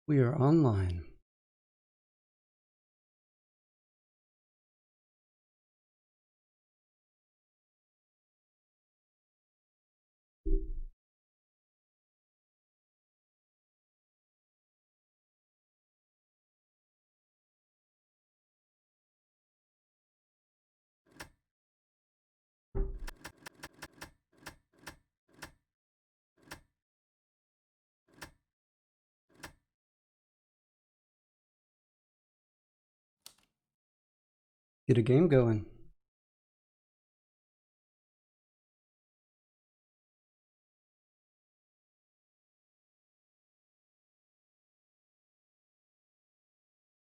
We are online. Get a game going.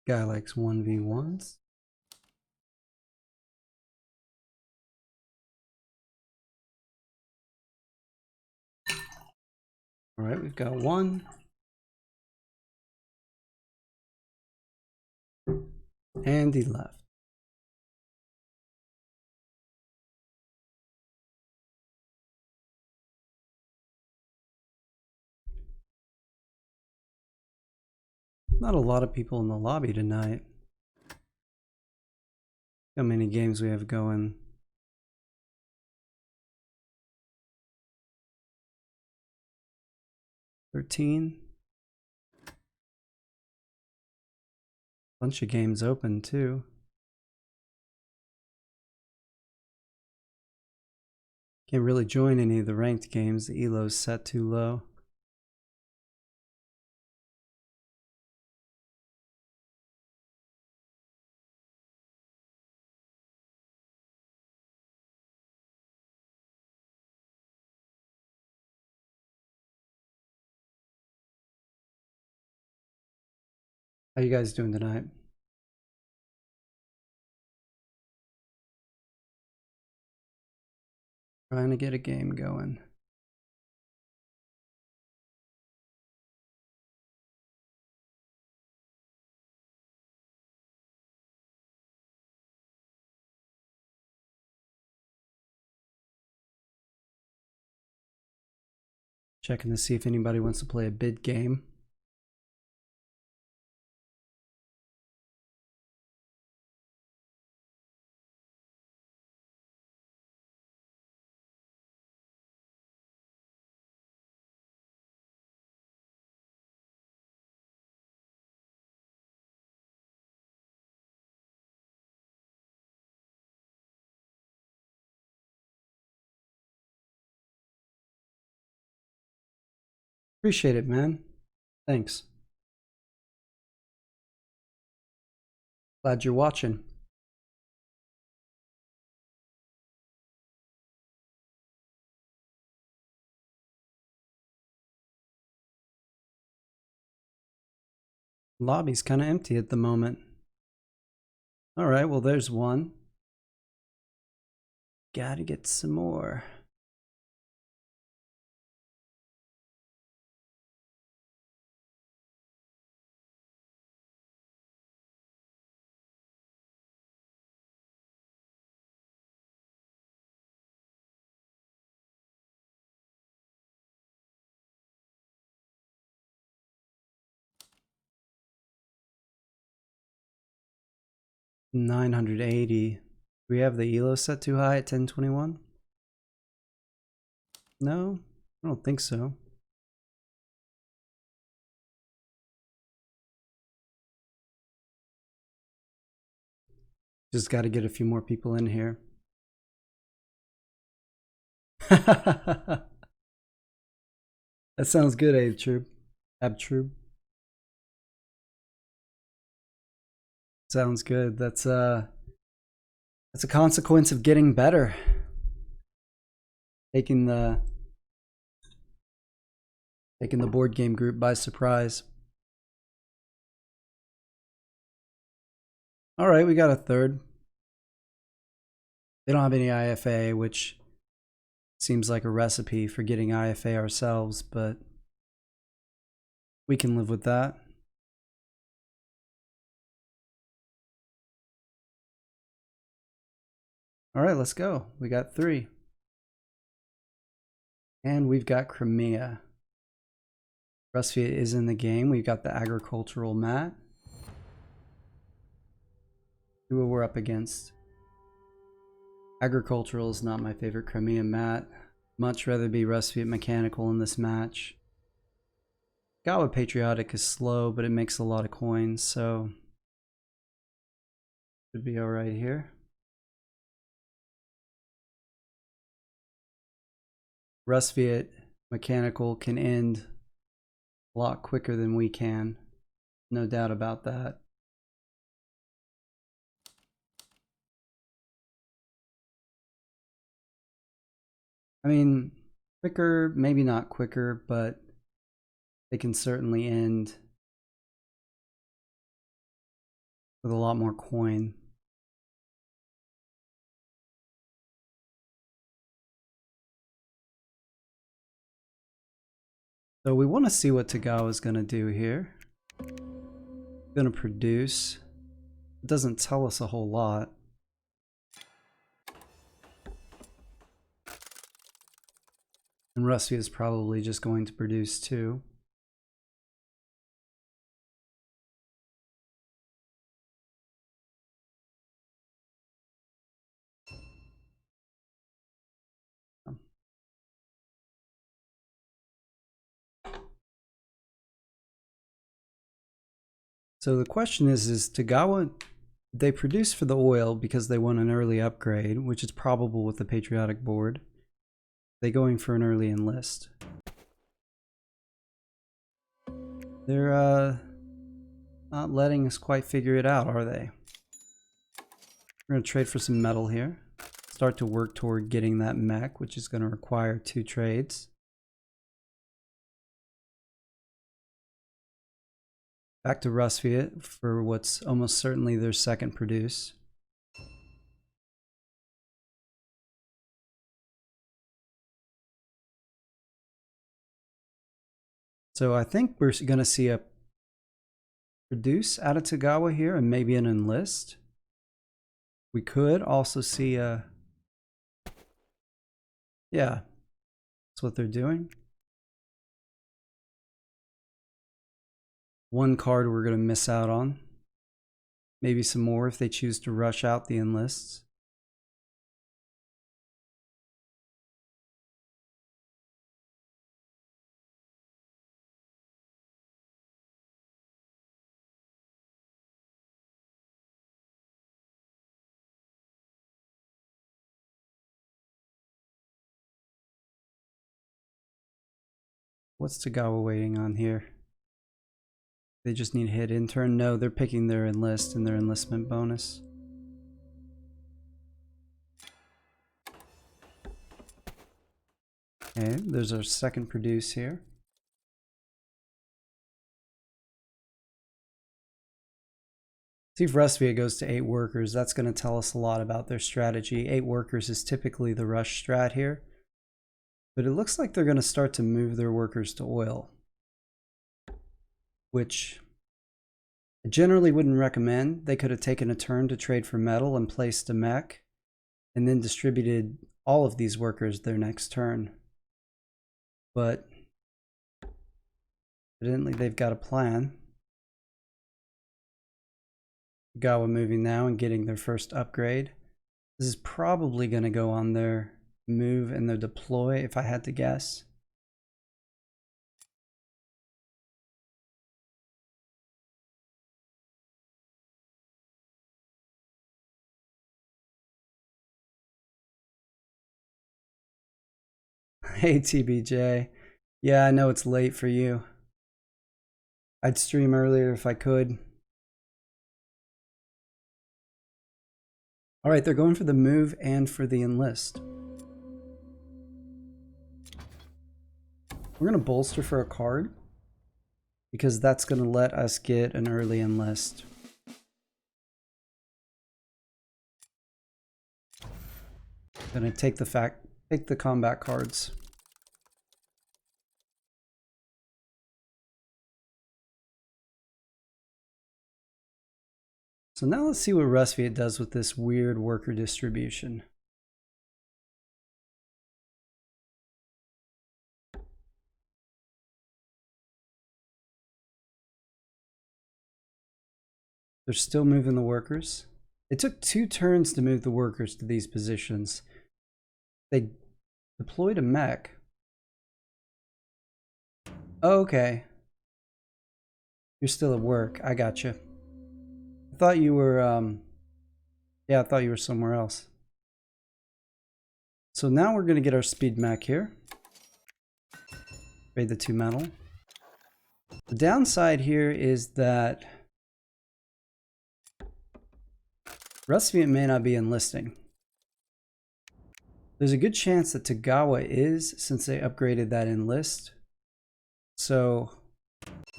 Guy likes 1v1s. All right, we've got one. And he left. Not a lot of people in the lobby tonight. How many games we have going? 13. Bunch of games open too. Can't really join any of the ranked games. The elo's set too low. How you guys doing tonight? Trying to get a game going. Checking to see if anybody wants to play a bid game. Appreciate it, man. Thanks. Glad you're watching. Lobby's kind of empty at the moment. All right, well, there's one. Gotta get some more. $980. Do we have the elo set too high at 1021? No, I don't think so. Just got to get a few more people in here. That sounds good, Abtrube. Sounds good. That's a consequence of getting better. Taking the board game group by surprise. All right, we got a third. They don't have any IFA, which seems like a recipe for getting IFA ourselves, but we can live with that. All right, let's go. We got 3. And we've got Crimea. Rusvia is in the game. We've got the agricultural mat. See what we're up against. Agricultural is not my favorite Crimean mat. Much rather be Rusvia mechanical in this match. Gawa Patriotic is slow, but it makes a lot of coins, so should be alright here. Rusvia mechanical can end a lot quicker than we can. No doubt about that. I mean, quicker, maybe not quicker, but they can certainly end with a lot more coin. So we want to see what Tagawa is going to do here. Going to produce. It doesn't tell us a whole lot. And Rusvia is probably just going to produce too. So the question is Tagawa, they produce for the oil because they want an early upgrade, which is probable with the patriotic board. They going for an early enlist. They're not letting us quite figure it out, are they? We're going to trade for some metal here. Start to work toward getting that mech, which is going to require 2 trades. Back to Rusvia for what's almost certainly their second produce. So I think we're going to see a produce out of Tagawa here and maybe an enlist. We could also see a... Yeah, that's what they're doing. One card we're going to miss out on. Maybe some more if they choose to rush out the enlists. What's Tagawa waiting on here? They just need to hit intern. No, they're picking their enlist and their enlistment bonus. Okay, there's our second produce here. See if Rusvia goes to 8 workers. That's going to tell us a lot about their strategy. 8 workers is typically the rush strat here. But it looks like they're going to start to move their workers to oil, which I generally wouldn't recommend. They could have taken a turn to trade for metal and placed a mech, and then distributed all of these workers their next turn. But evidently they've got a plan. Gawa moving now and getting their first upgrade. This is probably going to go on their move and their deploy, if I had to guess. Hey TBJ. Yeah, I know it's late for you. I'd stream earlier if I could. Alright, they're going for the move and for the enlist. We're going to bolster for a card, because that's going to let us get an early enlist. Going to take the combat cards. So now let's see what Rusvia does with this weird worker distribution. They're still moving the workers. It took 2 turns to move the workers to these positions. They deployed a mech. Oh, okay. You're still at work. I got you. I thought you were, yeah, I thought you were somewhere else. So now we're going to get our speed mech here. Trade the 2 metal. The downside here is that Rustviet may not be enlisting. There's a good chance that Tagawa is, since they upgraded that enlist. So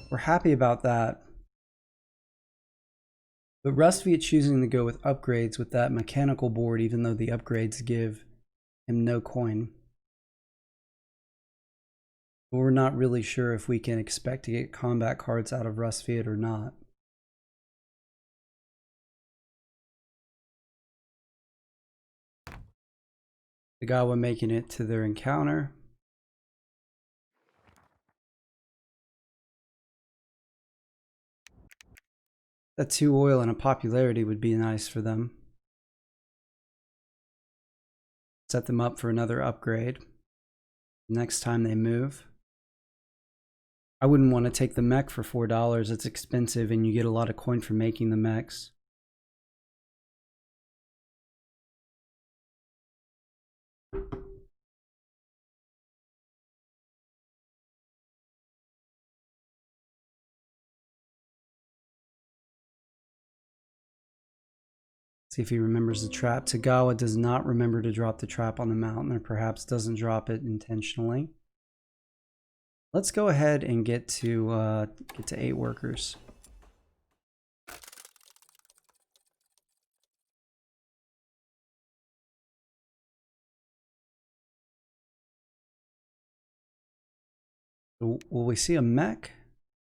we're happy about that. But Rustviet choosing to go with upgrades with that mechanical board, even though the upgrades give him no coin. But we're not really sure if we can expect to get combat cards out of Rustviet or not. Tagawa making it to their encounter. That 2 oil and a popularity would be nice for them. Set them up for another upgrade next time they move. I wouldn't want to take the mech for $4. It's expensive and you get a lot of coin for making the mechs. See if he remembers the trap. Tagawa does not remember to drop the trap on the mountain, or perhaps doesn't drop it intentionally. Let's go ahead and get to 8 workers. Will we see a mech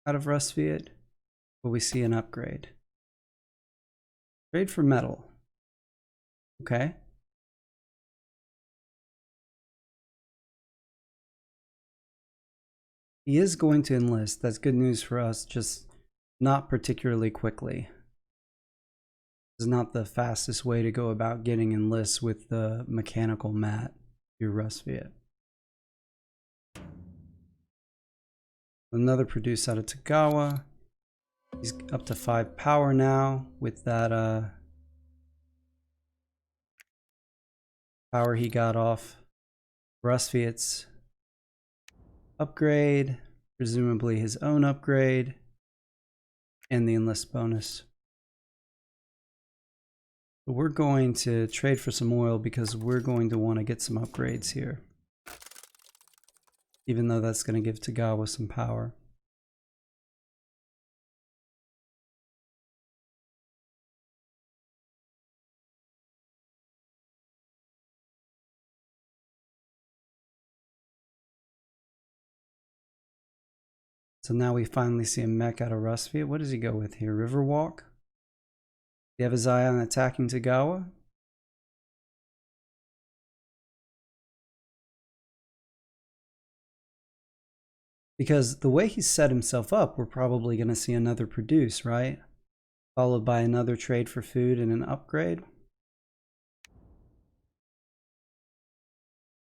out of Rustviet? Will we see an upgrade? Trade for metal. Okay. He is going to enlist. That's good news for us, just not particularly quickly. This is not the fastest way to go about getting enlists with the mechanical mat, your Rustviet. Another produce out of Tagawa. He's up to 5 power now with that power he got off Rustviet's upgrade, presumably his own upgrade, and the enlist bonus. But we're going to trade for some oil because we're going to want to get some upgrades here, even though that's going to give Tagawa some power. So now we finally see a mech out of Rustviet. What does he go with here? Riverwalk? Do you have his eye on attacking Tagawa? Because the way he's set himself up, we're probably going to see another produce, right? Followed by another trade for food and an upgrade.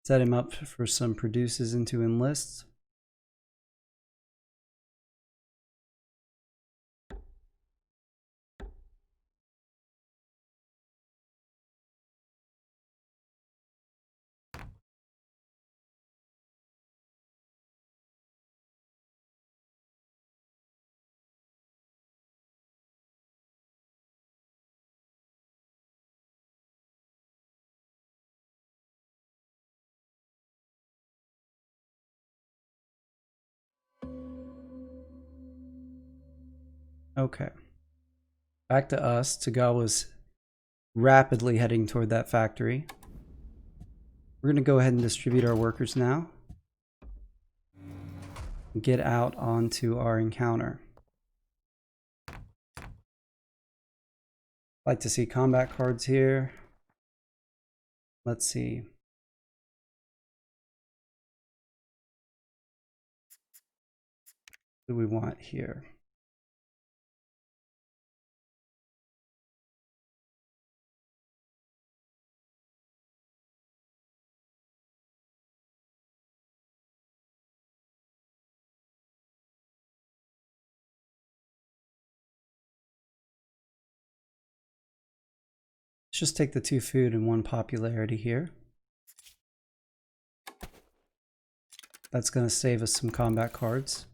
Set him up for some produces into enlists. Okay. Back to us. Tagawa's rapidly heading toward that factory. We're going to go ahead and distribute our workers now. Get out onto our encounter. Like to see combat cards here. Let's see. What do we want here? just take the 2 food and 1 popularity here. That's going to save us some combat cards.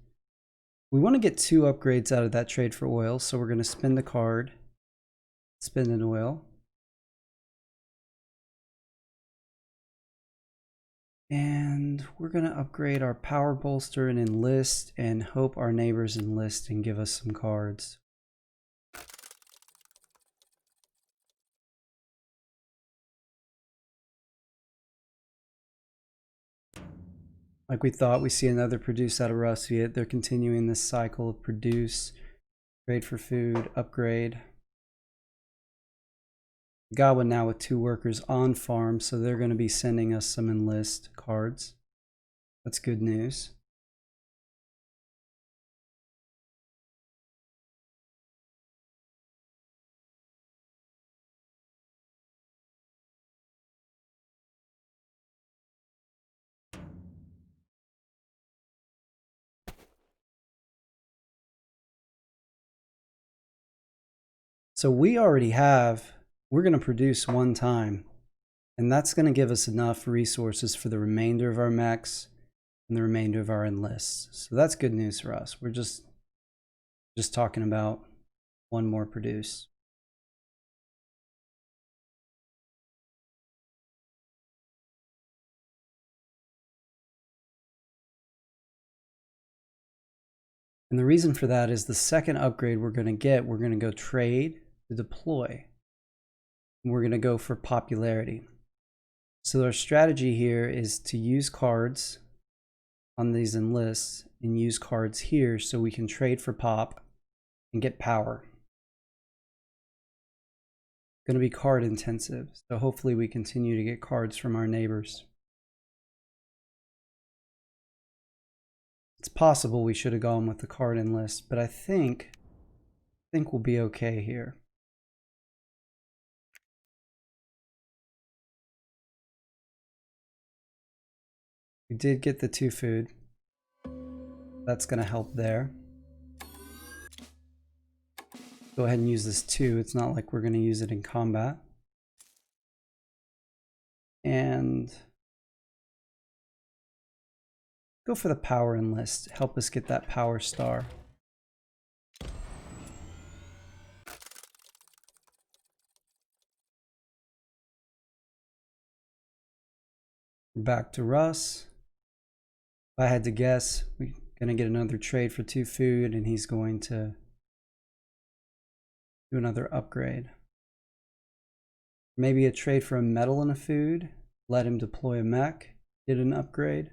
We want to get 2 upgrades out of that trade for oil, so we're going to spend a card, spend an oil. And we're going to upgrade our power bolster and enlist and hope our neighbors enlist and give us some cards. Like we thought, we see another produce out of Rusviet. They're continuing this cycle of produce, trade for food, upgrade. Gawa now with 2 workers on farm, so they're going to be sending us some enlist cards. That's good news. So we already have, we're going to produce 1 time, and that's going to give us enough resources for the remainder of our mechs and the remainder of our enlists. So that's good news for us. We're just talking about 1 more produce. And the reason for that is the second upgrade we're going to get, we're going to go trade to deploy. And we're going to go for popularity. So our strategy here is to use cards on these enlists and use cards here so we can trade for pop and get power. Going to be card intensive, so hopefully we continue to get cards from our neighbors. It's possible we should have gone with the card enlist, but I think we'll be okay here. We did get the 2 food. That's going to help there. Go ahead and use this 2. It's not like we're going to use it in combat. And go for the power enlist. Help us get that power star. Back to Russ. If I had to guess, we're going to get another trade for 2 food, and he's going to do another upgrade. Maybe a trade for a metal and a food. Let him deploy a mech. Get an upgrade.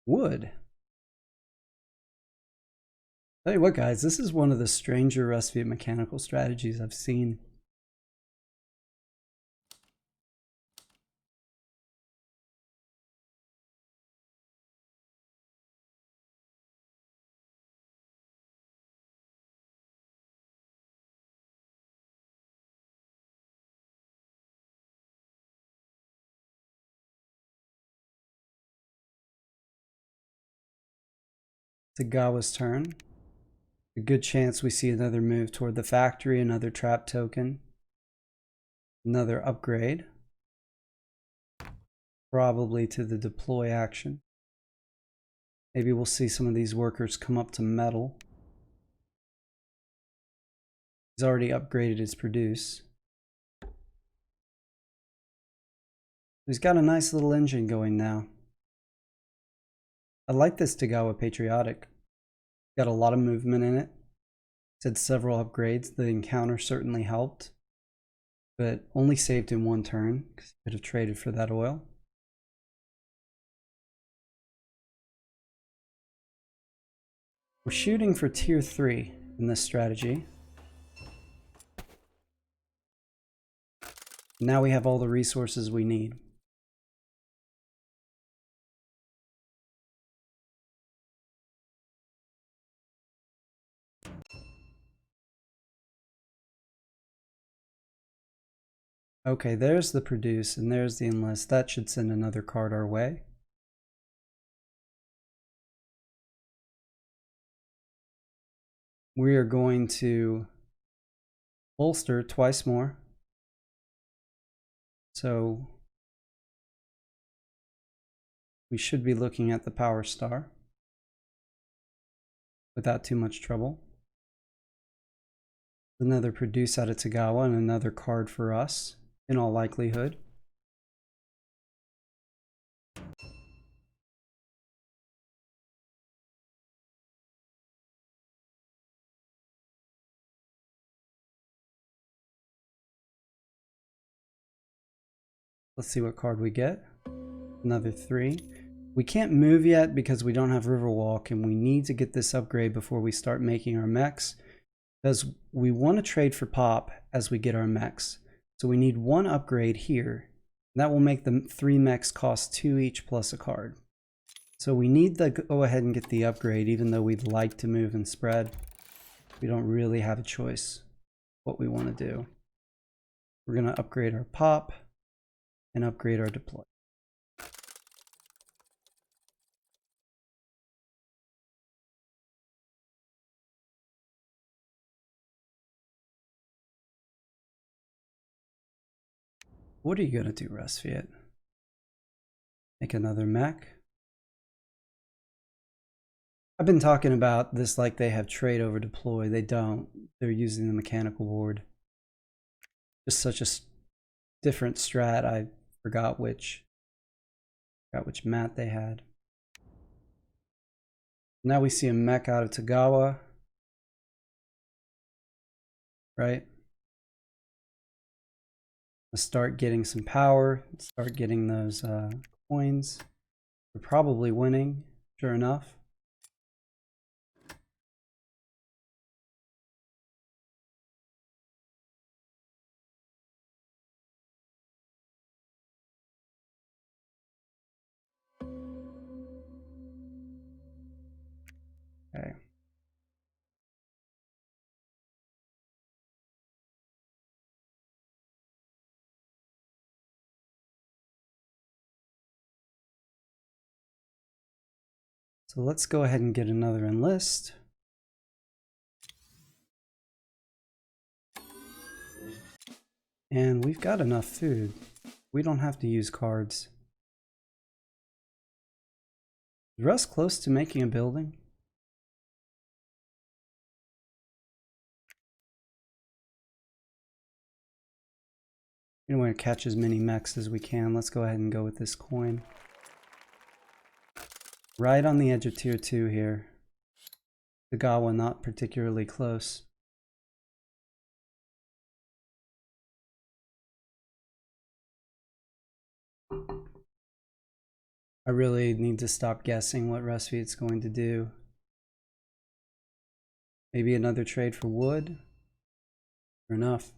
Wood. Tell you what, guys, this is one of the stranger Rusviet mechanical strategies I've seen. It's Gawa's turn. A good chance we see another move toward the factory, another trap token, another upgrade. Probably to the deploy action. Maybe we'll see some of these workers come up to metal. He's already upgraded his produce. He's got a nice little engine going now. I like this Tagawa Patriotic. Got a lot of movement in it. It's had several upgrades. The encounter certainly helped, but only saved in 1 turn because he could have traded for that oil. We're shooting for tier 3 in this strategy. Now we have all the resources we need. Okay, there's the produce and there's the enlist. That should send another card our way. we are going to bolster twice more. So we should be looking at the Power Star without too much trouble. Another produce out of Tagawa and another card for us, in all likelihood. Let's see what card we get. Another 3. We can't move yet because we don't have Riverwalk, and we need to get this upgrade before we start making our mechs, because we want to trade for pop as we get our mechs. So we need 1 upgrade here. That will make the 3 mechs cost 2 each plus a card. So we need to go ahead and get the upgrade, even though we'd like to move and spread. We don't really have a choice what we want to do. We're going to upgrade our pop and upgrade our deploy. What are you going to do, Resviet? Make another mech? I've been talking about this like they have trade over deploy. They don't. They're using the mechanical board. Just such a different strat. I forgot which mat they had. Now we see a mech out of Tagawa. Right? Let's start getting some power. Start getting those coins. We're probably winning, sure enough. Okay. So let's go ahead and get another enlist. And we've got enough food. We don't have to use cards. Is Russ close to making a building? We want to catch as many mechs as we can. Let's go ahead and go with this coin. Right on the edge of tier 2 here. Tagawa not particularly close. I really need to stop guessing what Resviet's going to do. Maybe another trade for wood? Fair enough.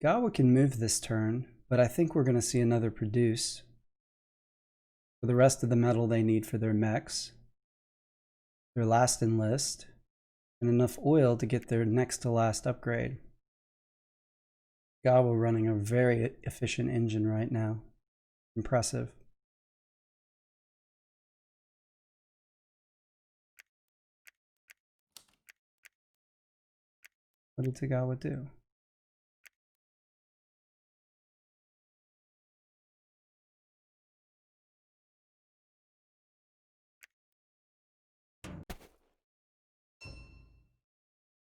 Gawa can move this turn, but I think we're going to see another produce for the rest of the metal they need for their mechs, their last enlist, and enough oil to get their next to last upgrade. Gawa running a very efficient engine right now. Impressive. What did Tagawa do?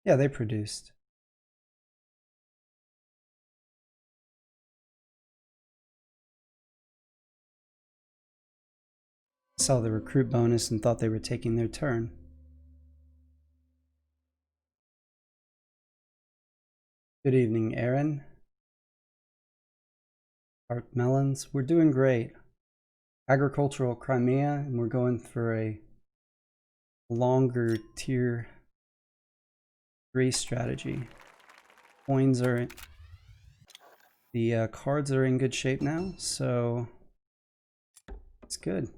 Yeah, they produced. Saw the recruit bonus and thought they were taking their turn. Good evening, Aaron. Art Melons. We're doing great. Agricultural Crimea, and we're going for a longer tier 3 strategy. Coins are, the cards are in good shape now, so it's good.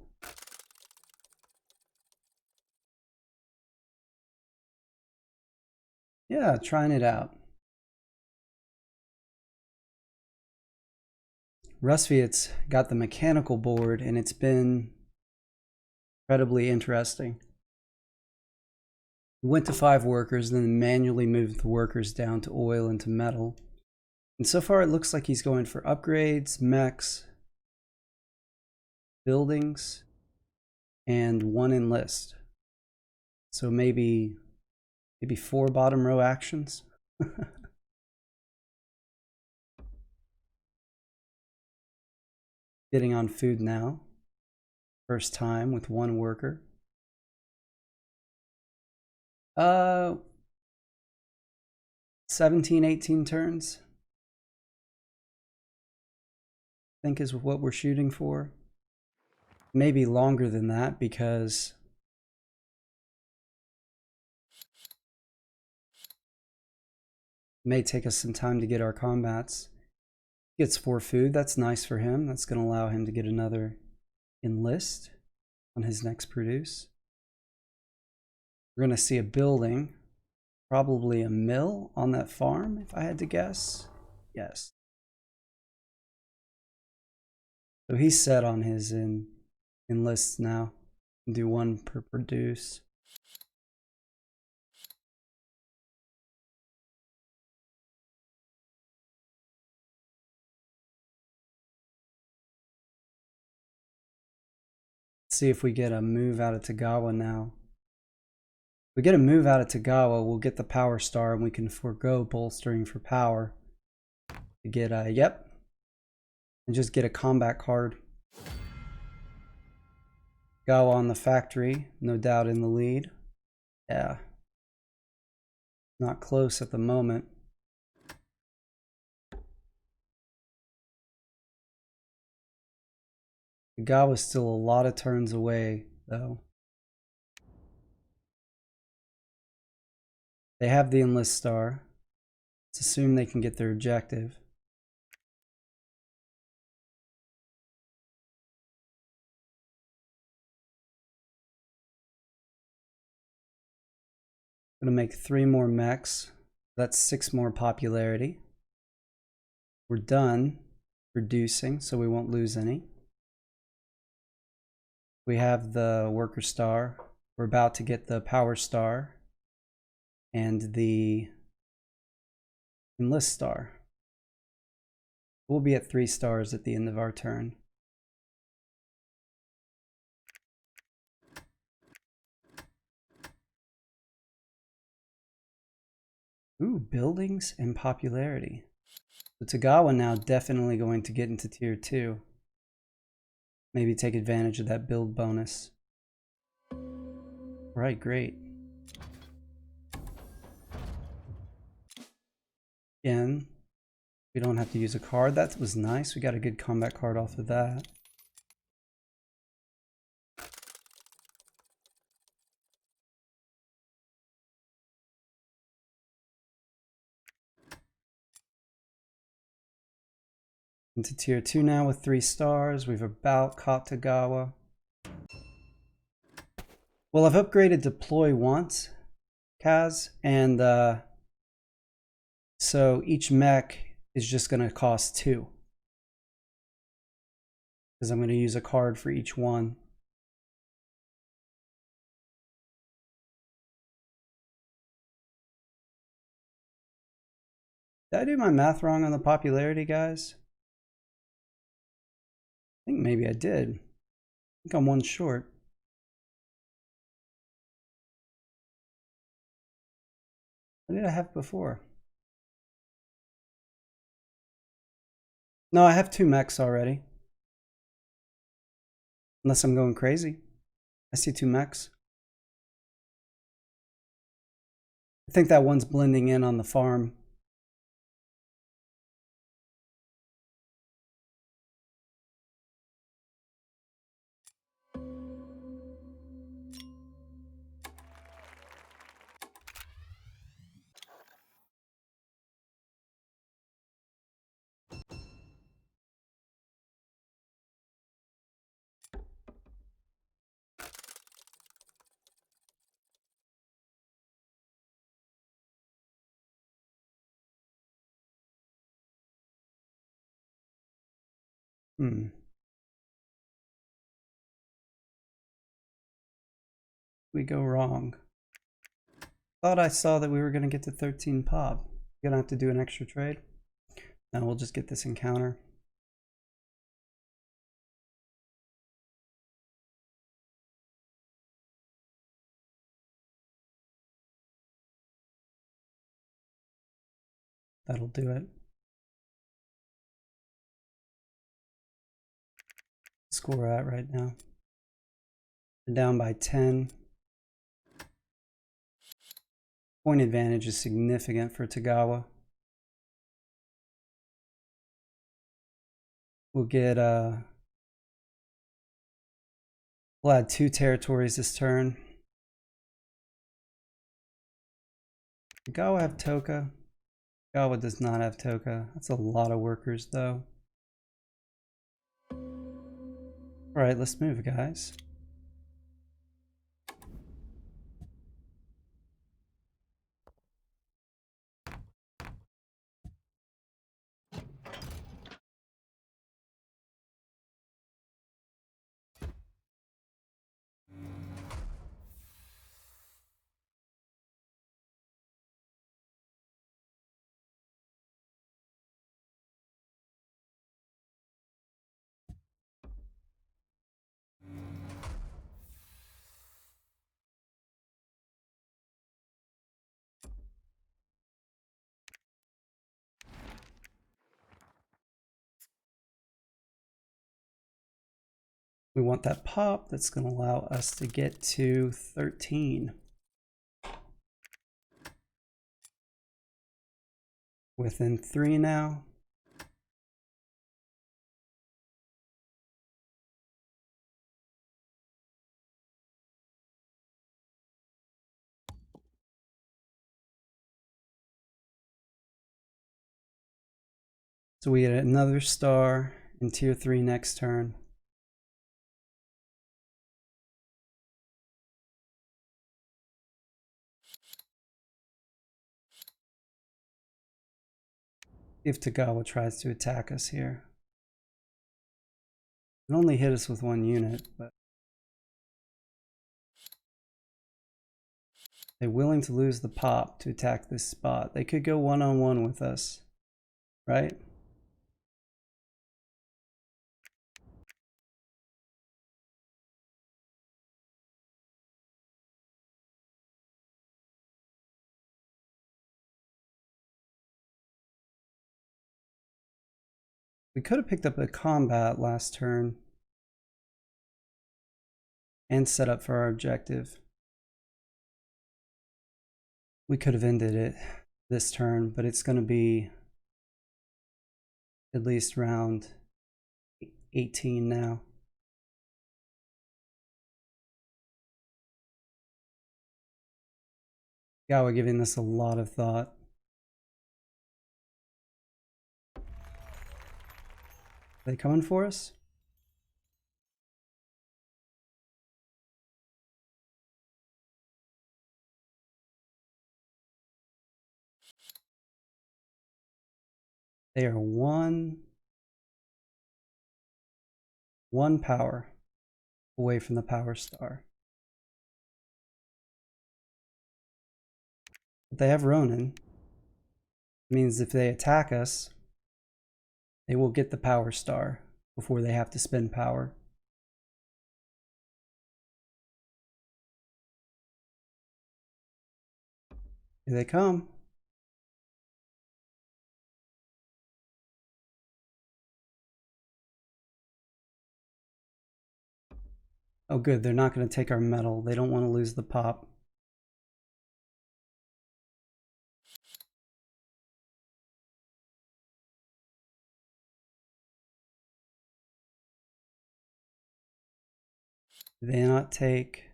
Yeah, trying it out. Resviet's got the mechanical board, and it's been Incredibly interesting. We went to 5 workers, then manually moved the workers down to oil and to metal. And so far it looks like he's going for upgrades, mechs, buildings, and 1 enlist. So maybe 4 bottom row actions. Getting on food now. First time with 1 worker. 17, 18 turns. I think is what we're shooting for. Maybe longer than that because it may take us some time to get our combats. Gets 4 food. That's nice for him. That's going to allow him to get another enlist on his next produce. We're going to see a building, probably a mill on that farm, if I had to guess. Yes. So he's set on his enlists now. Do 1 per produce. See if we get a move out of Tagawa now. If we get a move out of Tagawa, we'll get the power star and we can forego bolstering for power to get a yep, and just get a combat card. Tagawa on the factory, no doubt in the lead. Yeah, not close at the moment. Tagawa's still a lot of turns away though. They have the enlist star. Let's assume they can get their objective. I'm gonna make 3 more mechs. That's 6 more popularity. We're done reducing, so we won't lose any. We have the worker star. We're about to get the power star and the enlist star. We'll be at 3 stars at the end of our turn. Ooh, buildings and popularity. So Tagawa now definitely going to get into tier 2. Maybe take advantage of that build bonus. Right, great. Again, we don't have to use a card. That was nice. We got a good combat card off of that. Into tier 2 now with 3 stars. We've about caught Tagawa. Well, I've upgraded deploy once, Kaz, and so each mech is just going to cost 2. Because I'm going to use a card for each one. Did I do my math wrong on the popularity, guys? I think maybe I did. I think I'm 1 short. What did I have before? No, I have 2 mechs already. Unless I'm going crazy. I see 2 mechs. I think that one's blending in on the farm. We go wrong. Thought I saw that we were going to get to 13 pop. Gonna have to do an extra trade. Now we'll just get this encounter. That'll do it. Score we're at right now. We're down by 10. Point advantage is significant for Tagawa. We'll get we'll add 2 territories this turn. Tagawa have Toka. Tagawa does not have Toka. That's a lot of workers though. Alright, let's move, guys. We want that pop that's going to allow us to get to 13. Within 3 now. So we get another star in tier 3 next turn. If Tagawa tries to attack us here. It only hit us with 1 unit, but they're willing to lose the pop to attack this spot. They could go one-on-one with us, right? We could have picked up a combat last turn and set up for our objective. We could have ended it this turn, but it's going to be at least round 18 now. Yeah, we're giving this a lot of thought. Are they coming for us? They are one power away from the power star. But they have Ronin. It means if they attack us, they will get the power star before they have to spend power. Here they come. Oh good, they're not going to take our metal. They don't want to lose the pop. Do they not take...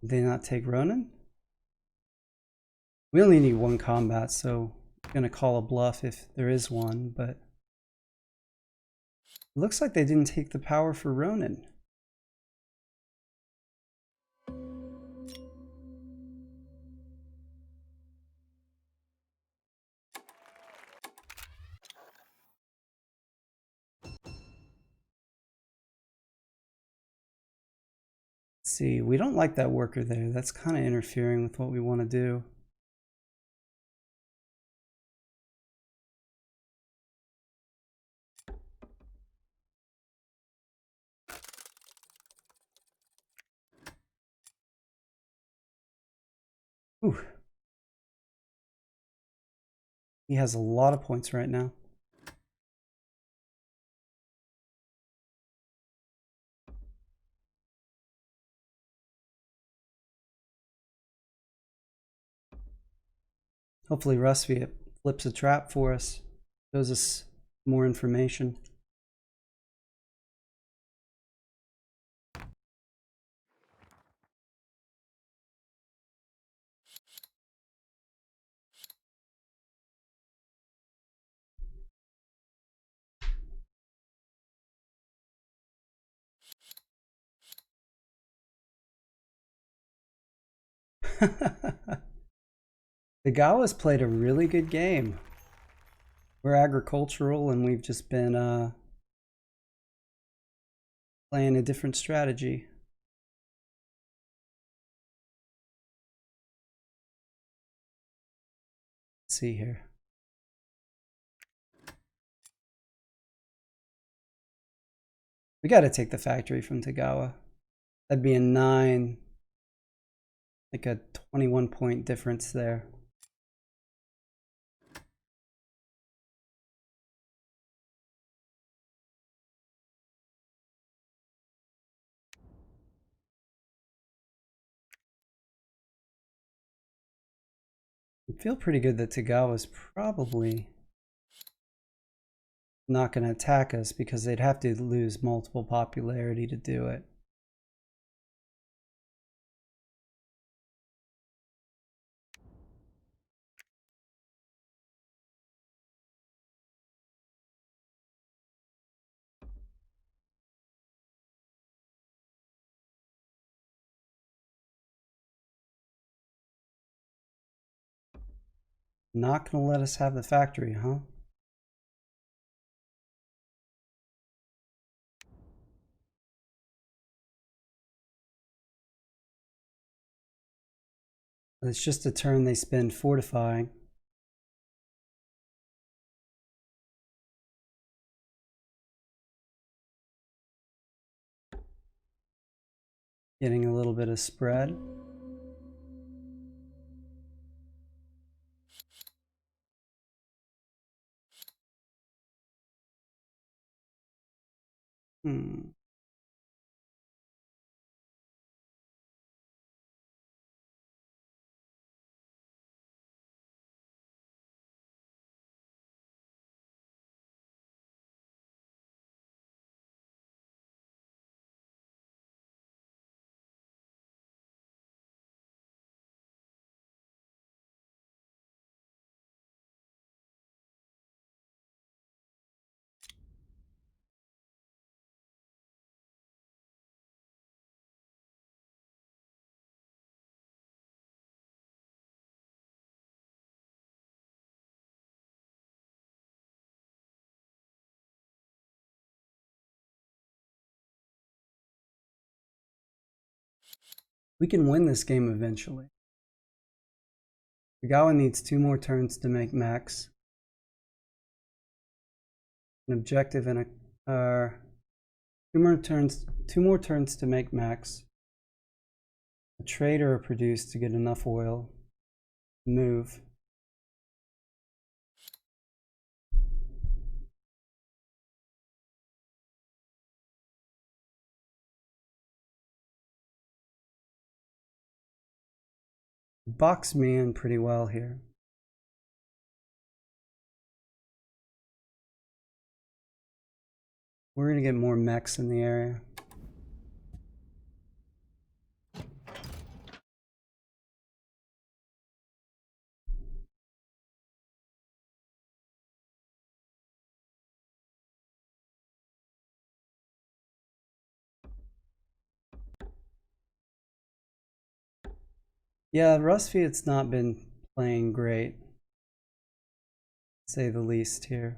Did they not take Ronin? We only need 1 combat, so I'm going to call a bluff if there is one, but it looks like they didn't take the power for Ronin. See, we don't like that worker there. That's kind of interfering with what we want to do. Ooh. He has a lot of points right now. Hopefully Rusty flips a trap for us, shows us more information. The Gawas played a really good game. We're agricultural and we've just been playing a different strategy. Let's see here. We got to take the factory from Tagawa. That'd be a 9, like a 21 point difference there. I feel pretty good that Tagawa's probably not going to attack us because they'd have to lose multiple popularity to do it. Not going to let us have the factory, huh? It's just a turn they spend fortifying. Getting a little bit of spread. We can win this game eventually. Tagawa needs 2 more turns to make max. An objective and a 2 more turns to make max. A trader are produced to get enough oil. Move. Box me in pretty well here. We're gonna get more mechs in the area. Yeah, Rustviet's not been playing great, to say the least here.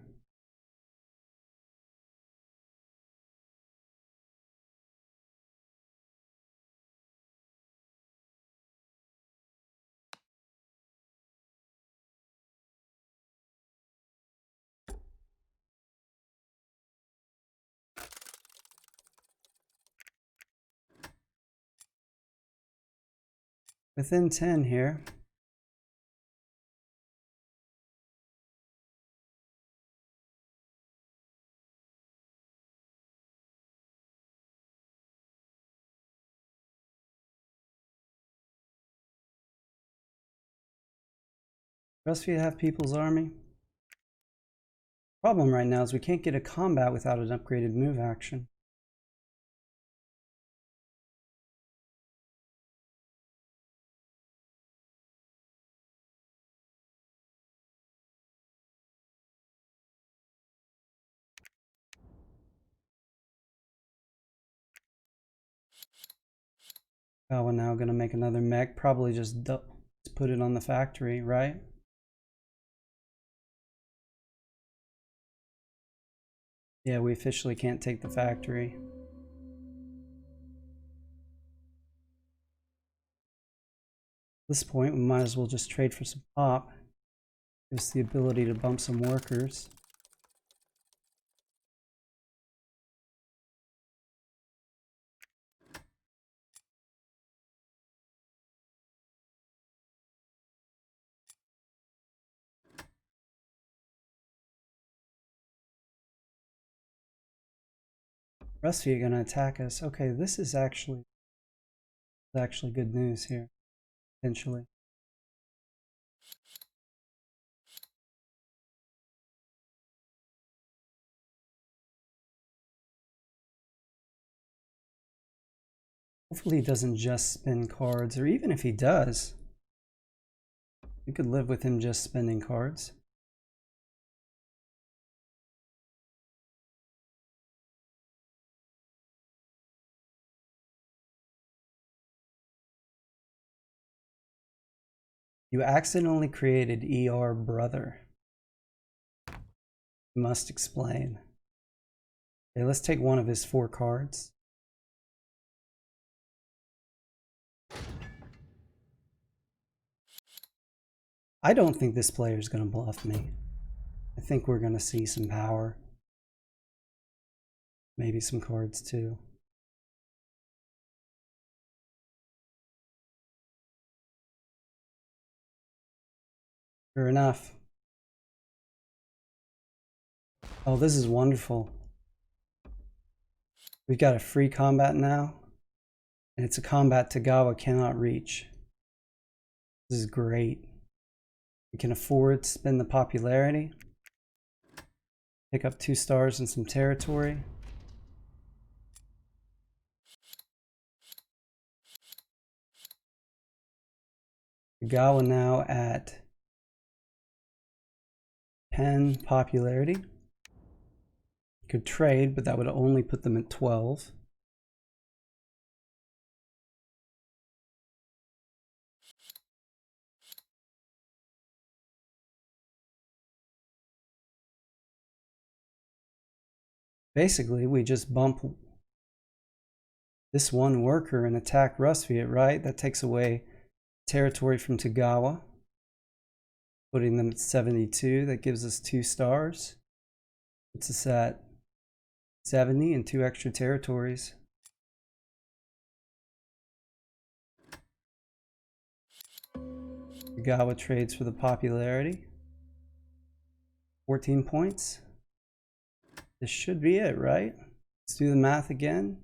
within 10 here. Rustvia have People's Army. Problem right now is we can't get a combat without an upgraded move action. Oh, we're now gonna make another mech. Probably just put it on the factory, right? Yeah, we officially can't take the factory. At this point, we might as well just trade for some pop. Gives us the ability to bump some workers. Rusty are gonna attack us. Okay, this is actually good news here, potentially. Hopefully he doesn't just spin cards, or even if he does, we could live with him just spending cards. You accidentally created ER brother. Must explain. Okay, let's take one of his 4 cards. I don't think this player is going to bluff me. I think we're going to see some power. Maybe some cards too. Sure enough. Oh, this is wonderful. We've got a free combat now, and it's a combat Tagawa cannot reach. This is great. We can afford to spend the popularity, pick up 2 stars and some territory. Tagawa now at 10 popularity. Could trade, but that would only put them at 12. Basically, we just bump this one worker and attack Rusviet, right? That takes away territory from Tagawa, putting them at 72. That gives us 2 stars. Puts us at 70 and 2 extra territories. Tagawa trades for the popularity. 14 points. This should be it, right? Let's do the math again.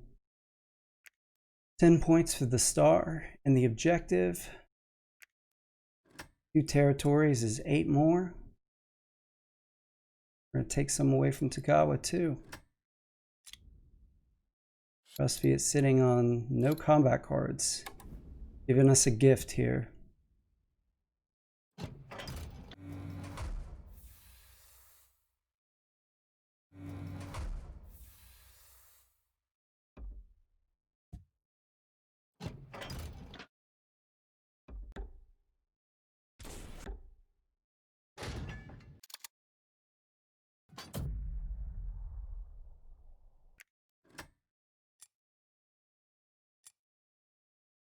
10 points for the star and the objective. 2 territories is 8 more. We're going to take some away from Tagawa too. Rusty is sitting on no combat cards, giving us a gift here.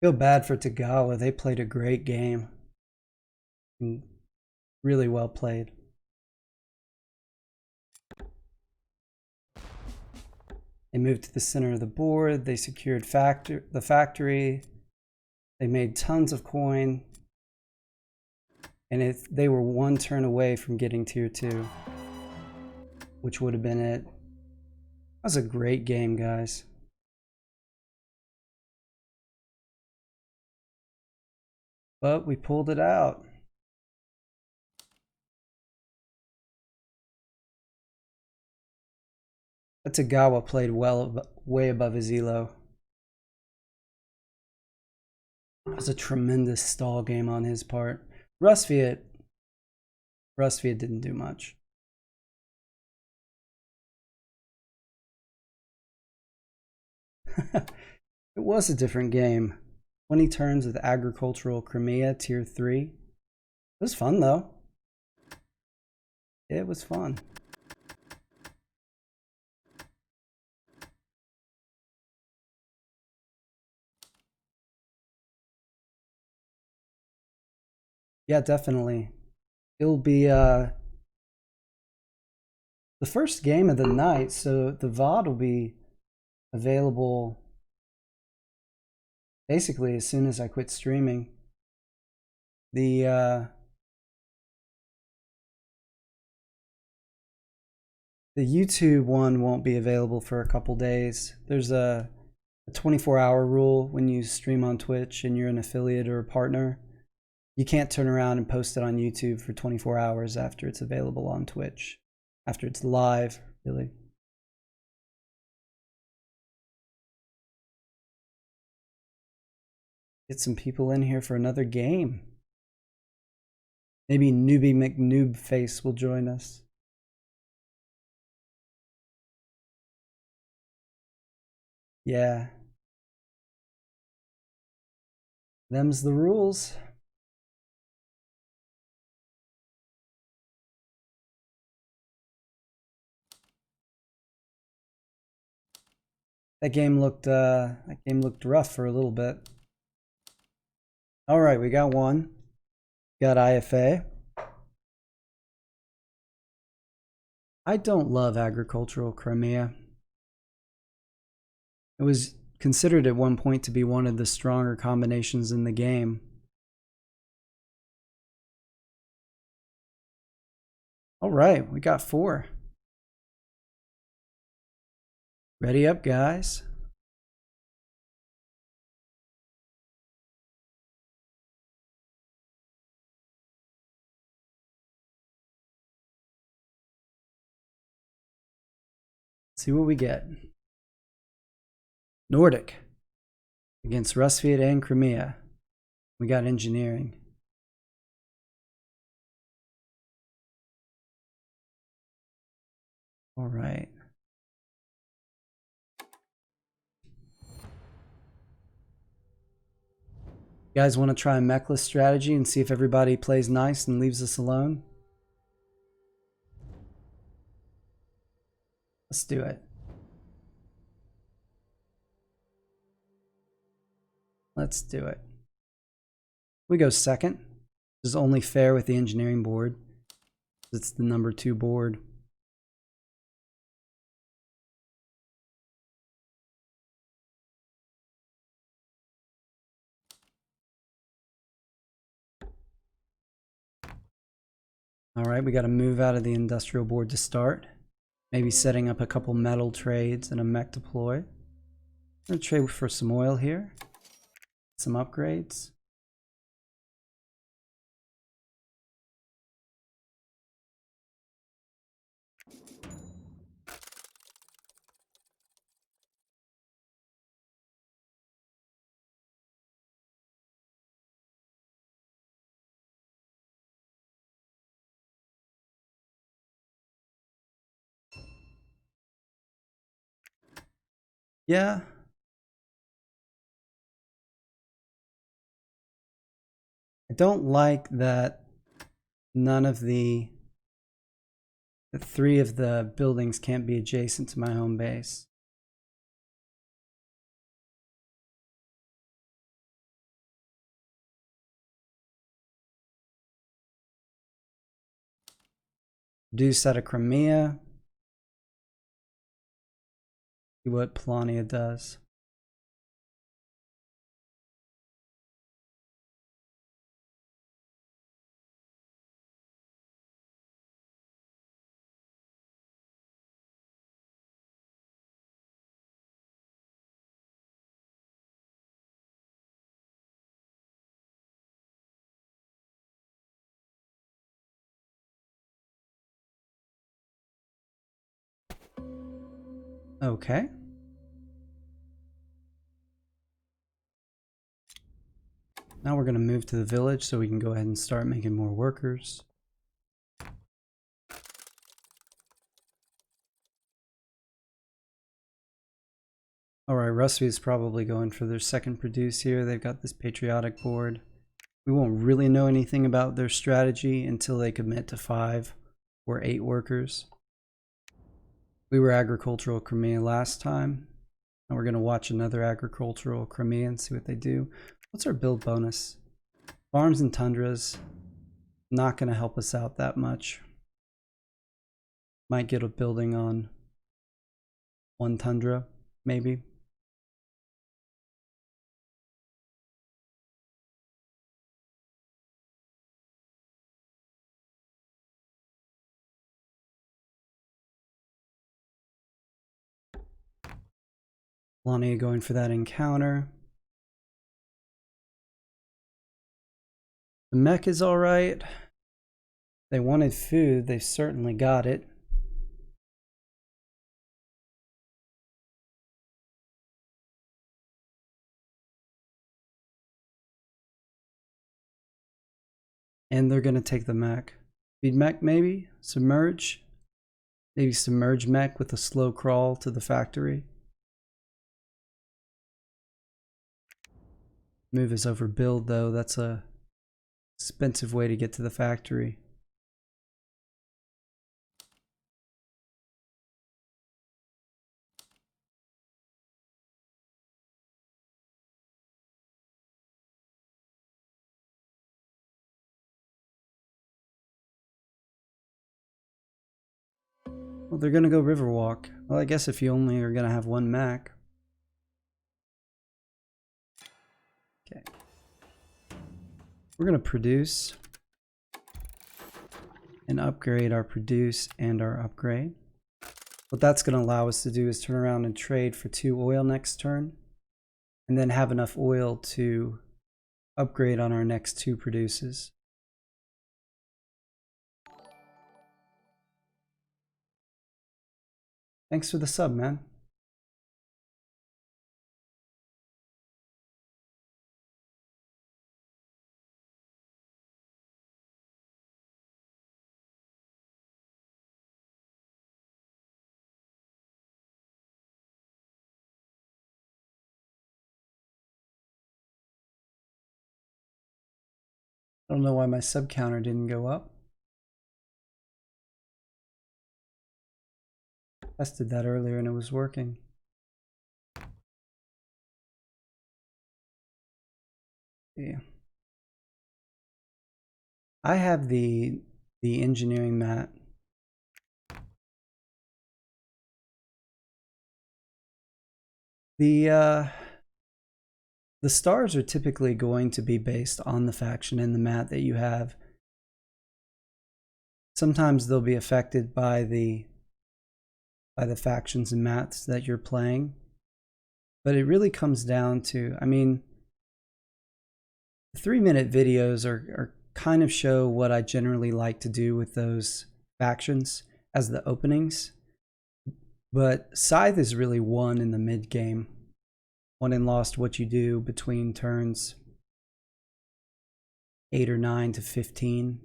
Feel bad for Tagawa. They played a great game. Really well played. They moved to the center of the board. They secured the factory. They made tons of coin, and they were one turn away from getting tier 2, which would have been it. That was a great game, guys. But we pulled it out. Tagawa played well, way above his elo. It was a tremendous stall game on his part. Rustviet didn't do much. It was a different game. 20 turns with Agricultural Crimea, tier 3. It was fun, though. It was fun. Yeah, definitely. It'll be the first game of the night, so the VOD will be available basically as soon as I quit streaming. The YouTube one won't be available for a couple days. There's a 24-hour rule when you stream on Twitch and you're an affiliate or a partner. You can't turn around and post it on YouTube for 24 hours after it's available on Twitch. After it's live, really. Get some people in here for another game. Maybe Newbie McNoobface will join us. Yeah. Them's the rules. That game looked rough for a little bit. All right, we got one. Got IFA. I don't love Agricultural Crimea. It was considered at one point to be one of the stronger combinations in the game. All right, we got 4. Ready up, guys. Let's see what we get. Nordic against Rustviet and Crimea. We got engineering. All right. You guys want to try a mechless strategy and see if everybody plays nice and leaves us alone? Let's do it. Let's do it. We go second. This is only fair with the engineering board. It's the number 2 board. All right, we got to move out of the industrial board to start. Maybe setting up a couple metal trades and a mech deploy. I'm going to trade for some oil here. Some upgrades. Yeah. I don't like that none of the 3 of the buildings can't be adjacent to my home base. Reduce out of Crimea. See what Polania does. Okay. Now we're going to move to the village so we can go ahead and start making more workers. Alright, Rusty is probably going for their second produce here. They've got this patriotic board. We won't really know anything about their strategy until they commit to 5 or 8 workers. We were agricultural Crimea last time. And we're going to watch another agricultural Crimea and see what they do. What's our build bonus? Farms and tundras. Not going to help us out that much. Might get a building on 1 tundra, maybe. Lonnie going for that encounter. The mech is alright. They wanted food, they certainly got it. And they're gonna take the mech. Speed mech maybe? Submerge? Maybe submerge mech with a slow crawl to the factory. Move is over build though, that's a expensive way to get to the factory. Well, they're gonna go Riverwalk. Well, I guess if you only are gonna have 1 mech. Okay. We're gonna produce and upgrade our produce and our upgrade. What that's gonna allow us to do is turn around and trade for 2 oil next turn, and then have enough oil to upgrade on our next 2 produces. Thanks for the sub, man. I don't know why my sub counter didn't go up. Tested that earlier and it was working. Yeah. I have the engineering mat. The stars are typically going to be based on the faction and the mat that you have. Sometimes they'll be affected by the factions and mats that you're playing. But it really comes down to, I mean, 3-minute videos are kind of show what I generally like to do with those factions as the openings. But Scythe is really won in the mid game. Won and lost what you do between turns 8 or 9 to 15.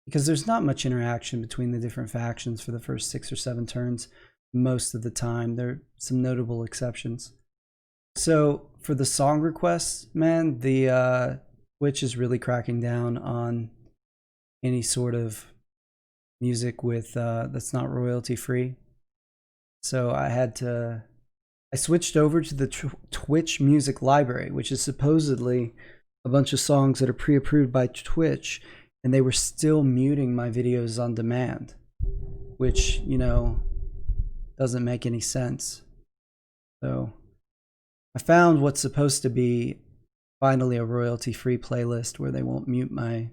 Because there's not much interaction between the different factions for the first 6 or 7 turns most of the time. There are some notable exceptions. So for the song requests, man, the Twitch is really cracking down on any sort of music with that's not royalty free. So I switched over to the Twitch music library, which is supposedly a bunch of songs that are pre-approved by Twitch, and they were still muting my videos on demand, which, you know, doesn't make any sense. So I found what's supposed to be finally a royalty-free playlist where they won't mute my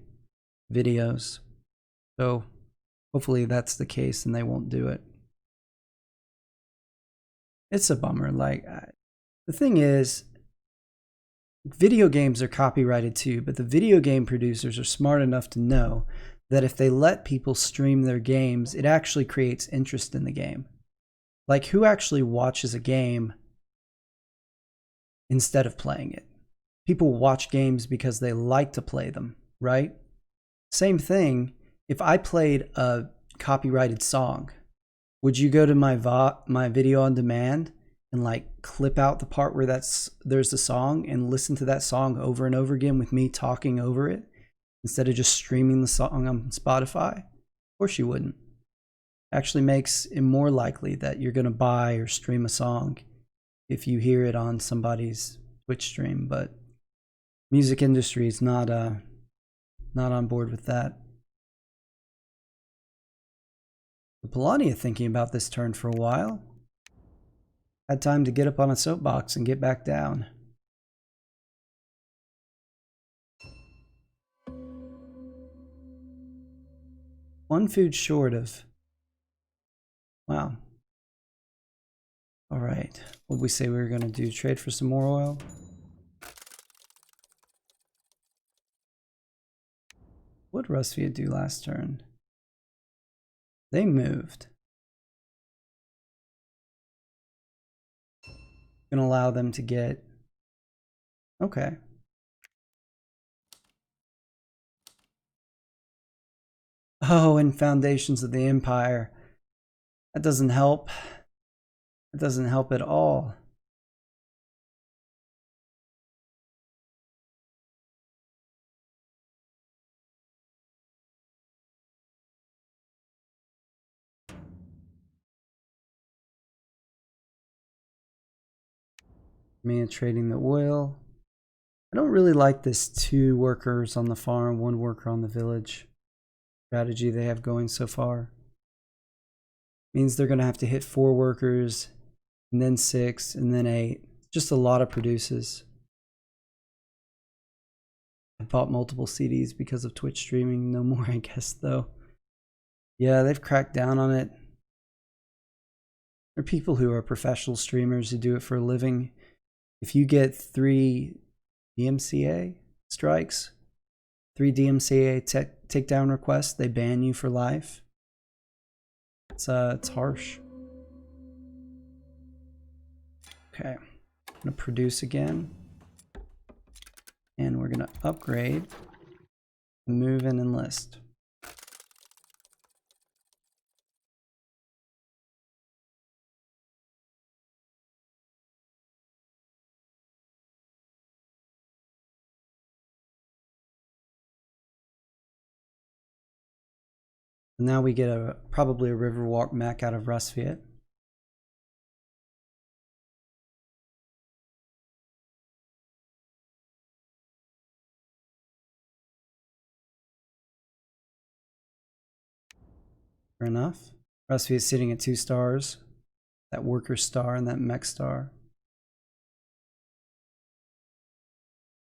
videos. So hopefully that's the case and they won't do it. It's a bummer. Like, the thing is, video games are copyrighted too, but the video game producers are smart enough to know that if they let people stream their games, it actually creates interest in the game. Like, who actually watches a game instead of playing it? People watch games because they like to play them, right? Same thing, if I played a copyrighted song, would you go to my video on demand and like clip out the part where there's the song and listen to that song over and over again with me talking over it instead of just streaming the song on Spotify? Of course you wouldn't. It actually makes it more likely that you're going to buy or stream a song if you hear it on somebody's Twitch stream, but music industry is not on board with that. Polania thinking about this turn for a while. Had time to get up on a soapbox and get back down. One food short of... Wow. All right. What did we say we were going to do? Trade for some more oil? What did Rusvia do last turn? They moved. Gonna allow them to get... Okay. Oh, and Foundations of the Empire. That doesn't help. It doesn't help at all. Man trading the oil. I don't really like this 2 workers on the farm, 1 worker on the village strategy they have going so far. Means they're going to have to hit 4 workers, and then 6, and then 8. Just a lot of produces. I bought multiple CDs because of Twitch streaming. No more, I guess, though. Yeah, they've cracked down on it. There are people who are professional streamers who do it for a living. If you get 3 DMCA strikes, 3 DMCA takedown requests, they ban you for life. It's harsh. Okay, I'm gonna produce again, and we're gonna upgrade, move and enlist. Now we get probably a Riverwalk mech out of Rusviet. Fair enough. Rusviet is sitting at 2 stars. That worker star and that mech star.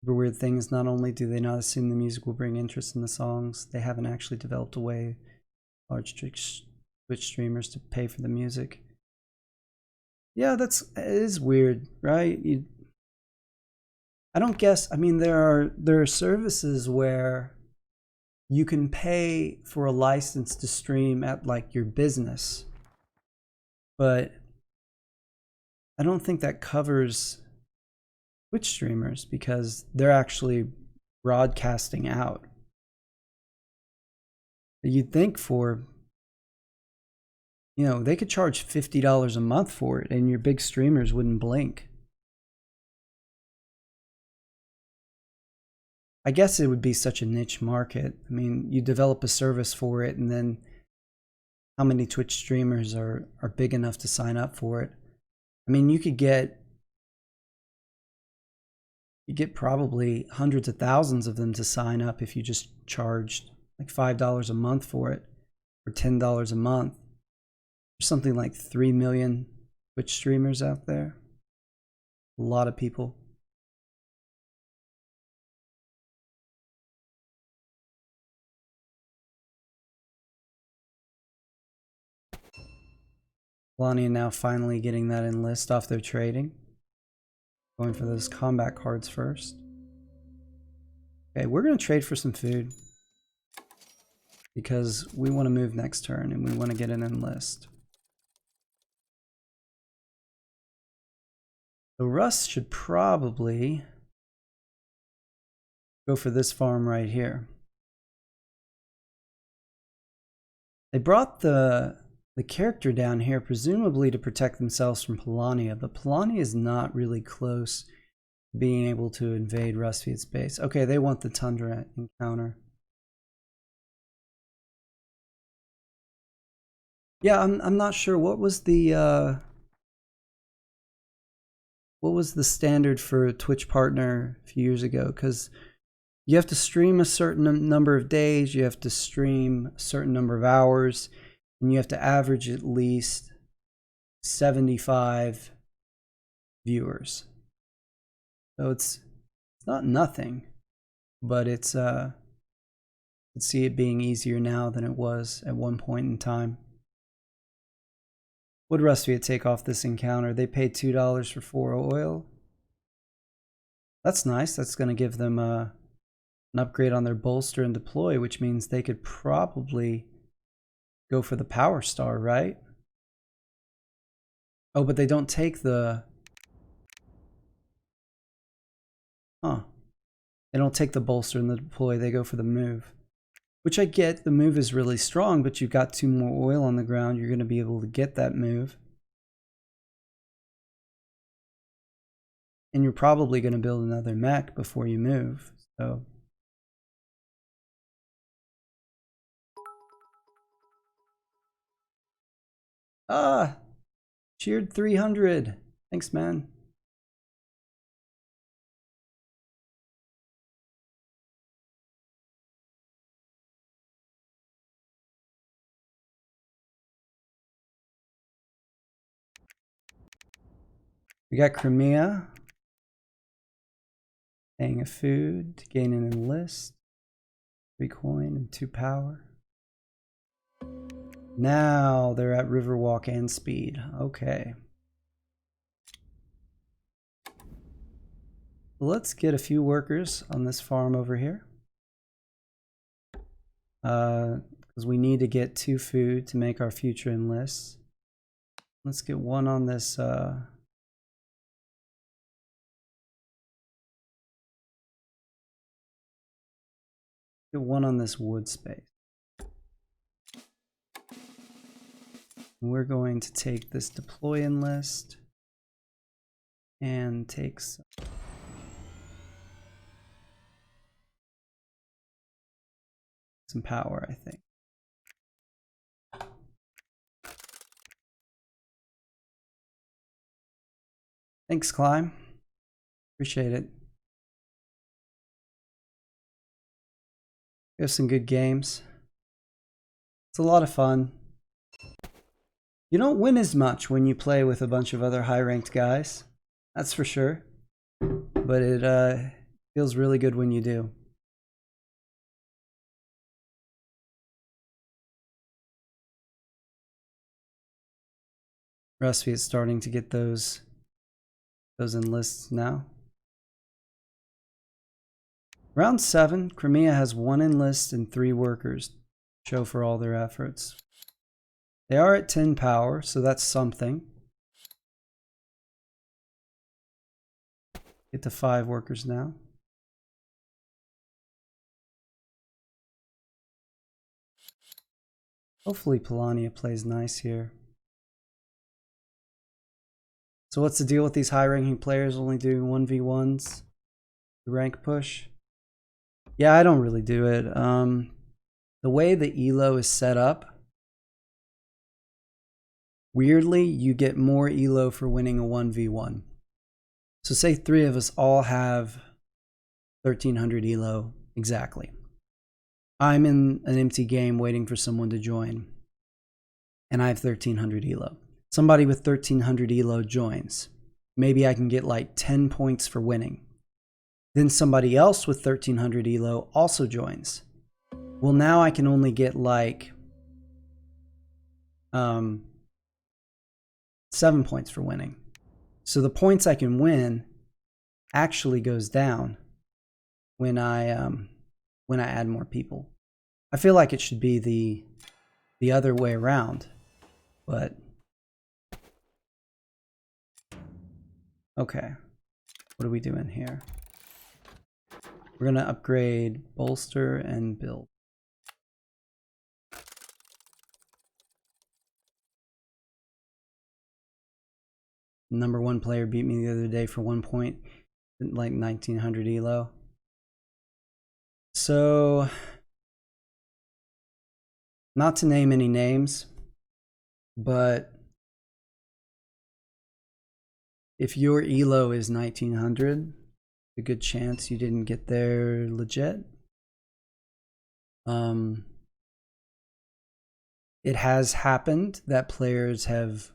The weird thing is, not only do they not assume the music will bring interest in the songs, they haven't actually developed a way large Twitch streamers to pay for the music. Yeah, it is weird, right? I don't guess. I mean, there are services where you can pay for a license to stream at like your business, but I don't think that covers Twitch streamers because they're actually broadcasting out. You'd think for, you know, they could charge $50 a month for it and your big streamers wouldn't blink. I guess it would be such a niche market. I mean, you develop a service for it, and then how many Twitch streamers are big enough to sign up for it? I mean, you get probably hundreds of thousands of them to sign up if you just charged like $5 a month for it, or $10 a month. There's something like 3 million Twitch streamers out there. A lot of people. Polania now finally getting that enlist off their trading. Going for those combat cards first. Okay, we're going to trade for some food because we want to move next turn and we want to get an enlist. So Russ should probably go for this farm right here. They brought the character down here presumably to protect themselves from Polania, but Polania is not really close to being able to invade Rustfeed's base. Okay, they want the Tundra encounter. Yeah, I'm not sure what was the standard for a Twitch partner a few years ago, because you have to stream a certain number of days, you have to stream a certain number of hours, and you have to average at least 75 viewers. So it's not nothing, but it's I could see it being easier now than it was at one point in time. Would Rustfeed take off this encounter? They paid $2 for 4 oil. That's nice. That's going to give them an upgrade on their bolster and deploy, which means they could probably go for the Power Star, right? Oh, but they don't take the... Huh. They don't take the bolster and the deploy. They go for the move. Which I get, the move is really strong, but you've got 2 more oil on the ground. You're going to be able to get that move. And you're probably going to build another mech before you move. So cheered 300. Thanks, man. We got Crimea. Paying a food to gain an enlist. 3 coin and 2 power. Now they're at Riverwalk and speed. Okay. Let's get a few workers on this farm over here. Because we need to get 2 food to make our future enlists. Let's get 1 on this get 1 on this wood space. We're going to take this deploy enlist and take some power, I think. Thanks, Climb. Appreciate it. We have some good games. It's a lot of fun. You don't win as much when you play with a bunch of other high-ranked guys. That's for sure. But it feels really good when you do. Rustfeed is starting to get those enlists now. Round 7, Crimea has 1 enlist and 3 workers. Show for all their efforts. They are at 10 power, so that's something. Get to 5 workers now. Hopefully Polania plays nice here. So what's the deal with these high-ranking players only doing 1v1s? Rank push? Yeah, I don't really do it. The way the elo is set up, weirdly, you get more elo for winning a 1v1. So say 3 of us all have 1300 elo exactly. I'm in an empty game waiting for someone to join, and I have 1300 elo. Somebody with 1300 elo joins. Maybe I can get like 10 points for winning. Then somebody else with 1300 elo also joins. Well, now I can only get like 7 points for winning. So the points I can win actually goes down when I add more people. I feel like it should be the other way around, but Okay. What are we doing here? We're going to upgrade bolster and build. Number 1 player beat me the other day for 1 point, like 1900 elo. So, not to name any names, but if your elo is 1900, a good chance you didn't get there legit. It has happened that players have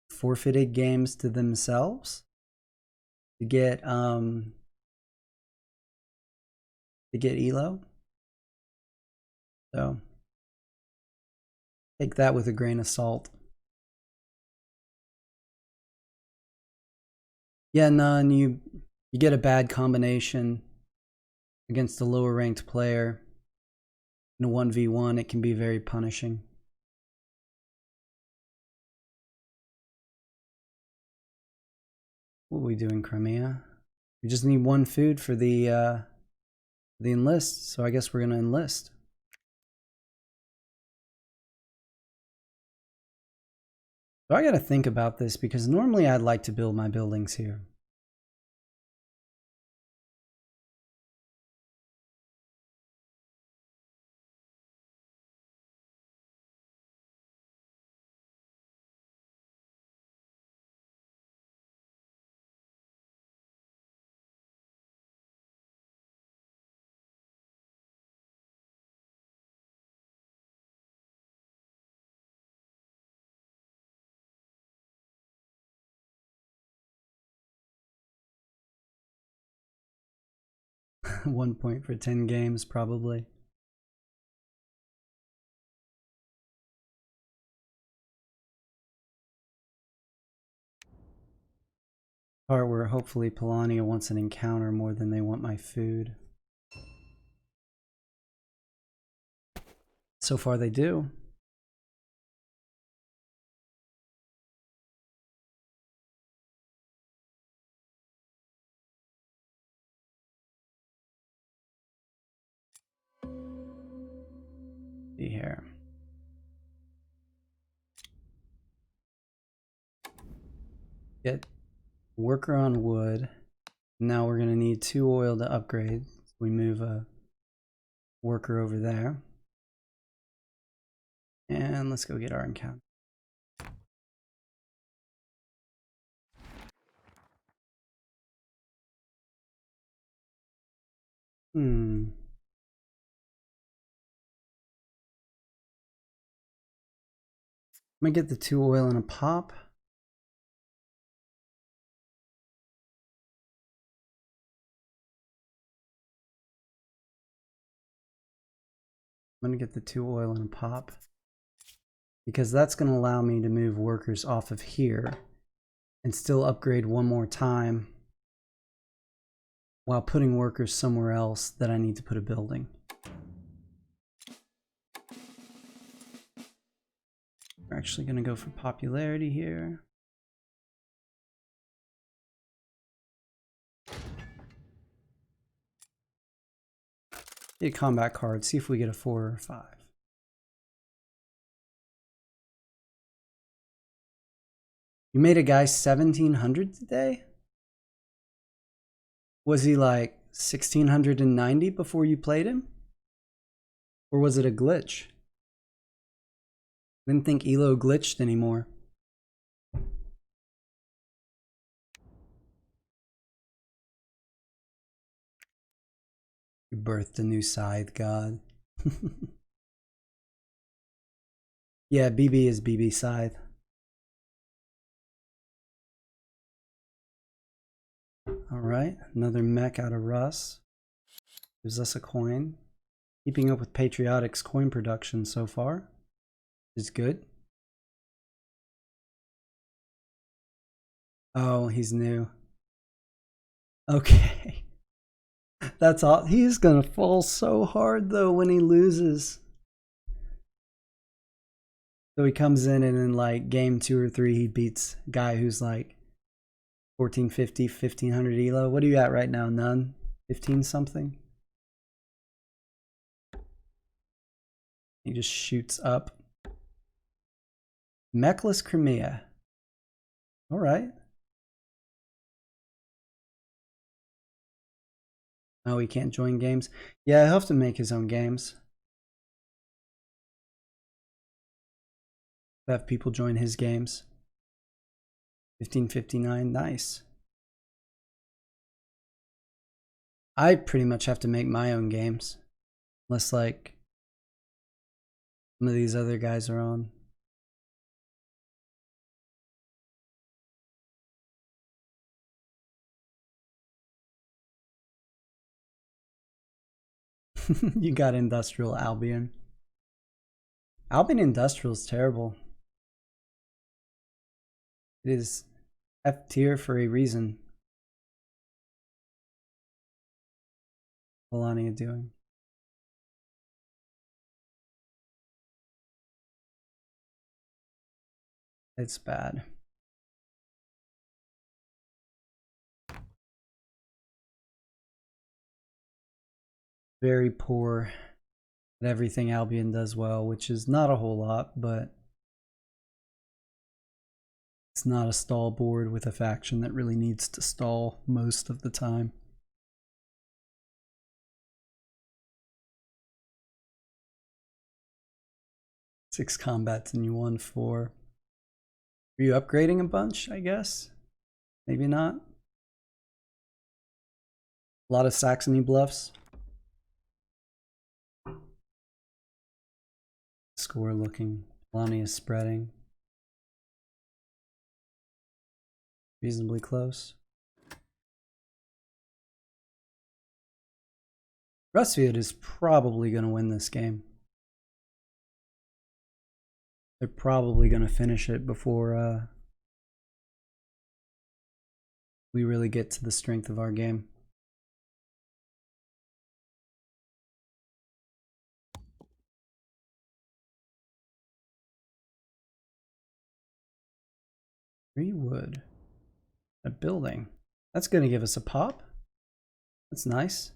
forfeited games to themselves to get elo. So take that with a grain of salt. Yeah, none. You get a bad combination against a lower ranked player in a 1v1, it can be very punishing. What are we doing, Crimea? We just need 1 food for the enlist, so I guess we're gonna enlist. So I gotta think about this because normally I'd like to build my buildings here. One point for 10 games, probably. Part where hopefully Polania wants an encounter more than they want my food. So far they do. See here. Get worker on wood. Now we're gonna need 2 oil to upgrade. So we move a worker over there. And let's go get our encounter. I'm gonna get the 2 oil and a pop. I'm gonna get the 2 oil and a pop because that's gonna allow me to move workers off of here and still upgrade 1 more time while putting workers somewhere else that I need to put a building. We're actually gonna go for popularity here. Get a combat card, see if we get a 4 or 5. You made a guy 1700 today? Was he like 1690 before you played him? Or was it a glitch? I didn't think Elo glitched anymore. You birthed a new scythe god. Yeah, BB is BB scythe. Alright, another mech out of Russ. Gives us a coin. Keeping up with Patriotic's coin production so far is good. Oh, he's new. Okay. That's all. He's gonna fall so hard though when he loses. So he comes in and in like game 2 or 3 he beats a guy who's like 1450, 1500 elo. What are you at right now? None? 15 something? He just shoots up. Mechless Crimea. All right. Oh, he can't join games. Yeah, he'll have to make his own games. Have people join his games. 1559, nice. I pretty much have to make my own games. Unless like some of these other guys are on. You got Industrial Albion. Albion Industrial is terrible. It is F tier for a reason. What are you doing? It's bad. Very poor at everything Albion does well, which is not a whole lot, but it's not a stall board with a faction that really needs to stall most of the time. Six combats and you won 4. Are you upgrading a bunch, I guess? Maybe not. A lot of Saxony bluffs. Score looking. Lonnie is spreading. Reasonably close. Rusviet is probably going to win this game. They're probably going to finish it before we really get to the strength of our game. Three wood. A building. That's going to give us a pop. That's nice.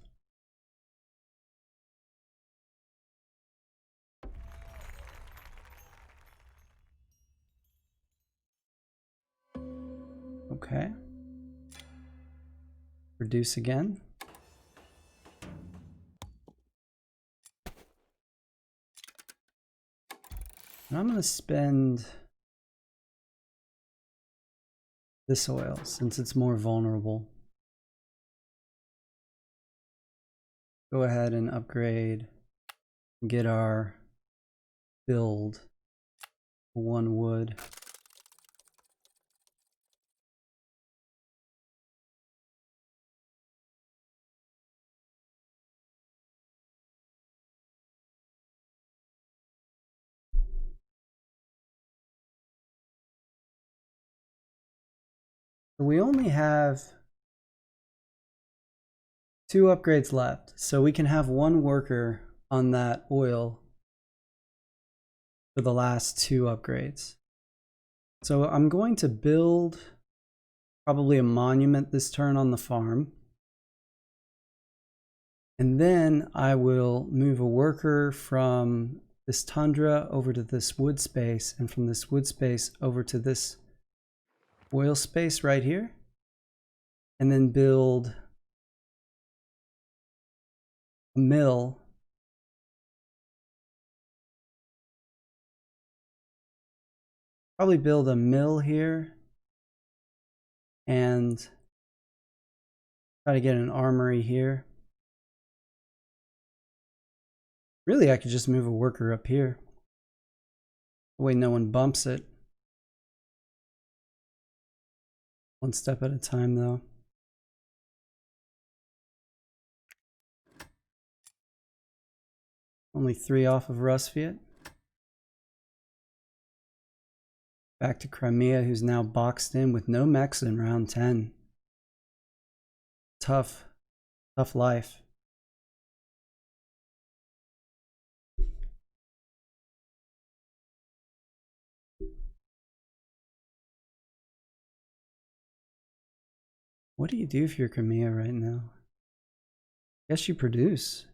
Okay. Reduce again. And I'm going to spend this oil since it's more vulnerable. Go ahead and upgrade and get our build 1 wood. We only have 2 upgrades left, so we can have 1 worker on that oil for the last 2 upgrades. So I'm going to build probably a monument this turn on the farm. And then I will move a worker from this tundra over to this wood space, and from this wood space over to this oil space right here. And then build a mill. Probably build a mill here and try to get an armory here. Really, I could just move a worker up here. That way no one bumps it. One step at a time though. Only 3 off of Rusviet. Back to Crimea, who's now boxed in with no mechs in round 10. Tough life. What do you do if you're Crimea right now? Guess you produce.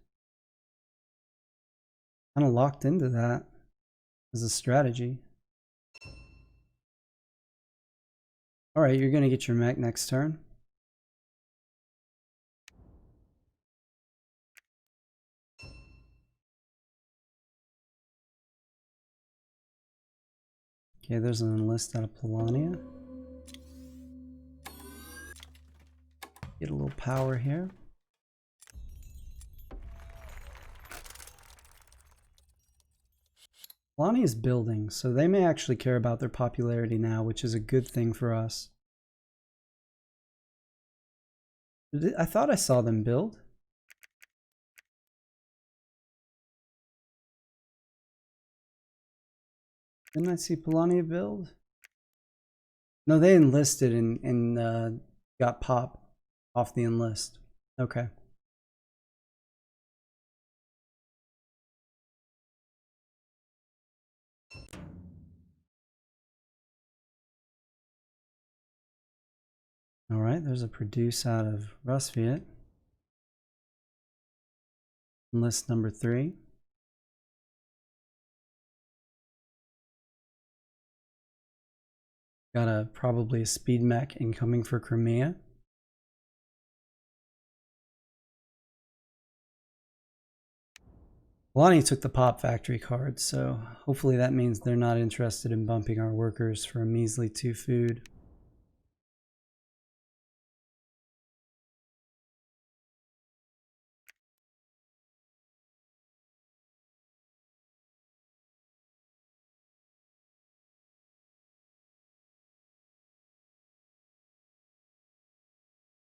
Kind of locked into that as a strategy. All right, you're going to get your mech next turn. Okay, there's an enlist out of Polania. Get a little power here. Polania is building, so they may actually care about their popularity now, which is a good thing for us. I thought I saw them build. Didn't I see Polania build? No, they enlisted and got pop off the enlist. Okay. All right, there's a produce out of Rusviet. Enlist number 3. Got probably a speed mech incoming for Crimea. Polania took the pop factory card, so hopefully that means they're not interested in bumping our workers for a measly 2 food.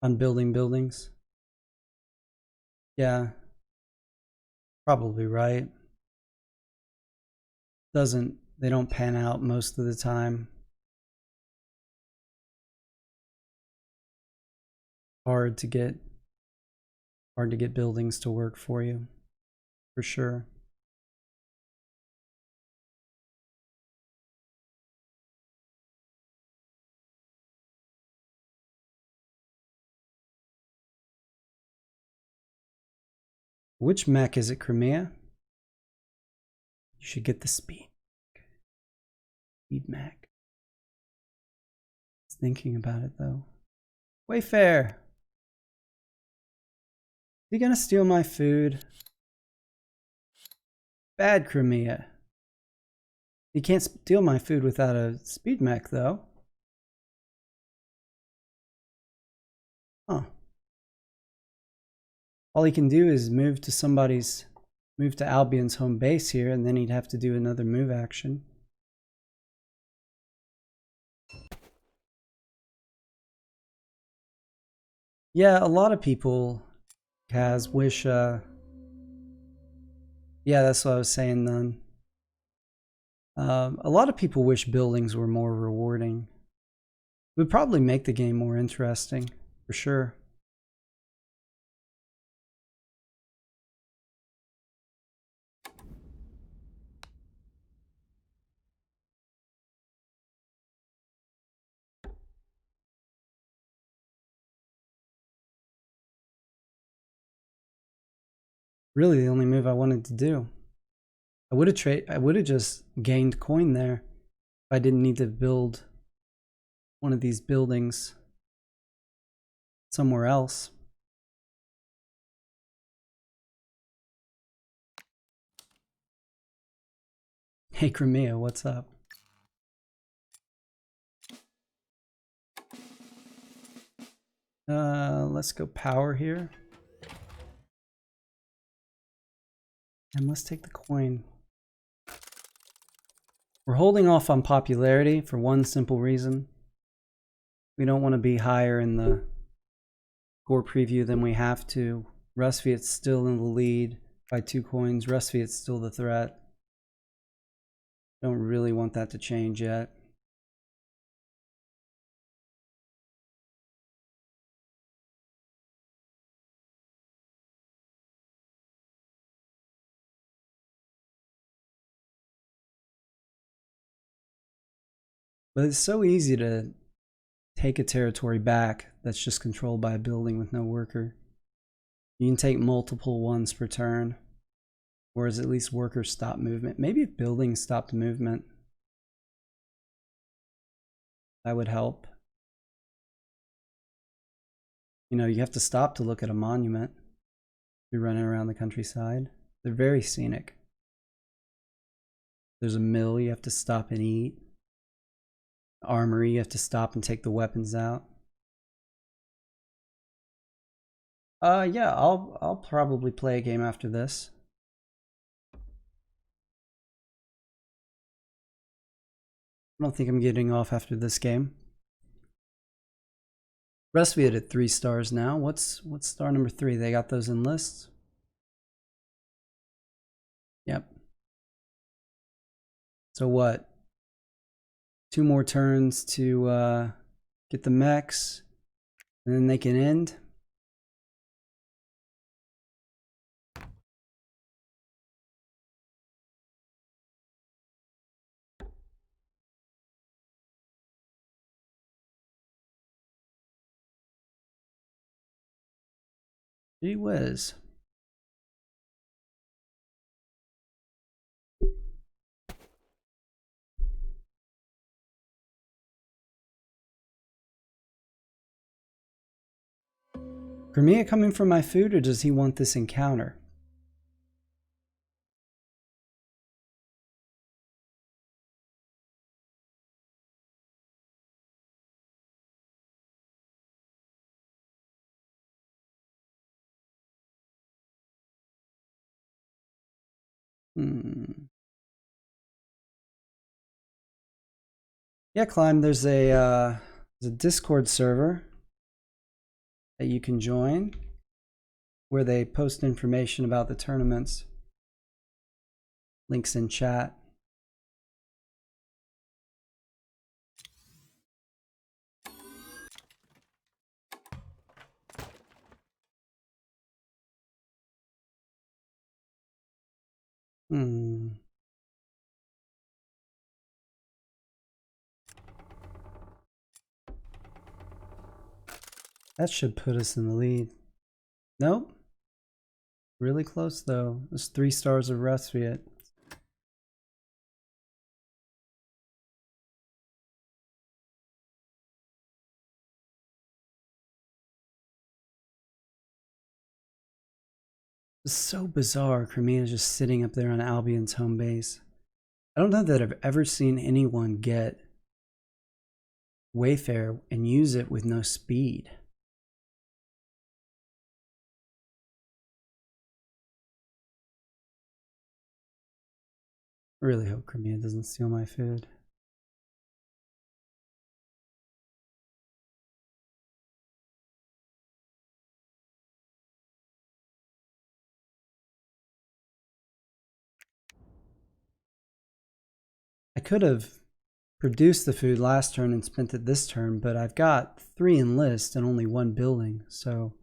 On building buildings. Yeah, probably right. They don't pan out most of the time. Hard to get buildings to work for you, for sure. Which mech is it, Crimea? You should get the speed. Speed mech. Just thinking about it though. Wayfair! You gonna steal my food? Bad Crimea. You can't steal my food without a speed mech though. Huh. All he can do is move to Albion's home base here, and then he'd have to do another move action. Yeah, a lot of people, Kaz, wish, yeah, that's what I was saying then. A lot of people wish buildings were more rewarding. It would probably make the game more interesting, for sure. Really the only move I wanted to do. I would have just gained coin there if I didn't need to build one of these buildings somewhere else. Hey Crimea, what's up? Let's go power here. And let's take the coin. We're holding off on popularity for one simple reason. We don't want to be higher in the score preview than we have to. Rusviet's still in the lead by 2 coins. Rusviet's still the threat. Don't really want that to change yet. But it's so easy to take a territory back that's just controlled by a building with no worker. You can take multiple ones per turn, whereas at least workers stop movement. Maybe if buildings stopped movement, that would help. You know, you have to stop to look at a monument. You're running around the countryside. They're very scenic. There's a mill you have to stop and eat. Armory, you have to stop and take the weapons out. Yeah, I'll probably play a game after this. I don't think I'm getting off after this game. Resviet at 3 stars now. What's star number 3? They got those in lists? Yep. So what? 2 more turns to get the mechs, and then they can end. Gee whiz. Crimea coming for my food, or does he want this encounter? Yeah, Climb, there's a Discord server that you can join where they post information about the tournaments. Links in chat. That should put us in the lead. Nope. Really close though. There's 3 stars of Resviet. It's so bizarre. Crimea's just sitting up there on Albion's home base. I don't know that I've ever seen anyone get Wayfarer and use it with no speed. I really hope Crimea doesn't steal my food. I could have produced the food last turn and spent it this turn, but I've got 3 in list and only 1 building, so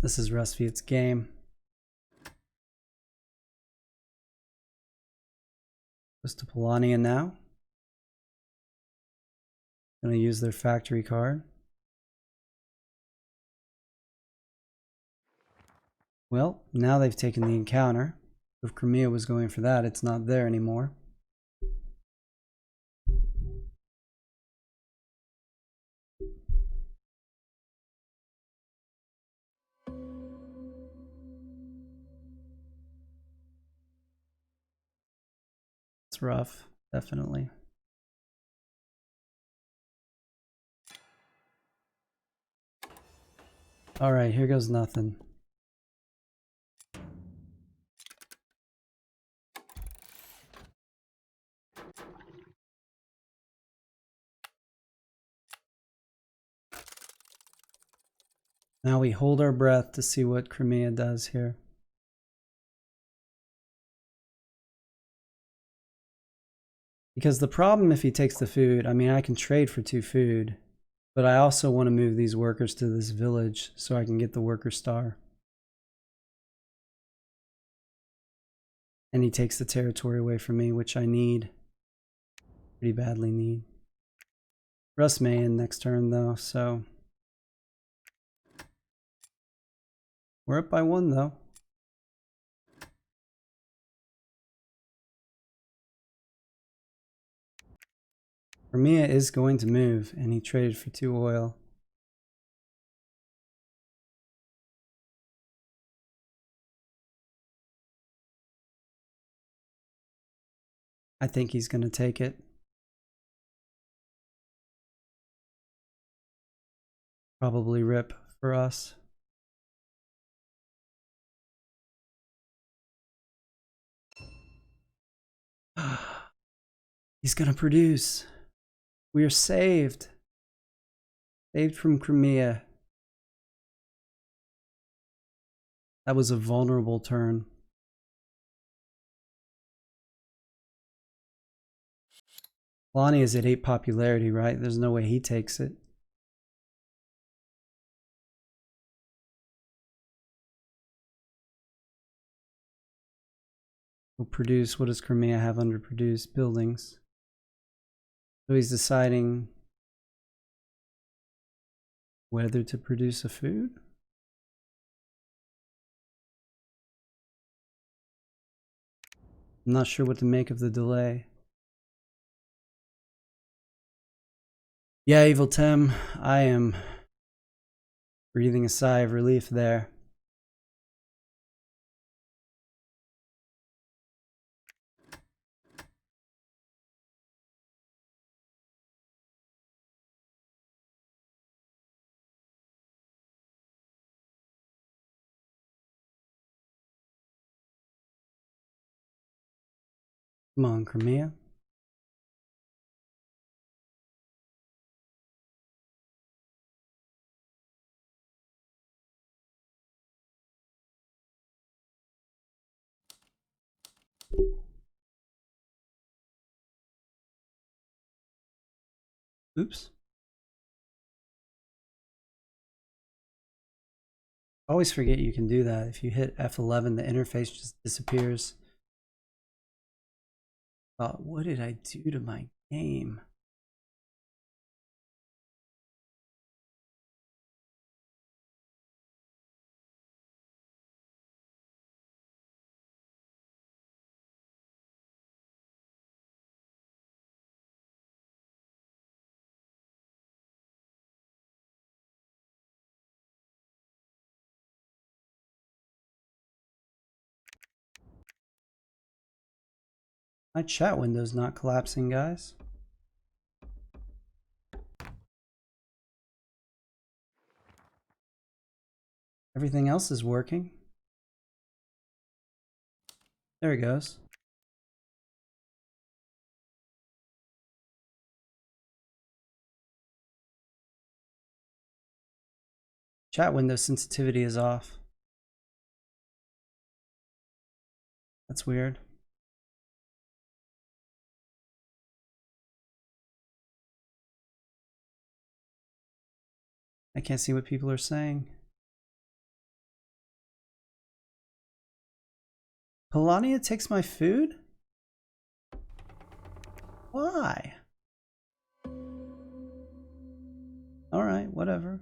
this is Resviet's game. Goes to Polania now. Gonna use their factory card. Well, now they've taken the encounter. If Crimea was going for that, it's not there anymore. It's rough, definitely. All right, here goes nothing. Now we hold our breath to see what Crimea does here. Because the problem if he takes the food, I mean, I can trade for 2 food, but I also want to move these workers to this village so I can get the worker star. And he takes the territory away from me, which I need. Pretty badly need. Russ may end next turn though, so. We're up by 1 though. Crimea is going to move, and he traded for 2 oil. I think he's going to take it. Probably rip for us. He's going to produce. We are saved. Saved from Crimea. That was a vulnerable turn. Lonnie is at 8 popularity, right? There's no way he takes it. We'll produce. What does Crimea have under produced? Buildings. So he's deciding whether to produce a food. I'm not sure what to make of the delay. Yeah, Evil Tim, I am breathing a sigh of relief there. Come on, Crimea. Oops. I always forget you can do that. If you hit F11, the interface just disappears. What did I do to my game? My chat window's not collapsing, guys. Everything else is working. There it goes. Chat window sensitivity is off. That's weird. I can't see what people are saying. Polania takes my food? Why? Alright, whatever.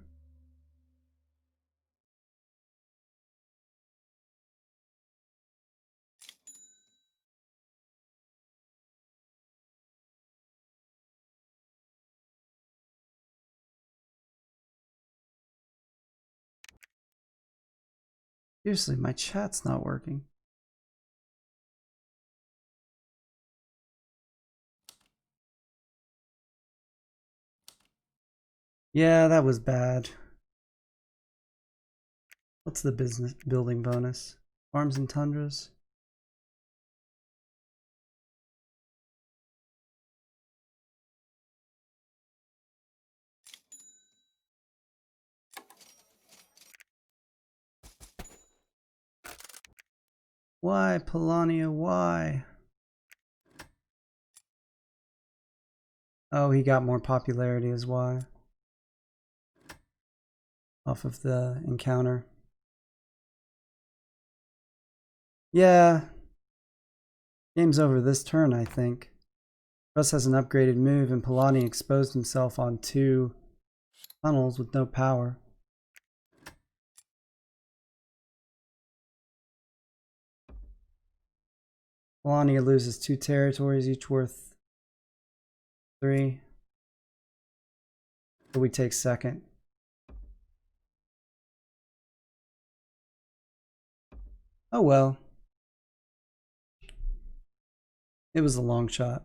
Seriously, my chat's not working. Yeah, that was bad. What's the business building bonus? Farms and tundras? Why, Polania, why? Oh, he got more popularity is why. Off of the encounter. Yeah. Game's over this turn, I think. Russ has an upgraded move, and Polani exposed himself on 2 tunnels with no power. Polani loses 2 territories, each worth 3. So we take second. Oh well. It was a long shot.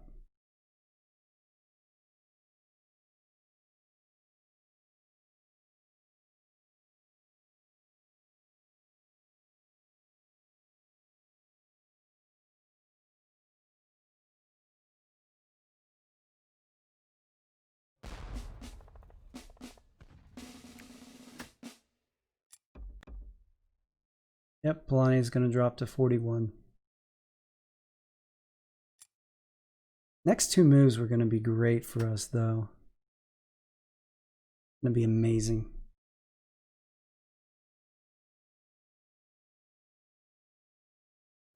Yep, Polani is going to drop to 41. Next 2 moves were going to be great for us, though. Going to be amazing.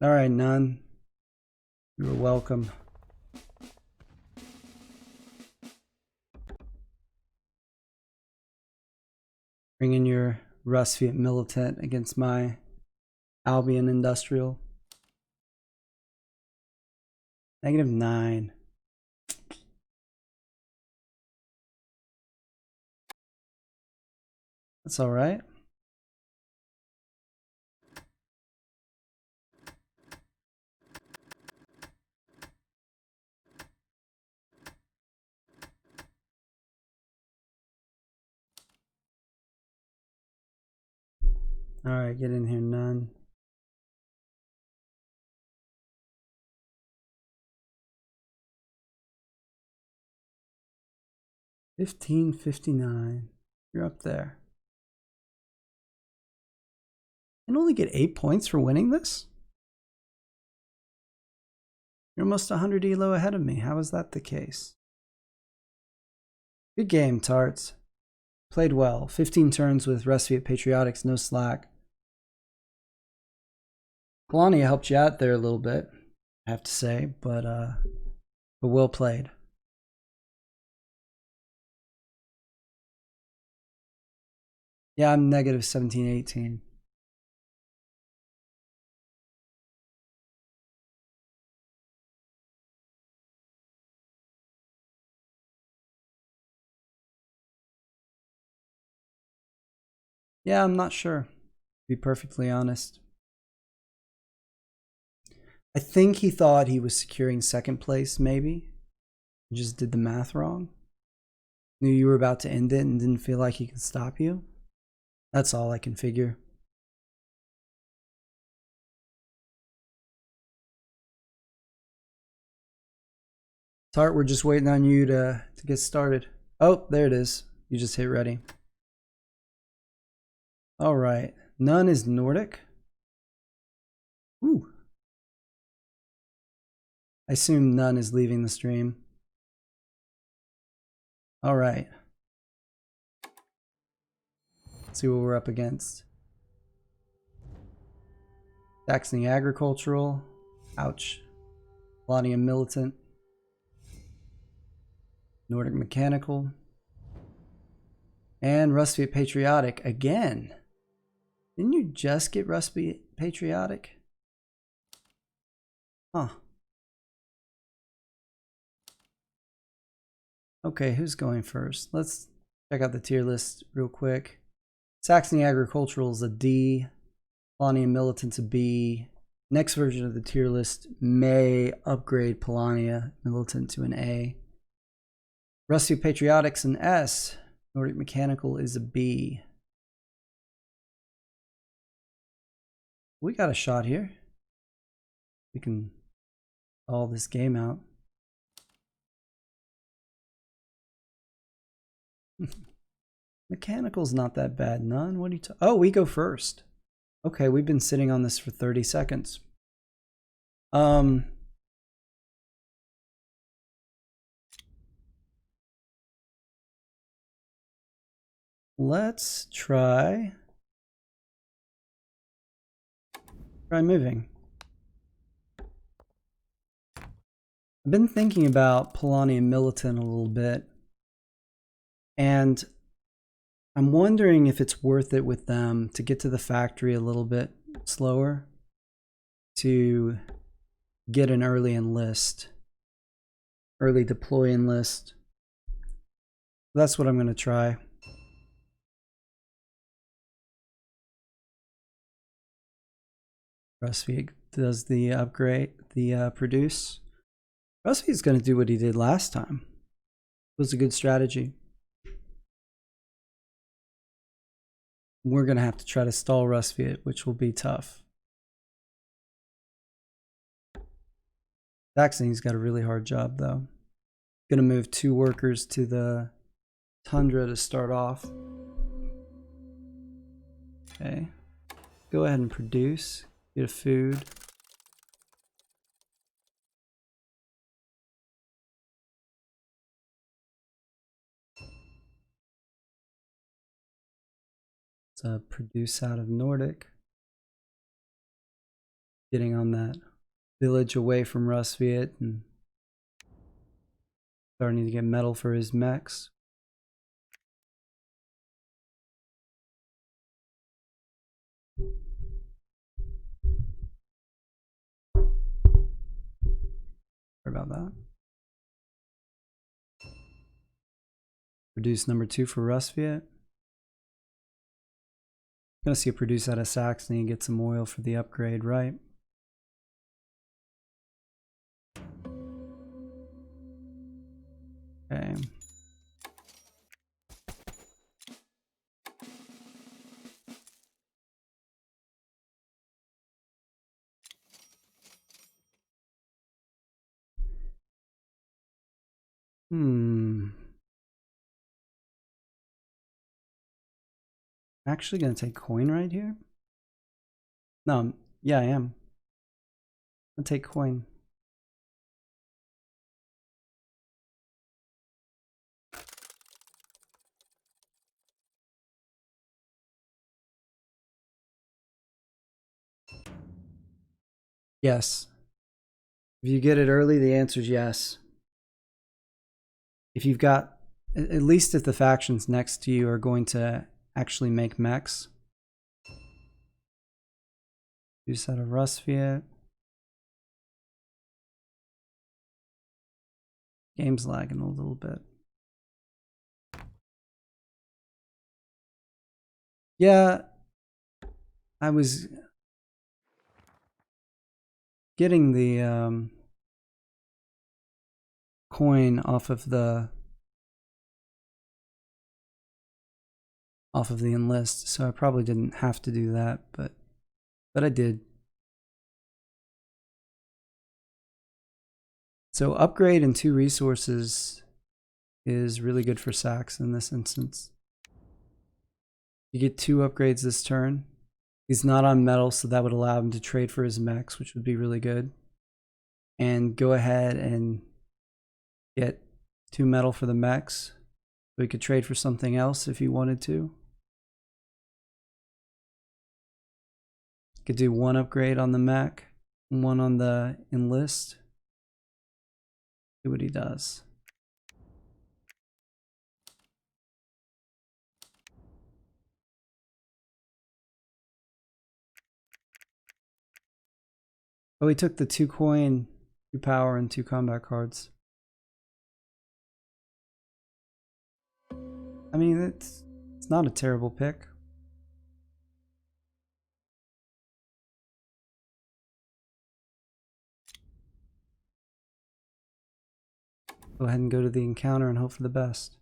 All right, None. You're welcome. Bring in your Rustviet Militant against my Albion Industrial. -9. That's all right. All right, get in here, None. $15.59. You're up there. You can only get 8 points for winning this? You're almost 100 elo ahead of me. How is that the case? Good game, Tarts. Played well. 15 turns with Rustviet Patriotics, no slack. Polani helped you out there a little bit, I have to say, but well played. Yeah, I'm negative 17, 18. Yeah, I'm not sure, to be perfectly honest. I think he thought he was securing second place, maybe. He just did the math wrong. Knew you were about to end it and didn't feel like he could stop you. That's all I can figure. Tart, we're just waiting on you to get started. Oh, there it is. You just hit ready. All right. None is Nordic. Ooh. I assume None is leaving the stream. All right. Let's see what we're up against. Saxony Agricultural. Ouch. Polani Militant. Nordic Mechanical. And Rustviet Patriotic again. Didn't you just get Rustviet Patriotic? Huh. Okay, who's going first? Let's check out the tier list real quick. Saxony Agricultural is a D. Polani Militant's a B. Next version of the tier list may upgrade Polani Militant to an A. Rustviet Patriotic's an S. Nordic Mechanical is a B. We got a shot here. We can all this game out. Mechanical's not that bad. None. What are you talking? Oh, we go first. Okay, we've been sitting on this for 30 seconds. let's try moving. I've been thinking about Polani and Militant a little bit, and I'm wondering if it's worth it with them to get to the factory a little bit slower to get an early enlist, early deploy enlist. That's what I'm going to try. Rusvik does the upgrade, the produce. Rusvik's going to do what he did last time. It was a good strategy. We're going to have to try to stall Rusvik, which will be tough. Saxony's got a really hard job, though. Going to move 2 workers to the tundra to start off. Okay. Go ahead and produce. Get a food. Let's produce out of Nordic. Getting on that village away from Rusviet and starting to get metal for his mechs. Sorry about that. Produce number 2 for Rusviet. Gonna see a produce out of Saxony and get some oil for the upgrade, right? Okay. Actually gonna take coin right here? No, yeah, I am. I'll take coin. Yes. If you get it early, the answer is yes. If you've got, at least if the factions next to you are going to actually make mechs. Use out of Rusviet. Game's lagging a little bit. Yeah, I was getting the coin off of the enlist, so I probably didn't have to do that, but I did. So upgrade and 2 resources is really good for Sax in this instance. You get 2 upgrades this turn. He's not on metal, so that would allow him to trade for his mechs, which would be really good. And go ahead and get 2 metal for the mechs. So he could trade for something else if he wanted to. Could do 1 upgrade on the mech, 1 on the enlist. See what he does. Oh, he took the 2 coin, 2 power, and 2 combat cards. I mean, it's not a terrible pick. Go ahead and go to the encounter and hope for the best.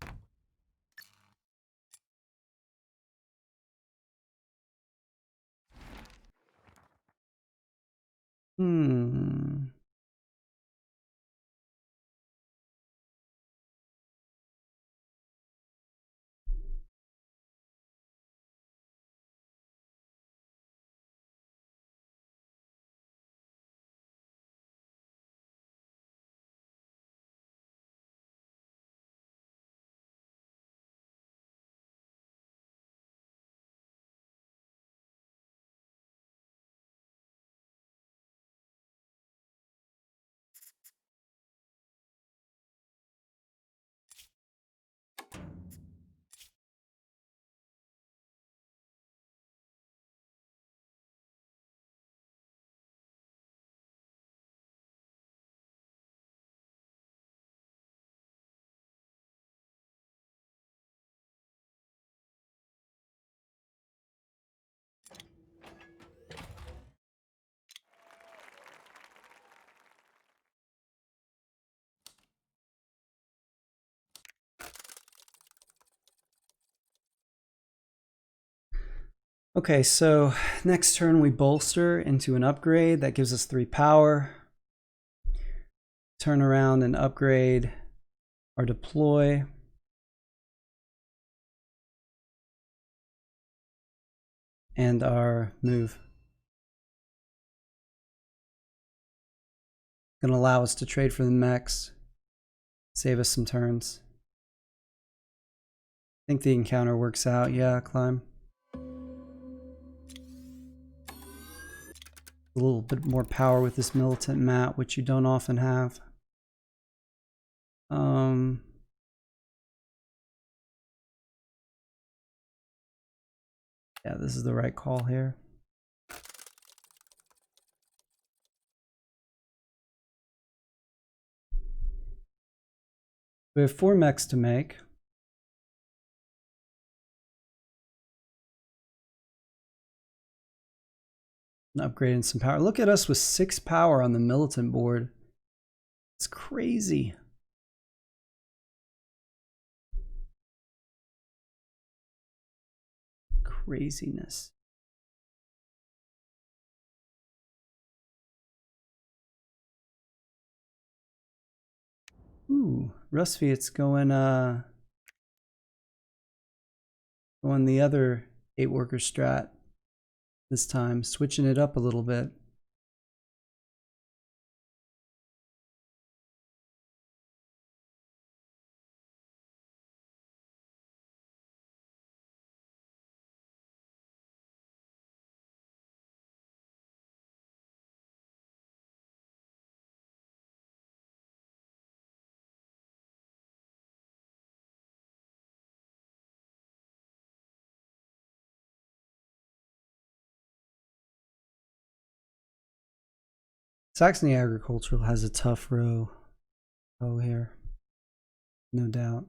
Okay, so next turn we bolster into an upgrade. That gives us 3 power. Turn around and upgrade our deploy. And our move. Gonna allow us to trade for the mechs. Save us some turns. I think the encounter works out. Yeah, climb. A little bit more power with this militant mat, which you don't often have. Yeah, this is the right call here. We have 4 mechs to make. Upgrading some power. Look at us with 6 power on the militant board. It's crazy. Craziness. Ooh, Rustviet's going the other 8 worker strat this time, switching it up a little bit. Saxony Agricultural has a tough row here, no doubt.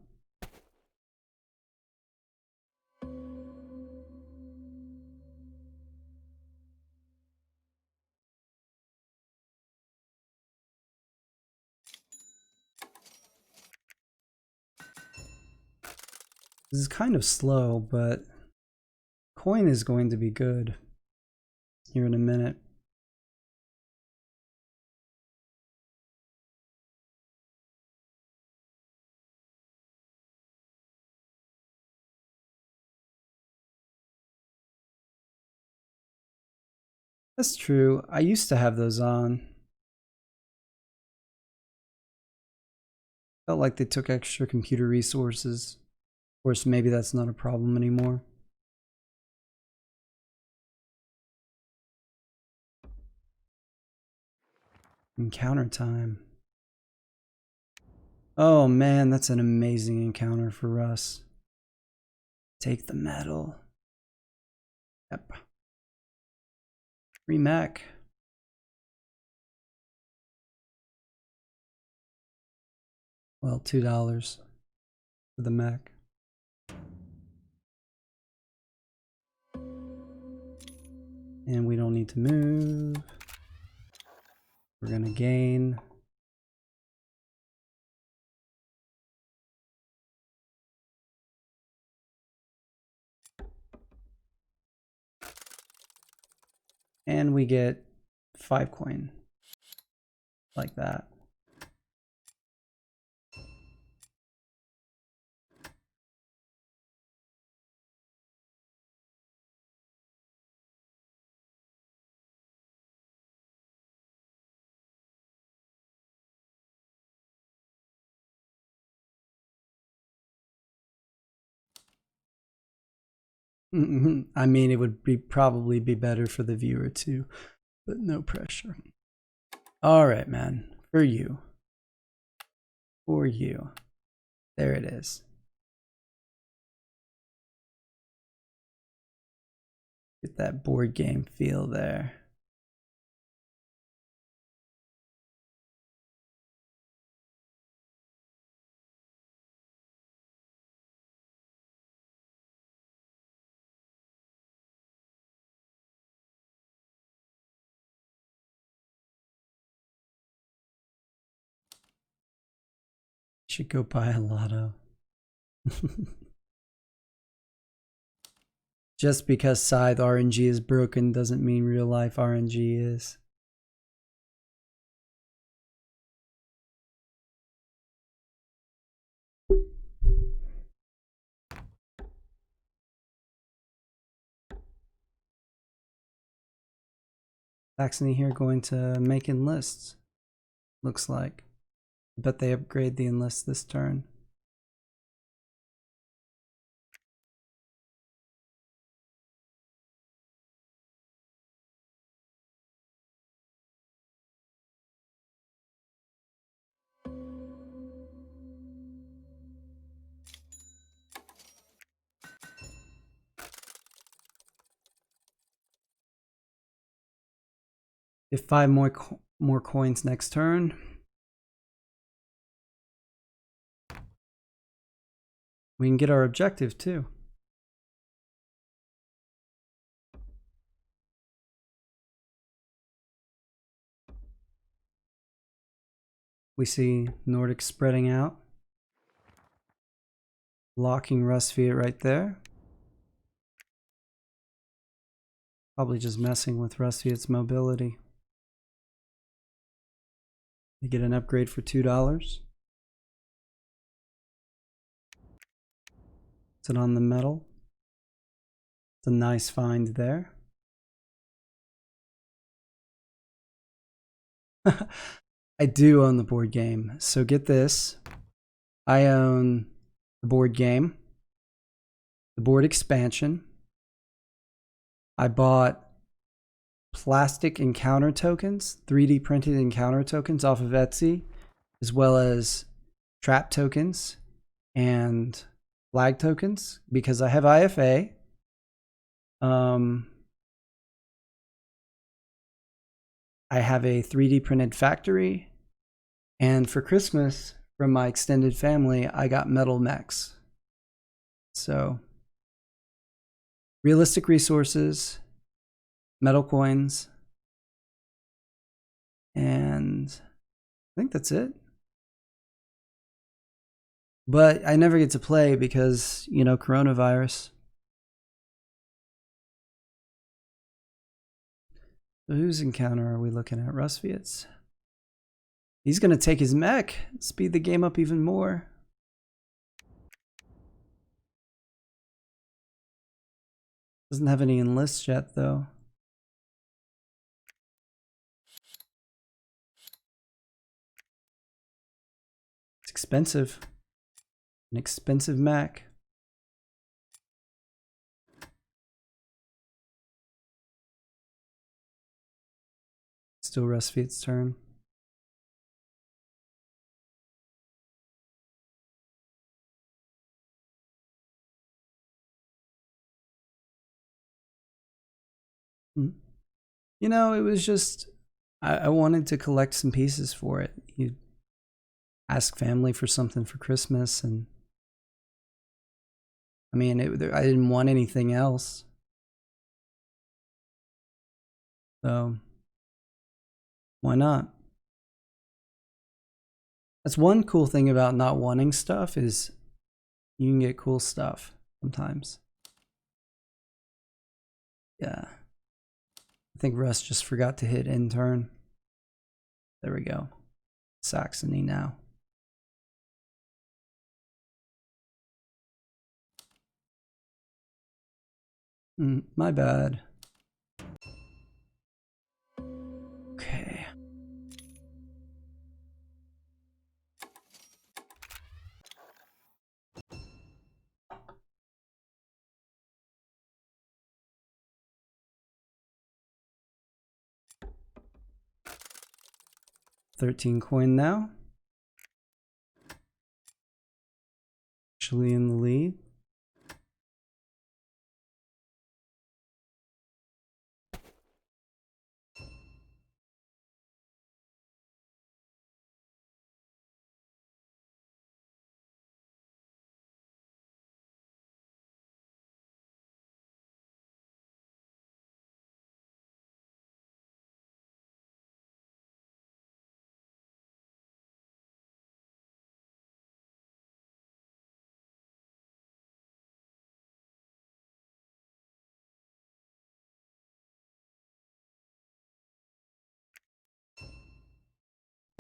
This is kind of slow, but coin is going to be good here in a minute. That's true. I used to have those on. Felt like they took extra computer resources. Of course, maybe that's not a problem anymore. Encounter time. Oh man, that's an amazing encounter for Russ. Take the medal. Yep. Free mech. Well, $2 for the mech. And we don't need to move. We're gonna gain. And we get 5 coin. Like that. I mean, it would probably be better for the viewer too, but no pressure. All right, man. For you. For you. There it is. Get that board game feel there. Should go buy a lotto. Just because Scythe RNG is broken doesn't mean real life RNG is. Saxony here going to make enlists. Looks like. Bet they upgrade the enlist this turn. Get 5 more coins next turn. We can get our objective too. We see Nordic spreading out. Locking Rustfiat right there. Probably just messing with Rustfiat's mobility. They get an upgrade for $2. Sit on the metal. It's a nice find there. I do own the board game. So get this. I own the board game, the board expansion. I bought plastic encounter tokens, 3D printed encounter tokens off of Etsy, as well as trap tokens and flag tokens because I have IFA. I have a 3D printed factory, and for Christmas from my extended family, I got metal mechs. So realistic resources, metal coins, and I think that's it. But I never get to play because, you know, coronavirus. So whose encounter are we looking at? Rustfiat's. He's going to take his mech, speed the game up even more. Doesn't have any enlists yet, though. It's expensive. An expensive mech. Still Rustfiat's turn. You know, it was just, I wanted to collect some pieces for it. You ask family for something for Christmas, and I mean, I didn't want anything else. So, why not? That's one cool thing about not wanting stuff is you can get cool stuff sometimes. Yeah. I think Russ just forgot to hit end turn. There we go. Saxony now. My bad. Okay. $13 coin now. Actually in the lead.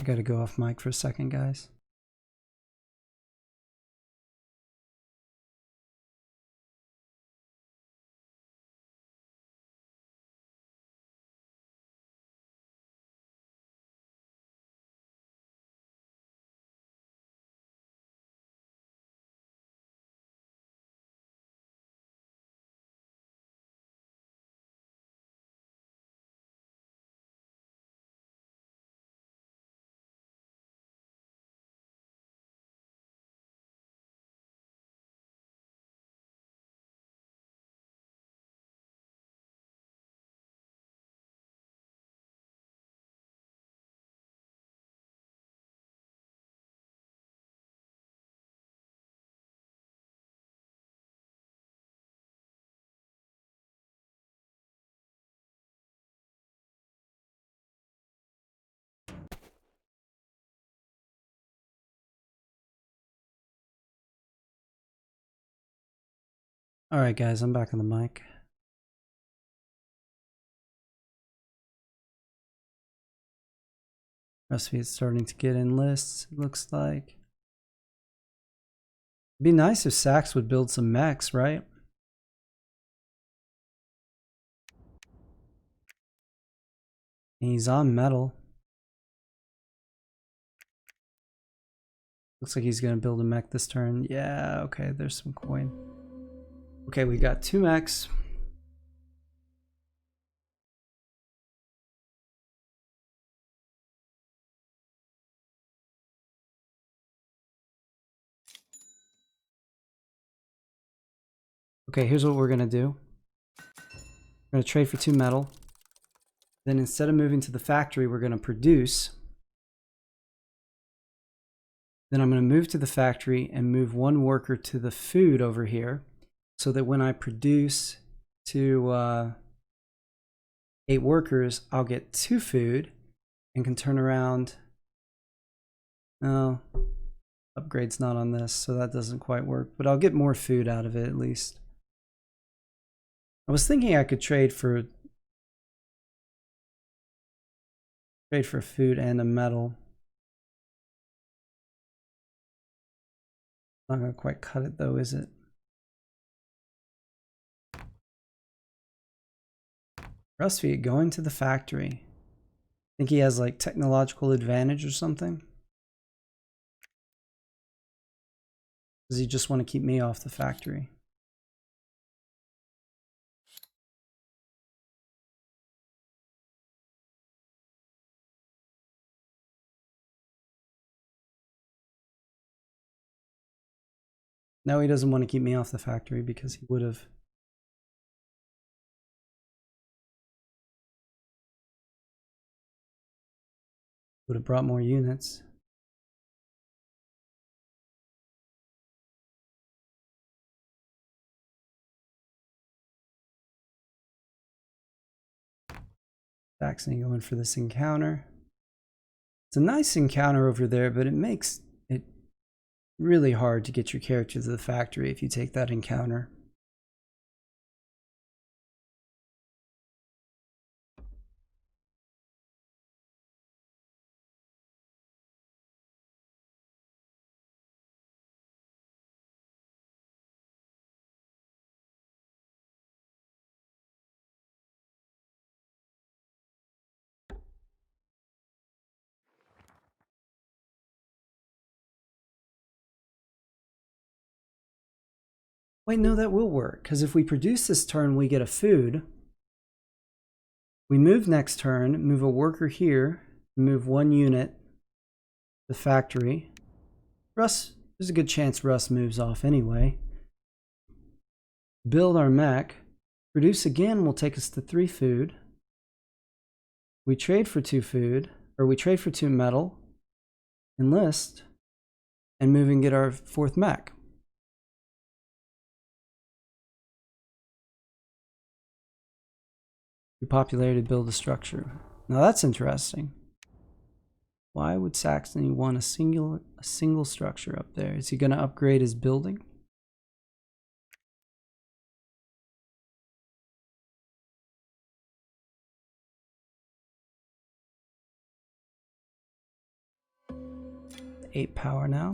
I gotta go off mic for a second, guys. All right, guys, I'm back on the mic. Recipe is starting to get in lists, it looks like. It'd be nice if Sax would build some mechs, right? And he's on metal. Looks like he's gonna build a mech this turn. Yeah, okay, there's some coin. Okay, we got 2 mechs. Okay, here's what we're gonna do. We're gonna trade for 2 metal. Then instead of moving to the factory, we're gonna produce. Then I'm gonna move to the factory and move 1 worker to the food over here, so that when I produce to 8 workers, I'll get 2 food and can turn around. No, upgrade's not on this, so that doesn't quite work, but I'll get more food out of it at least. I was thinking I could trade for food and a metal. Not gonna quite cut it though, is it? Rustfeet going to the factory. Think he has like technological advantage or something? Does he just want to keep me off the factory? No, he doesn't want to keep me off the factory because he would have brought more units. Saxony going for this encounter. It's a nice encounter over there, but it makes it really hard to get your character to the factory if you take that encounter. Wait, no, that will work, because if we produce this turn, we get a food. We move next turn, move a worker here, move 1 unit to the factory. Russ, there's a good chance Russ moves off anyway. Build our mech. Produce again will take us to 3 food. We trade for 2 food, or we trade for 2 metal. Enlist, and move and get our 4th mech. Popularity to build a structure. Now that's interesting. Why would Saxony want a single structure up there? Is he going to upgrade his building? 8 power now.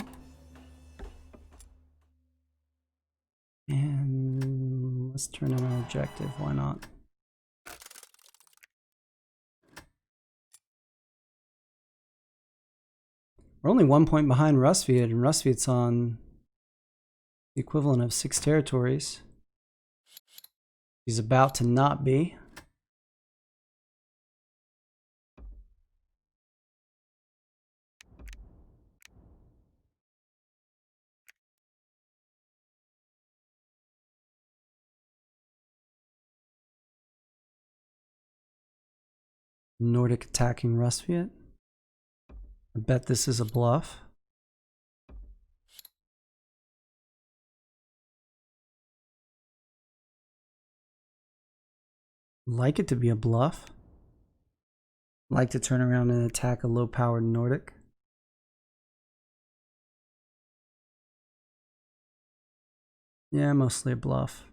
And let's turn in our objective, why not? We're only 1 point behind Rustviet, and Rustviet's on the equivalent of 6 territories. He's about to not be. Nordic attacking Rustviet. I bet this is a bluff. Like it to be a bluff. Like to turn around and attack a low-powered Nordic. Yeah, mostly a bluff.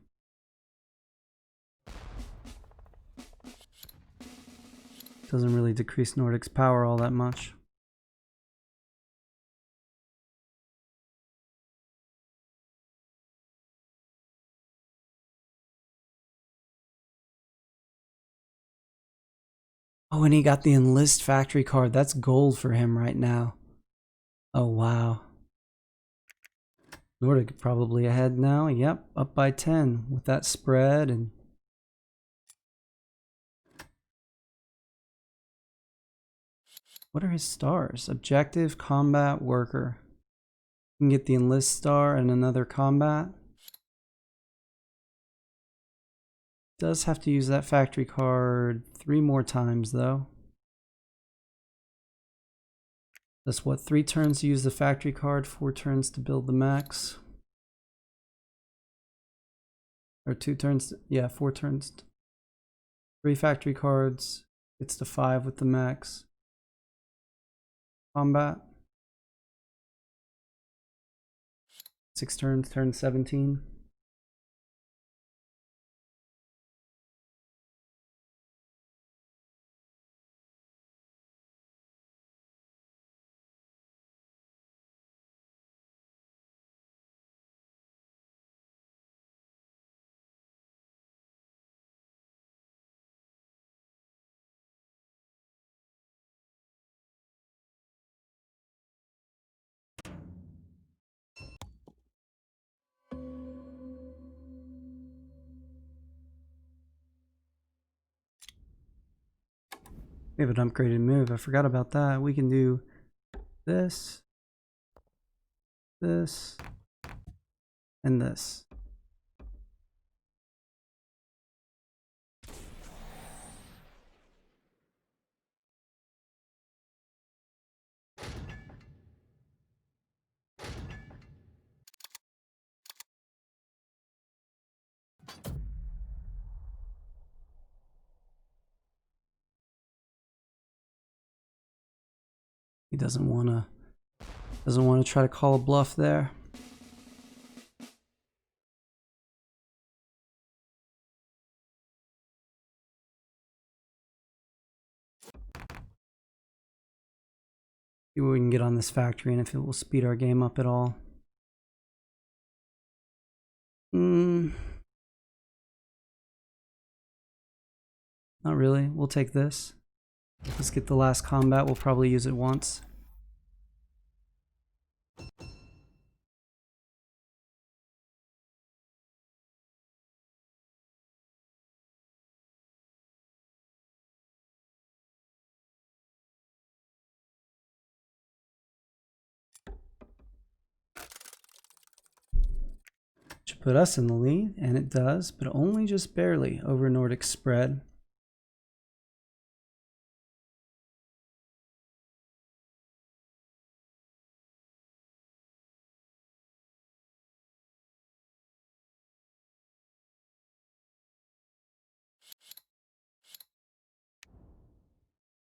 Doesn't really decrease Nordic's power all that much. Oh, and he got the Enlist factory card. That's gold for him right now. Oh, wow. Nordic probably ahead now. Yep, up by 10 with that spread. And what are his stars? Objective, combat, worker. You can get the Enlist star and another combat. Does have to use that factory card 3 more times though. That's what, 3 turns to use the factory card, 4 turns to build the max. Or 2 turns, yeah, 4 turns. 3 factory cards, gets to 5 with the max. Combat. 6 turns, turn 17. We have an upgraded move. I forgot about that. We can do this, this, and this. He doesn't want to try to call a bluff there. See what we can get on this factory and if it will speed our game up at all. Not really. We'll take this. Let's get the last combat. We'll probably use it once. Should put us in the lead, and it does, but only just barely over Nordic spread.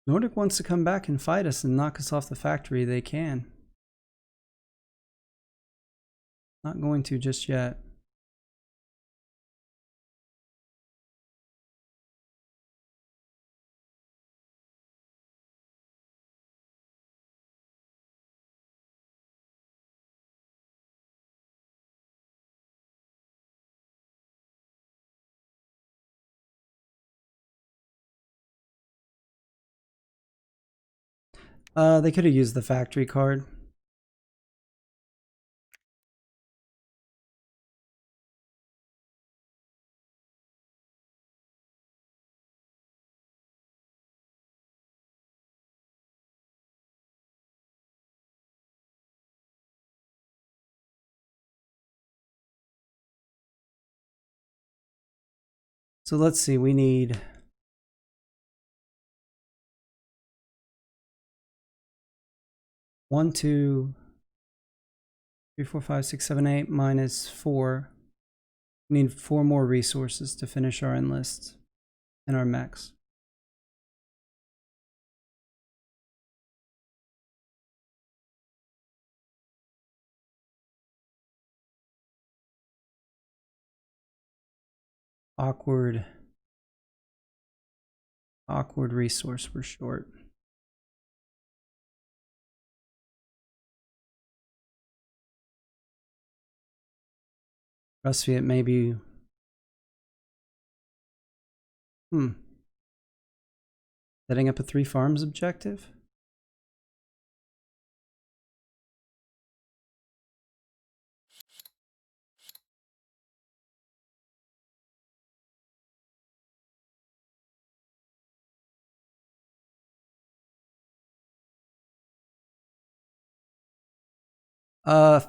Nordic wants to come back and fight us and knock us off the factory. They can. Not going to just yet. They could have used the factory card. So let's see, we need 1, 2, 3, 4, 5, 6, 7, 8 minus 4. We need 4 more resources to finish our enlists and our mechs. Awkward resource we're short. Rustviet maybe. Setting up a 3 farms objective?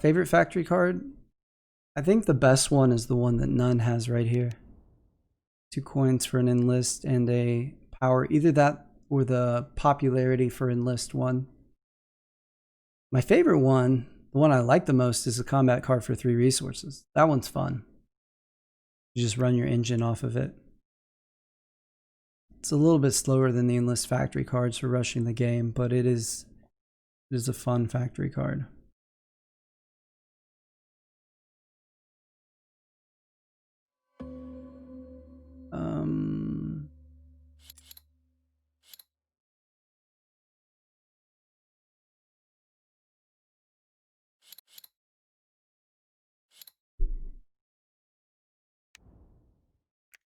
Favorite factory card? I think the best one is the one that none has right here. 2 coins for an enlist and a power. Either that or the popularity for enlist 1. My favorite one, the one I like the most, is the combat card for 3 resources. That one's fun. You just run your engine off of it. It's a little bit slower than the enlist factory cards for rushing the game, but it is a fun factory card.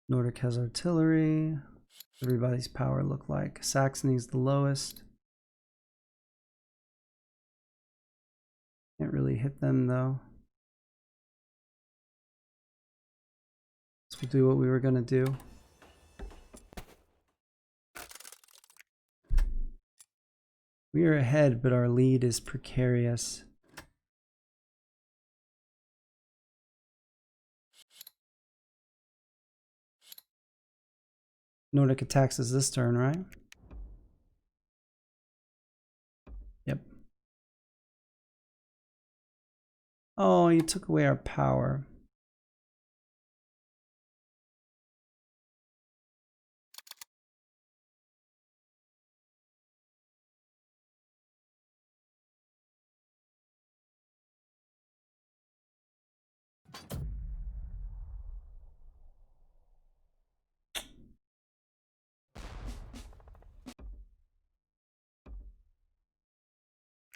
Nordic has artillery. Everybody's power look like. Saxony's the lowest. Can't really hit them though. So we'll do what we were gonna do. We are ahead, but our lead is precarious. Nordic attacks us this turn, right? Yep. Oh, you took away our power.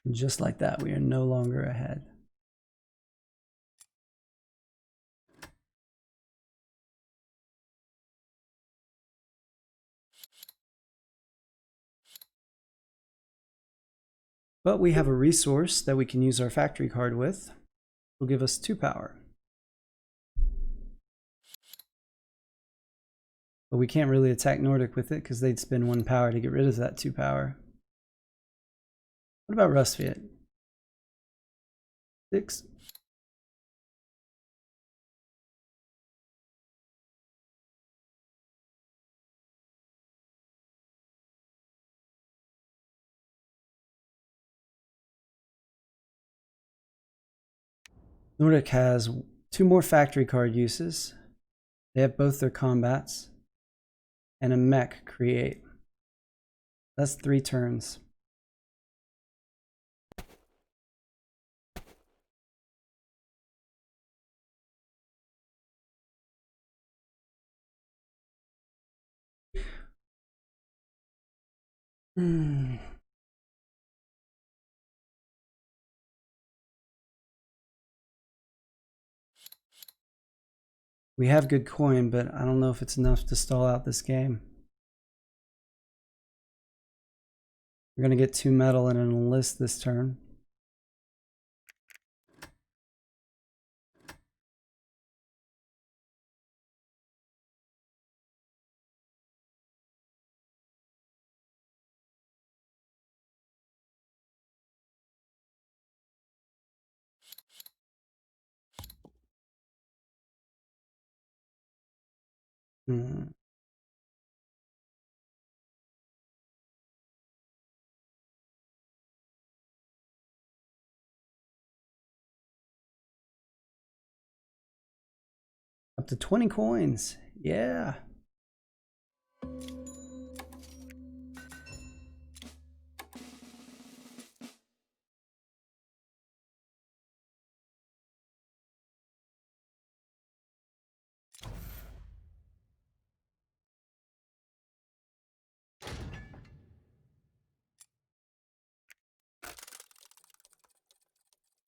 And just like that, we are no longer ahead. But we have a resource that we can use our factory card with. Will give us 2 power. But we can't really attack Nordic with it because they'd spend 1 power to get rid of that 2 power. What about Rustviet? 6. Nordic has 2 more factory card uses. They have both their combats. And a mech create. That's 3 turns. We have good coin, but I don't know if it's enough to stall out this game. We're going to get 2 metal and an enlist this turn. Hmm. Up to 20 coins. Yeah.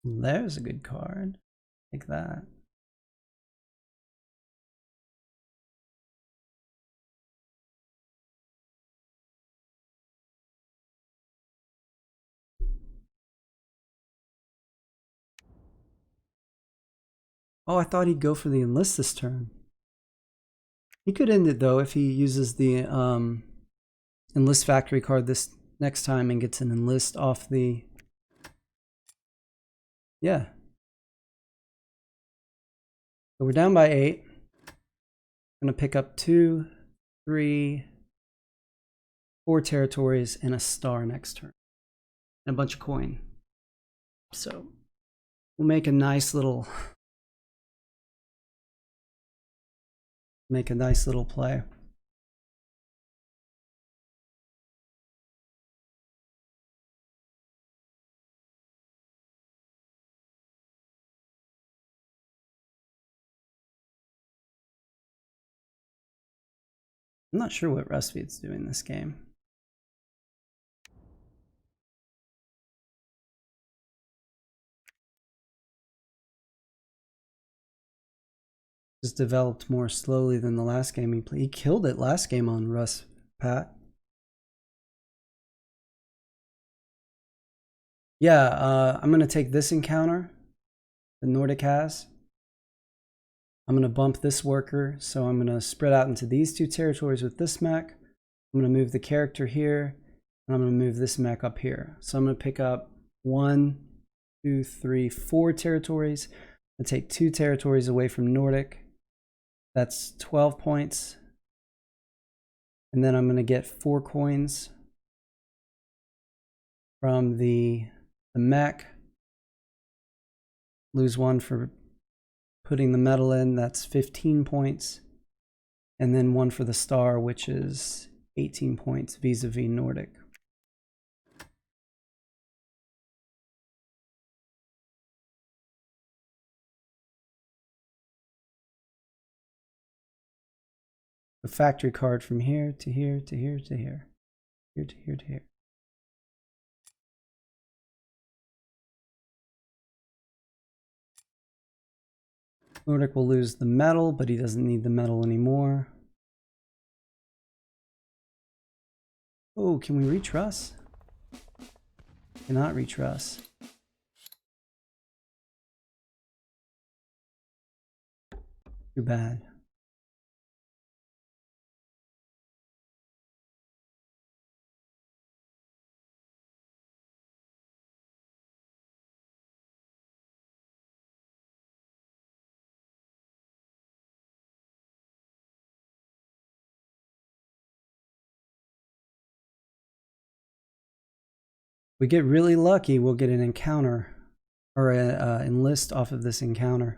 There's a good card. Like that. Oh, I thought he'd go for the enlist this turn. He could end it though if he uses the enlist factory card this next time and gets an enlist off the... Yeah. So we're down by 8. I'm going to pick up 2, 3, 4 territories and a star next turn. And a bunch of coin. So we'll make a nice little... play. I'm not sure what Rustfeed's doing this game. Just developed more slowly than the last game he played. He killed it last game on Russ, Pat. Yeah, I'm going to take this encounter, the Nordic has. I'm going to bump this worker, so I'm going to spread out into these 2 territories with this mech. I'm going to move the character here, and I'm going to move this mech up here. So I'm going to pick up 1, 2, 3, 4 territories. I'm going to take 2 territories away from Nordic. That's 12 points. And then I'm going to get 4 coins from the mech. Lose 1 for putting the metal in. That's 15 points. And then 1 for the star, which is 18 points vis-a-vis Nordic. The factory card from here to here to here to here. Here to here to here. Nordic will lose the metal, but he doesn't need the metal anymore. Oh, can we reach Russ? Cannot reach Russ. Too bad. We get really lucky, we'll get an encounter or an enlist off of this encounter.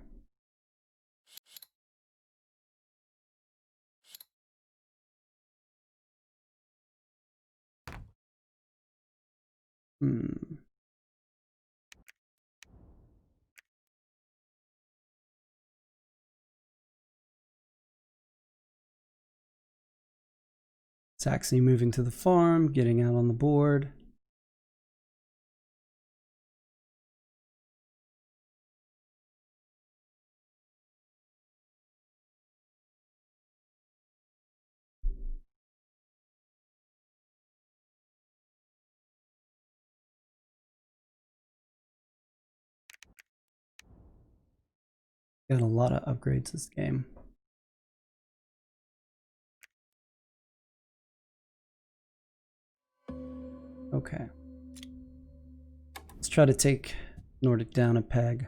It's actually moving to the farm, getting out on the board. Got a lot of upgrades this game. Okay. Let's try to take Nordic down a peg.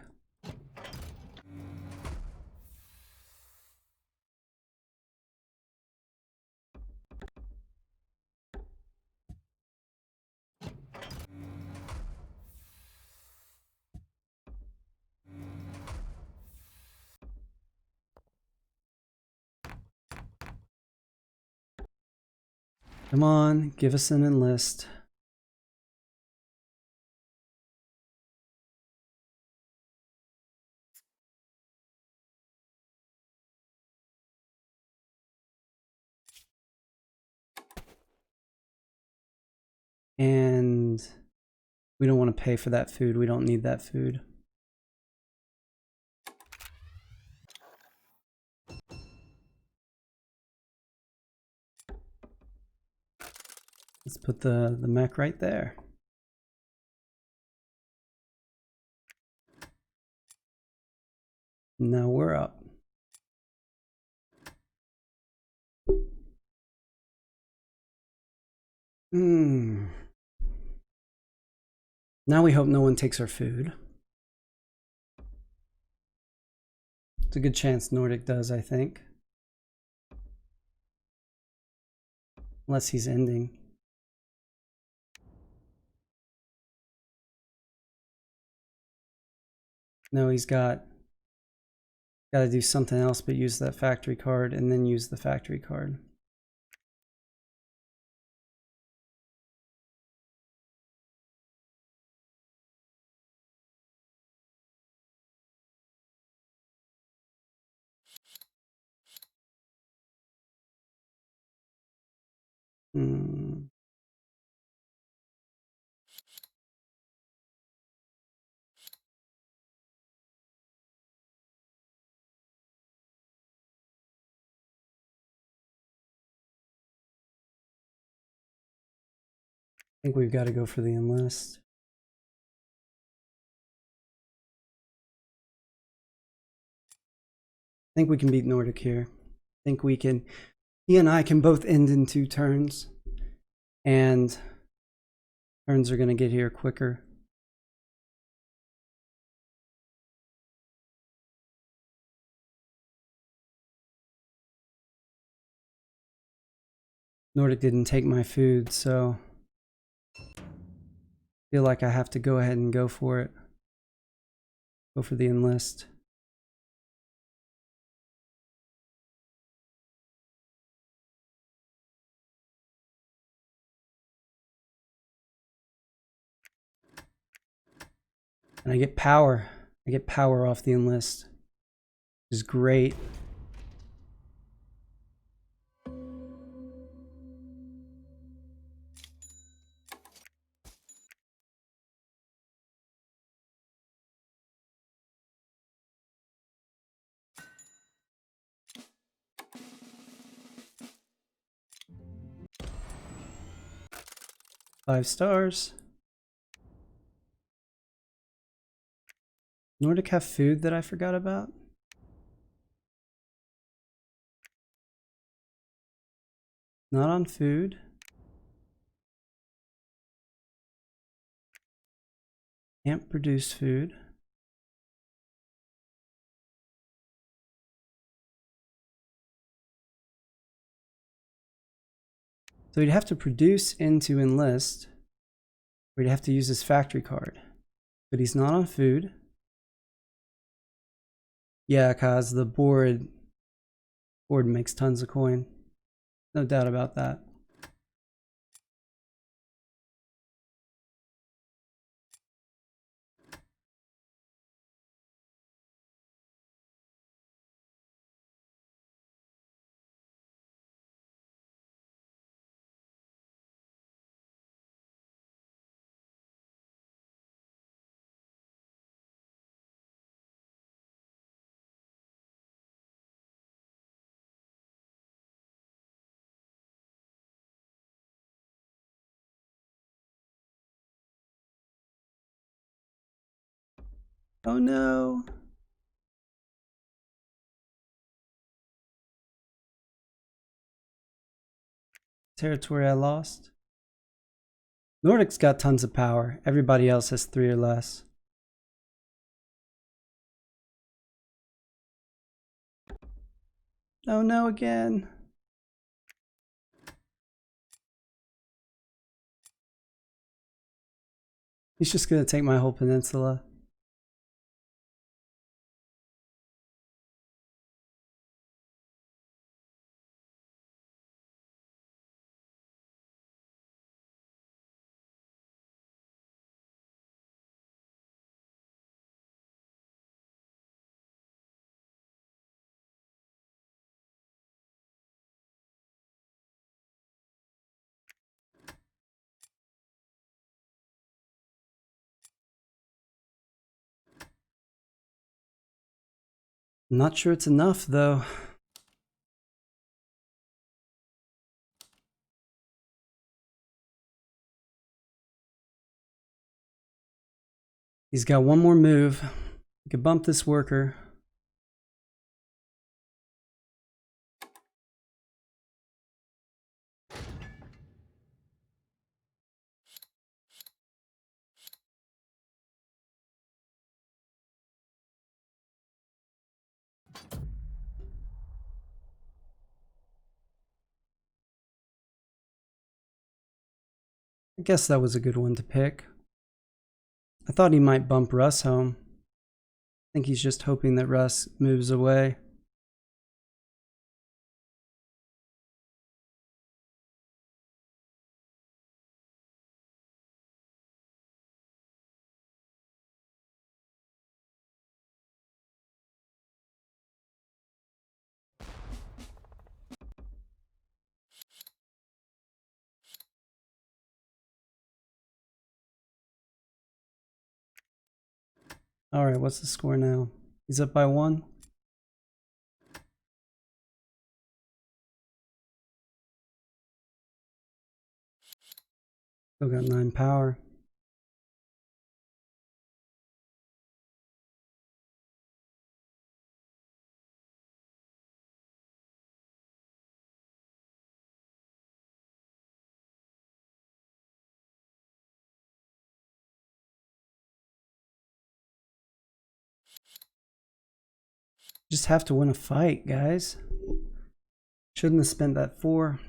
Come on, give us an enlist. And we don't want to pay for that food. We don't need that food. Let's put the mech right there. Now we're up. Now we hope no one takes our food. It's a good chance Nordic does, I think. Unless he's ending. No, he's got to do something else but use that factory card and then use the factory card. I think we've got to go for the enlist. I think we can beat Nordic here. I think we can. He and I can both end in 2 turns. And turns are going to get here quicker. Nordic didn't take my food, so I feel like I have to go ahead and go for it. Go for the enlist. And I get power. I get power off the enlist, which is great. Five stars. Nordic have food that I forgot about? Not on food. Can't produce food. So he'd have to produce into enlist, or he'd have to use his factory card. But he's not on food. Yeah, cause the board makes tons of coin. No doubt about that. Oh no. territory I lost. Nordic's got tons of power. Everybody else has 3 or less. Oh no, again. He's just gonna take my whole peninsula. I'm not sure it's enough, though. He's got one more move. He could bump this worker. I guess that was a good one to pick. I thought he might bump Russ home. I think he's just hoping that Russ moves away. All right, what's the score now? He's up by 1. Still got 9 power. Just have to win a fight, guys. Shouldn't have spent that 4.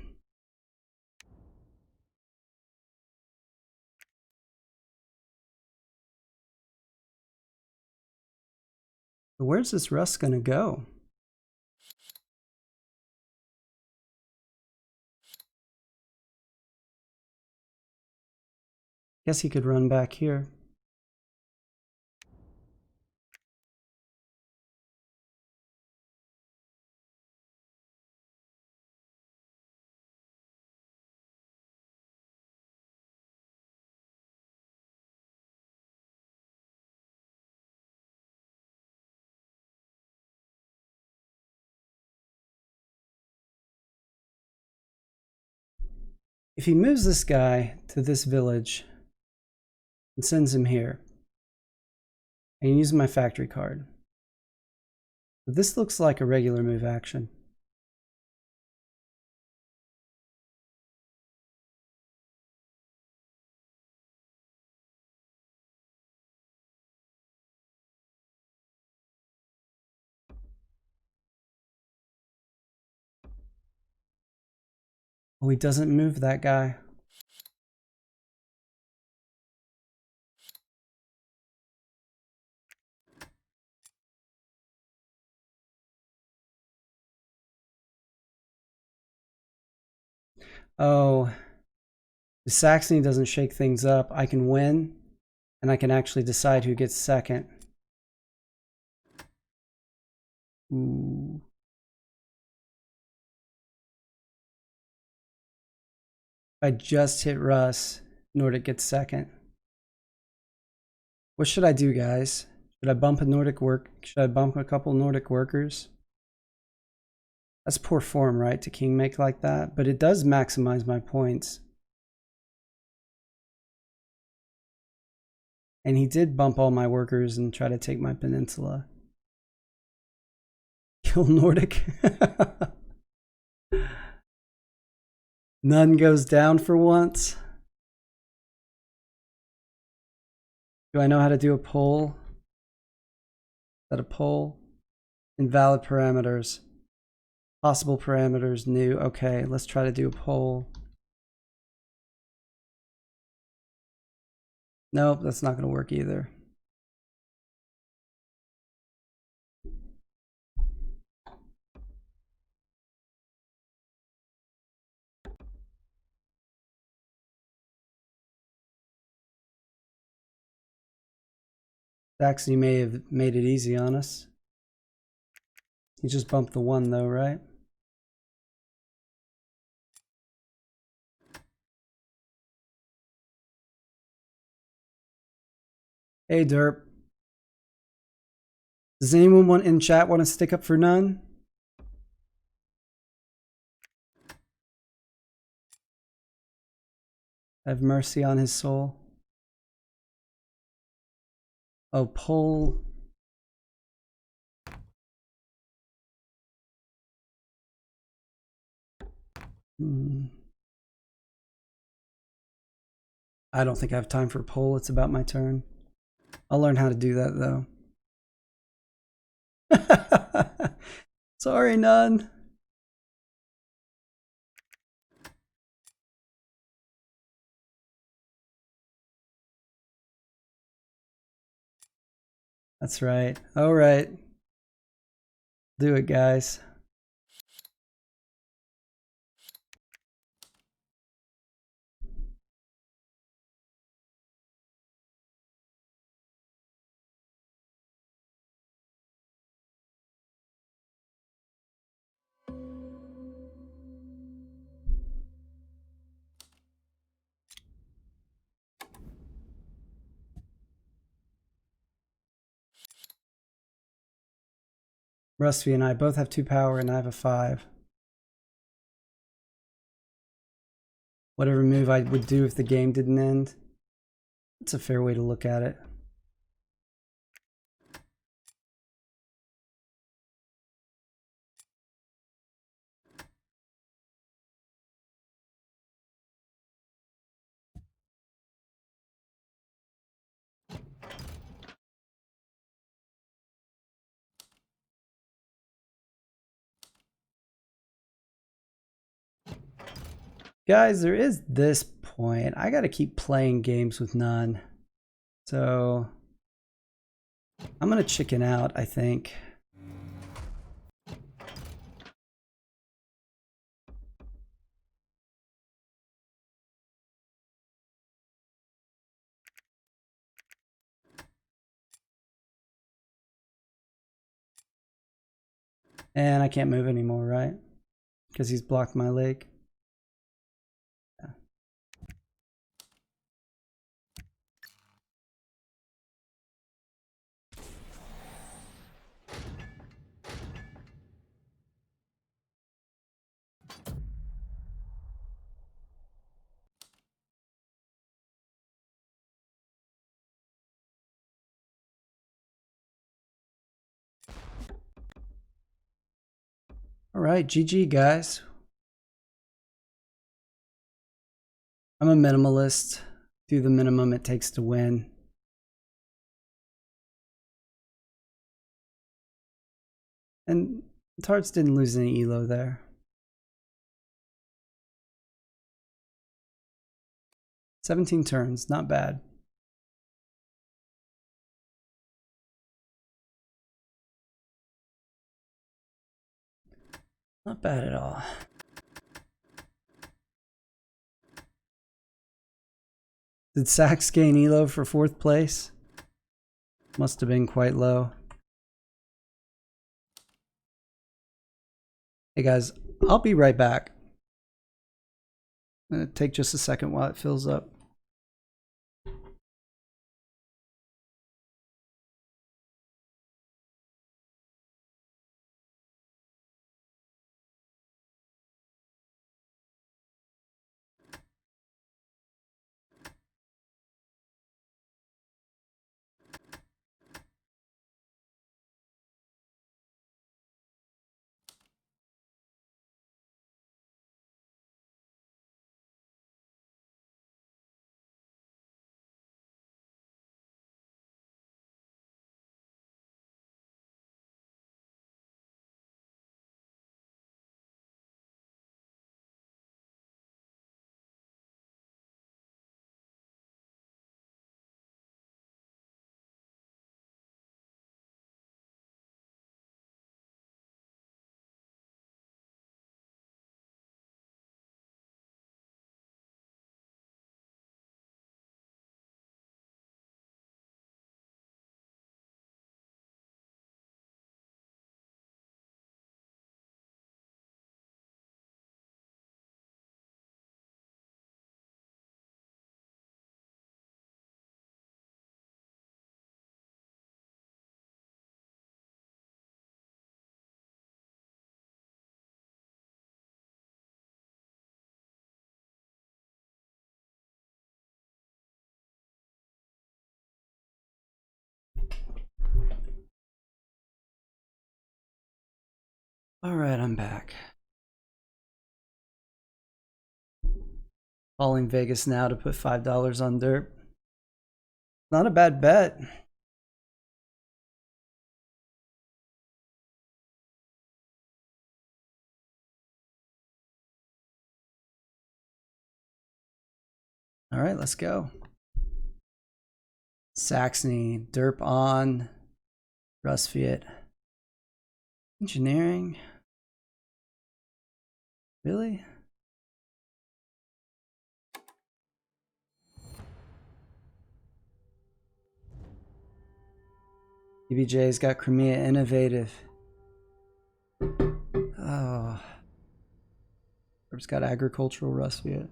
But where's this Russ gonna go? Guess he could run back here. If he moves this guy to this village and sends him here, and uses my factory card, but this looks like a regular move action. Oh, he doesn't move that guy. Oh, if Saxony doesn't shake things up, I can win, and I can actually decide who gets second. Ooh. I just hit Russ. Nordic gets second. What should I do, guys? Should I bump a Nordic work? Should I bump a couple Nordic workers? That's poor form, right, to king make like that? But it does maximize my points. And he did bump all my workers and try to take my peninsula. Kill Nordic. None goes down for once. Do I know how to do a poll? Is that a poll? Invalid parameters. Possible parameters, new. Okay, let's try to do a poll. Nope, that's not going to work either. Actually may have made it easy on us. He just bumped the 1 though, right? Hey Derp. Does anyone in chat want to stick up for None? Have mercy on his soul. Oh, poll. I don't think I have time for a poll. It's about my turn. I'll learn how to do that though. Sorry, None. That's right. All right. Do it, guys. Rusty and I both have 2 power and I have a 5. Whatever move I would do if the game didn't end. That's a fair way to look at it. Guys, there is this point. I got to keep playing games with None. So I'm going to chicken out, I think. And I can't move anymore, right? Because he's blocked my leg. Yeah. All right, GG, guys. I'm a minimalist. Do the minimum it takes to win. And Tarts didn't lose any elo there. 17 turns, not bad. Not bad at all. Did Sax gain elo for 4th place? Must have been quite low. Hey guys, I'll be right back. Take just a second while it fills up. All right, I'm back. Calling Vegas now to put $5 on Derp. Not a bad bet. All right, let's go. Saxony, Derp on, Russ Fiat. Engineering. Really? EVJ's got Crimea Innovative. Oh. Derb's got Agricultural, Russ Fiat.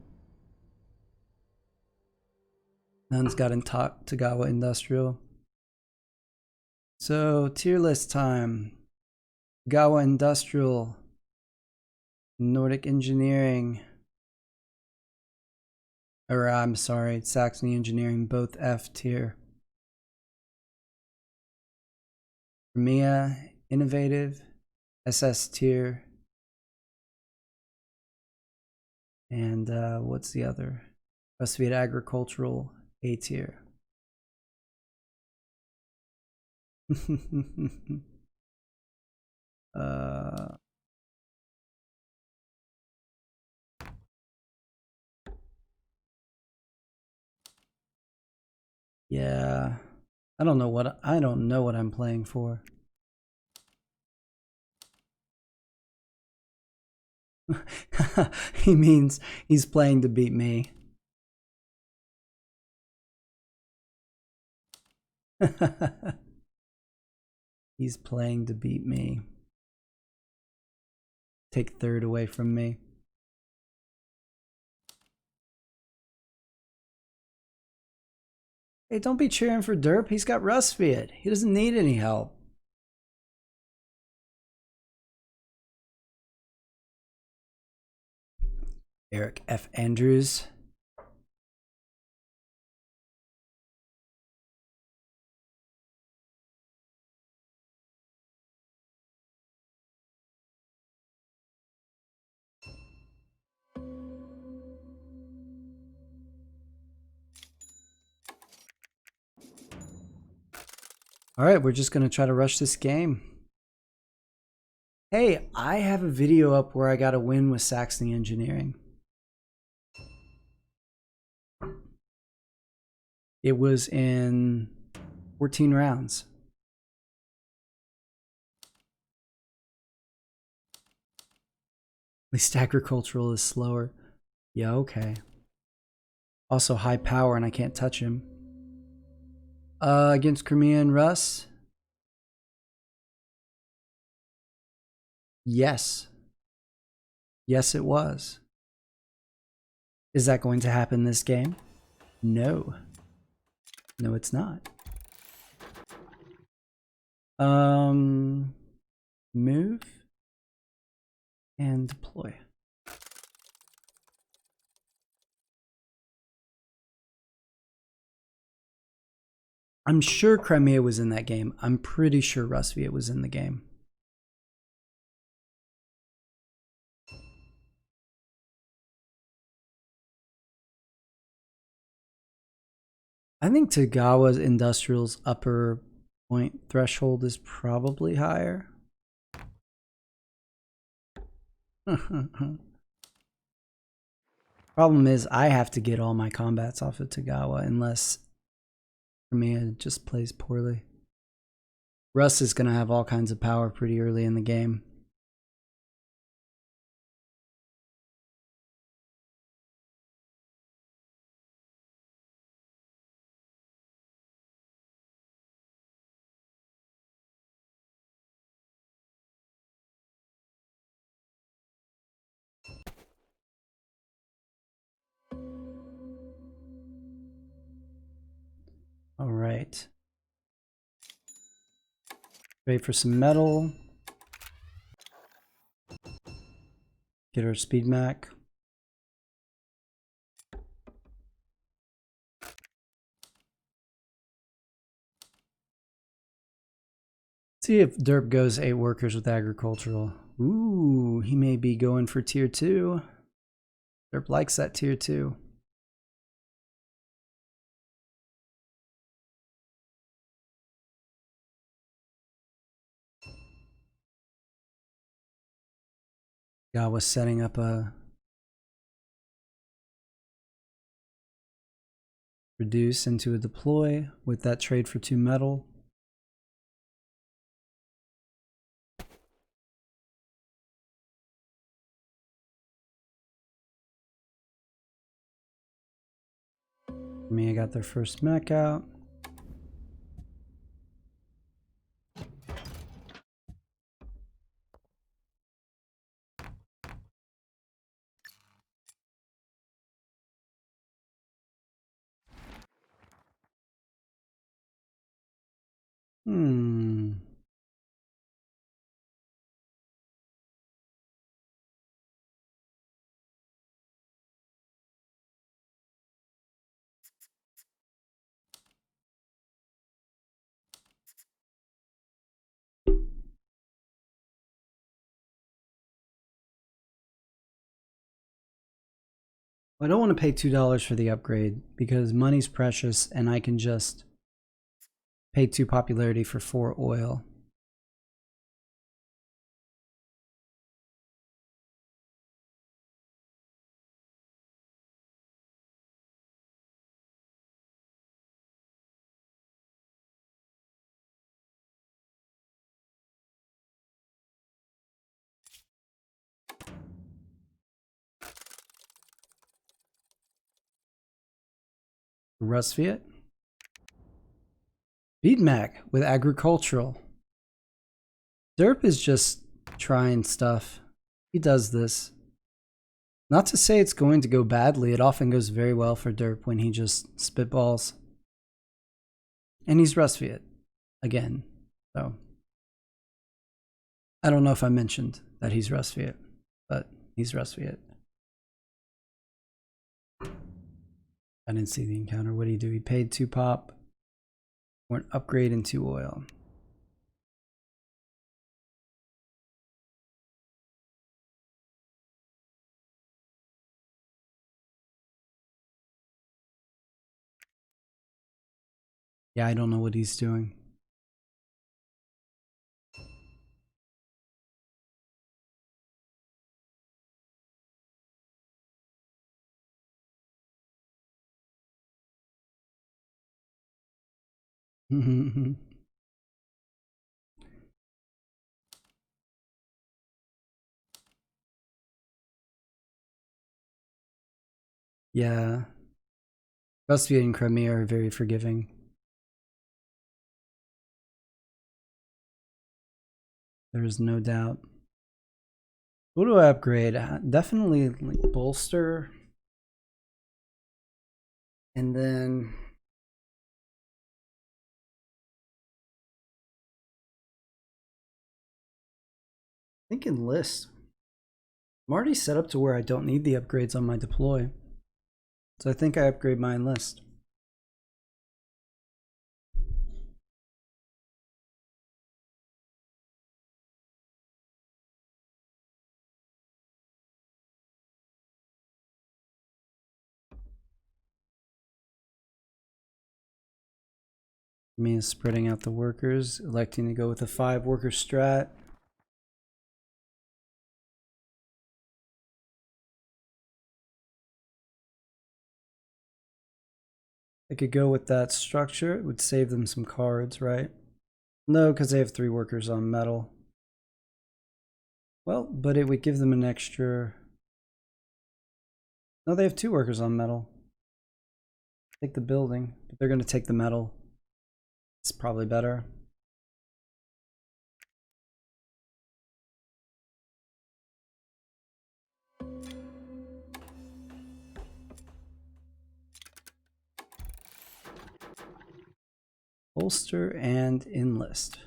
None's got Tagawa Industrial. So, tier list time. Tagawa Industrial. Nordic Engineering. Or, I'm sorry, Saxony Engineering, both F tier. Crimea Innovative, SS tier. And what's the other? Russ Fiat Agricultural, A tier. Yeah, I don't know what I'm playing for. He means he's playing to beat me. He's playing to beat me. Take third away from me. Hey, don't be cheering for Derp. He's got Russ Fiat. He doesn't need any help. Eric F. Andrews. All right, we're just going to try to rush this game. Hey, I have a video up where I got a win with Saxony Engineering. It was in 14 rounds. At least agricultural is slower. Yeah, okay. Also high power and I can't touch him. Against Crimea and Russ? Yes. Yes, it was. Is that going to happen this game? No. No, it's not. Move and deploy. I'm sure Crimea was in that game. I'm pretty sure Russ Fiat was in the game. I think Tagawa's Industrial's upper point threshold is probably higher. Problem is, I have to get all my combats off of Tagawa unless Crimea just plays poorly. Russ is going to have all kinds of power pretty early in the game. All right. Ready for some metal. Get our speed mac. See if Derp goes 8 workers with agricultural. Ooh, he may be going for tier 2. Derp likes that tier 2. Guy was setting up a reduce into a deploy with that trade for 2 metal. Mia got their first mech out. I don't want to pay $2 for the upgrade because money's precious and I can just pay 2 popularity for 4 oil. Rusviet. Beatmac with agricultural. Derp is just trying stuff. He does this. Not to say it's going to go badly. It often goes very well for Derp when he just spitballs. And he's Rusviet again. So I don't know if I mentioned that he's Rusviet, but he's Rusviet. I didn't see the encounter. What did he do? He paid 2 pop for an upgrade in 2 oil. Yeah, I don't know what he's doing. Yeah. Rusviet and Crimea are very forgiving. There is no doubt. What do I upgrade? Definitely like bolster. And then I think enlist. I'm already set up to where I don't need the upgrades on my deploy. So I think I upgrade my enlist. Me is spreading out the workers, electing to go with a 5 worker strat. I could go with that structure. It would save them some cards, right? No, because they have 3 workers on metal. Well, but it would give them an extra... No, they have 2 workers on metal. Take the building, but they're going to take the metal. It's probably better. Bolster and enlist.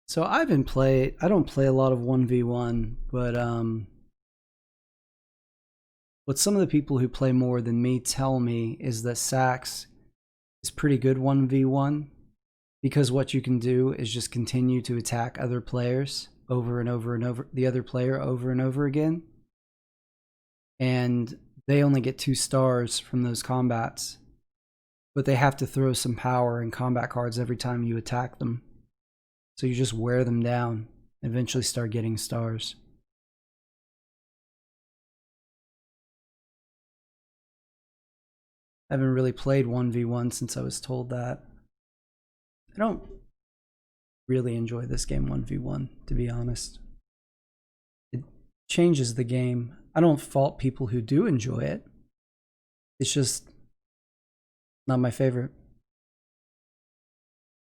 So I don't play a lot of 1v1, but What some of the people who play more than me tell me is that Sax is pretty good 1v1, because what you can do is just continue to attack other players over and over and over, the other player over and over again. And they only get 2 stars from those combats, but they have to throw some power and combat cards every time you attack them. So you just wear them down, eventually start getting stars. I haven't really played 1v1 since I was told that. I don't really enjoy this game 1v1, to be honest. It changes the game. I don't fault people who do enjoy it. It's just not my favorite.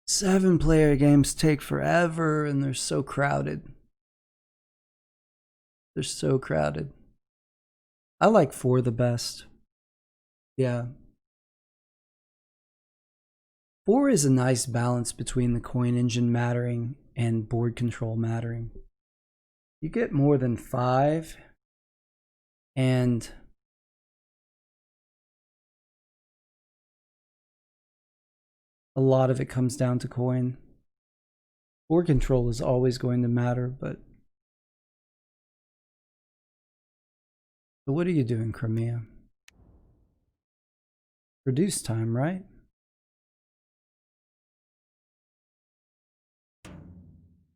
7-player games take forever and they're so crowded. They're so crowded. I like 4 the best. Yeah. 4 is a nice balance between the coin engine mattering and board control mattering. You get more than 5, and a lot of it comes down to coin. Board control is always going to matter, but what are you doing, Crimea? Reduce time, right?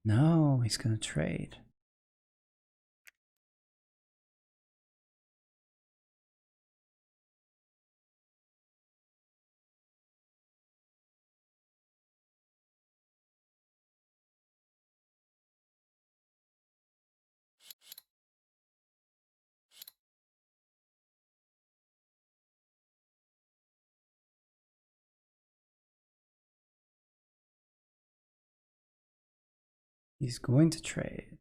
No, he's gonna trade. He's going to trade.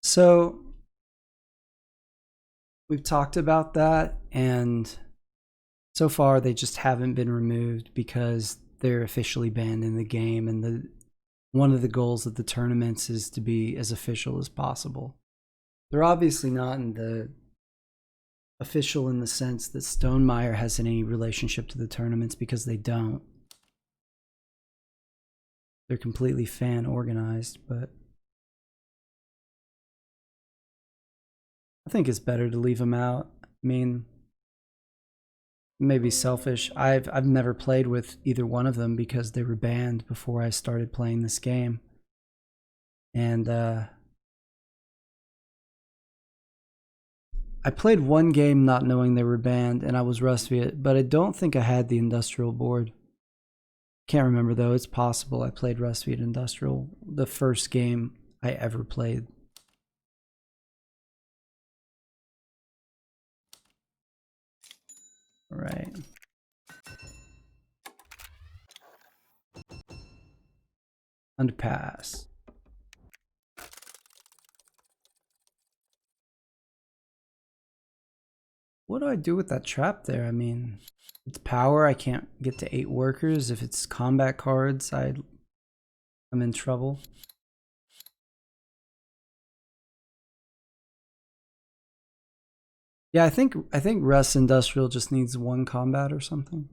So we've talked about that, and so far they just haven't been removed because they're officially banned in the game, and one of the goals of the tournaments is to be as official as possible. They're obviously not in the official in the sense that Stonemaier has any relationship to the tournaments, because they don't. They're completely fan organized, but I think it's better to leave them out. I mean, maybe selfish. I've never played with either one of them because they were banned before I started playing this game. And I played one game not knowing they were banned, and I was Rustviet, but I don't think I had the industrial board. Can't remember though. It's possible I played Rustviet Industrial, the first game I ever played. All right. Underpass. What do I do with that trap there? I mean, it's power. I can't get to 8 workers. If it's combat cards, I'm in trouble. Yeah, I think Rust Industrial just needs 1 combat or something,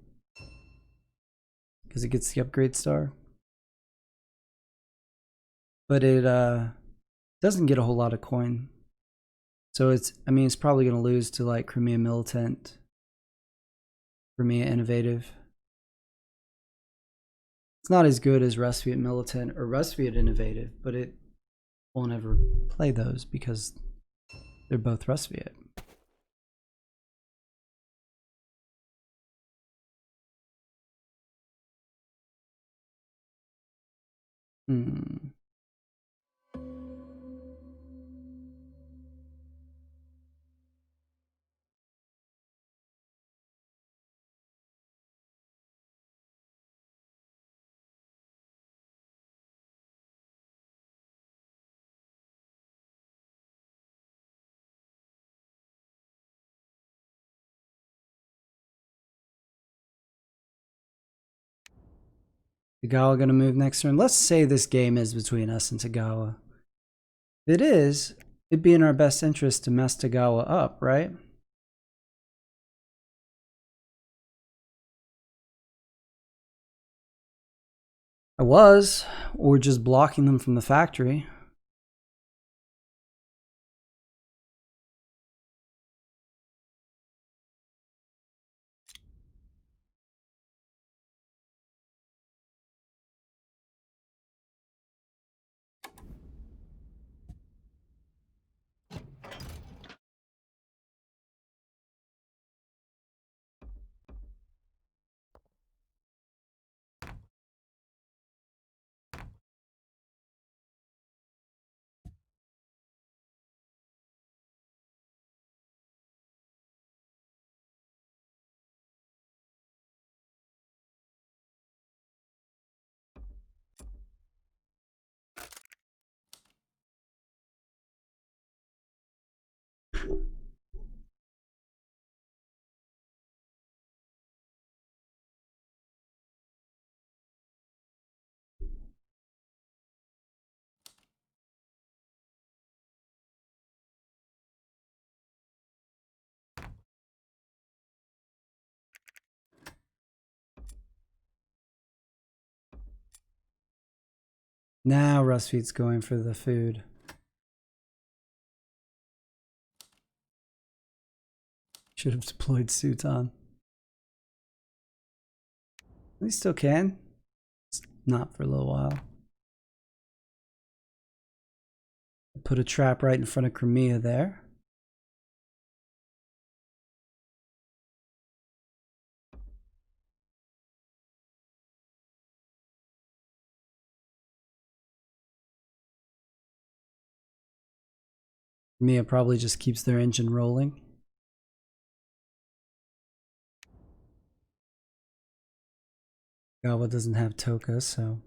because it gets the upgrade star. But it doesn't get a whole lot of coin. So it's probably going to lose to like Crimea Militant, Crimea Innovative. It's not as good as Rustviet Militant or Rustviet Innovative, but it won't ever play those because they're both Rustviet. Tagawa gonna move next turn. Let's say this game is between us and Tagawa. If it is, it'd be in our best interest to mess Tagawa up, right? I was, or just blocking them from the factory. Now Rustfeet's going for the food. Should have deployed Suton. We still can. It's not for a little while. Put a trap right in front of Crimea there. Crimea probably just keeps their engine rolling. Gawa doesn't have Toka, so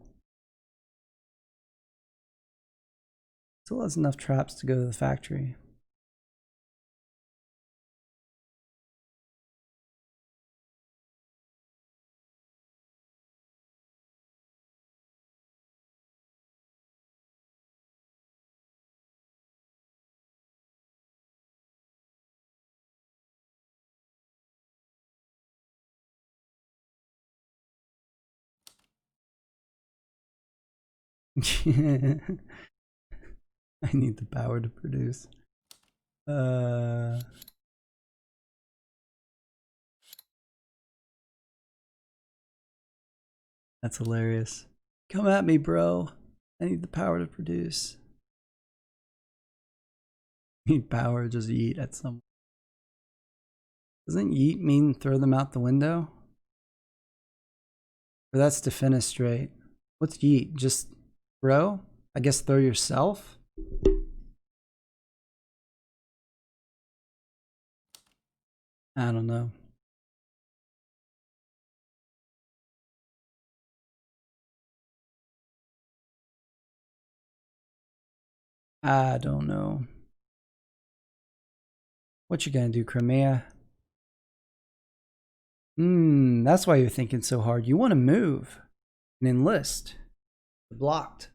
still has enough traps to go to the factory. I need the power to produce. That's hilarious. Come at me, bro. I need the power to produce. Need power, just yeet at someone. Doesn't yeet mean throw them out the window? Or that's defenestrate. What's yeet? Just throw? I guess throw yourself? I don't know. I don't know. What you gonna do, Crimea? That's why you're thinking so hard. You want to move and enlist. Blocked.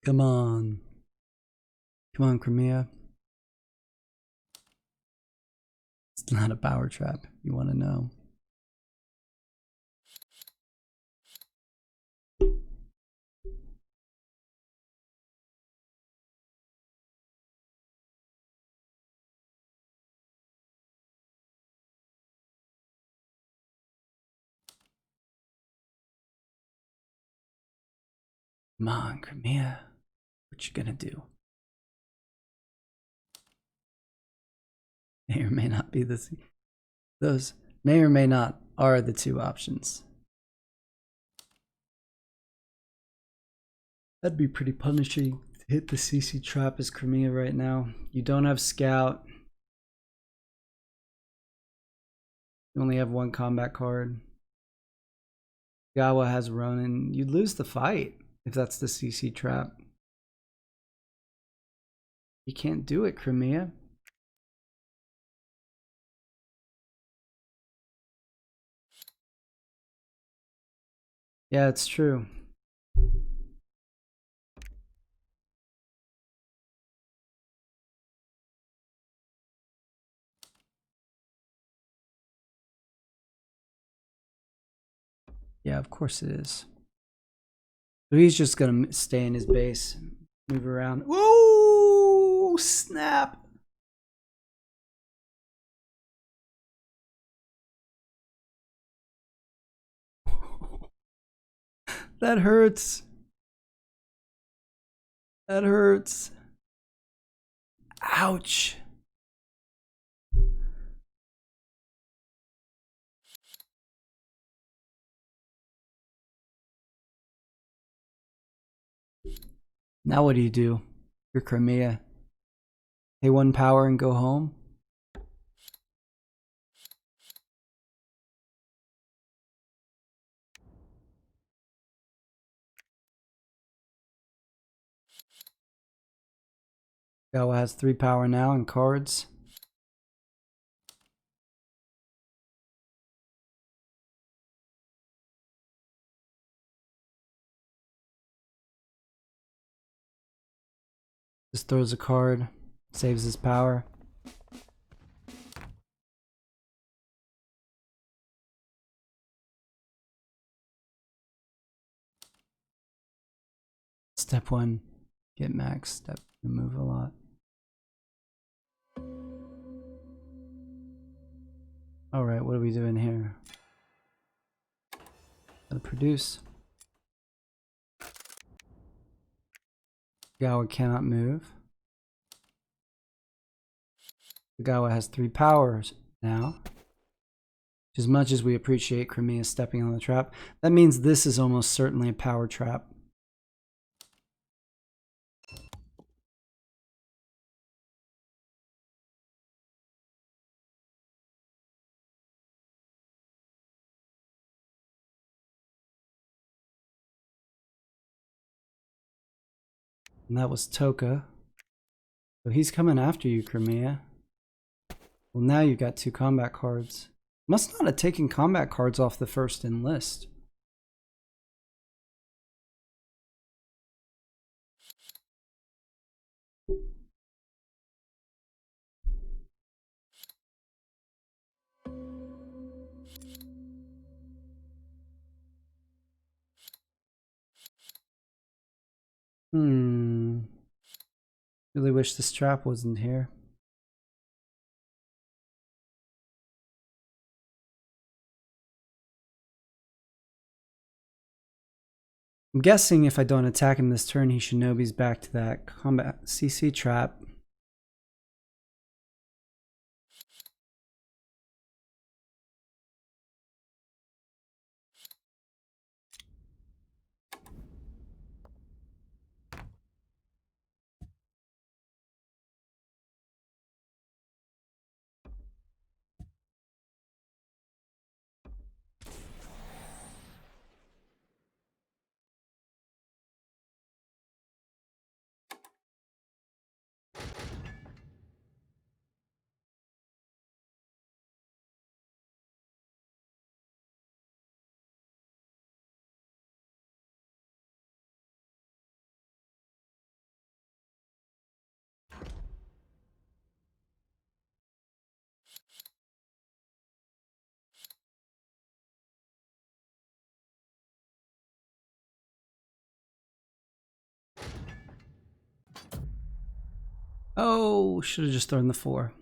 Come on. Come on, Crimea. It's not a power trap. You want to know. Come on, Crimea. What you gonna do? May or may not be this. Those may or may not are the two options. That'd be pretty punishing to hit the CC trap as Crimea right now. You don't have scout. You only have one combat card. Gawa has Ronin. You'd lose the fight if that's the CC trap. You can't do it, Crimea. Yeah, it's true. Yeah, of course it is. So he's just gonna stay in his base, move around. Whoa! Snap! That hurts. That hurts. Ouch. Now what do? You're Crimea. Pay 1 power and go home? Gawa has 3 power now and cards. Just throws a card, saves his power. Step 1, get max. Step 2, move a lot. Alright, what are we doing here? Gotta produce. Gawa cannot move. Gawa has 3 powers now. As much as we appreciate Crimea stepping on the trap, that means this is almost certainly a power trap. And that was Toka. So he's coming after you, Crimea. Well, now you got 2 combat cards. Must not have taken combat cards off the first enlist. Really wish this trap wasn't here. I'm guessing if I don't attack him this turn, he shinobi's back to that combat CC trap. Oh, should have just thrown the 4.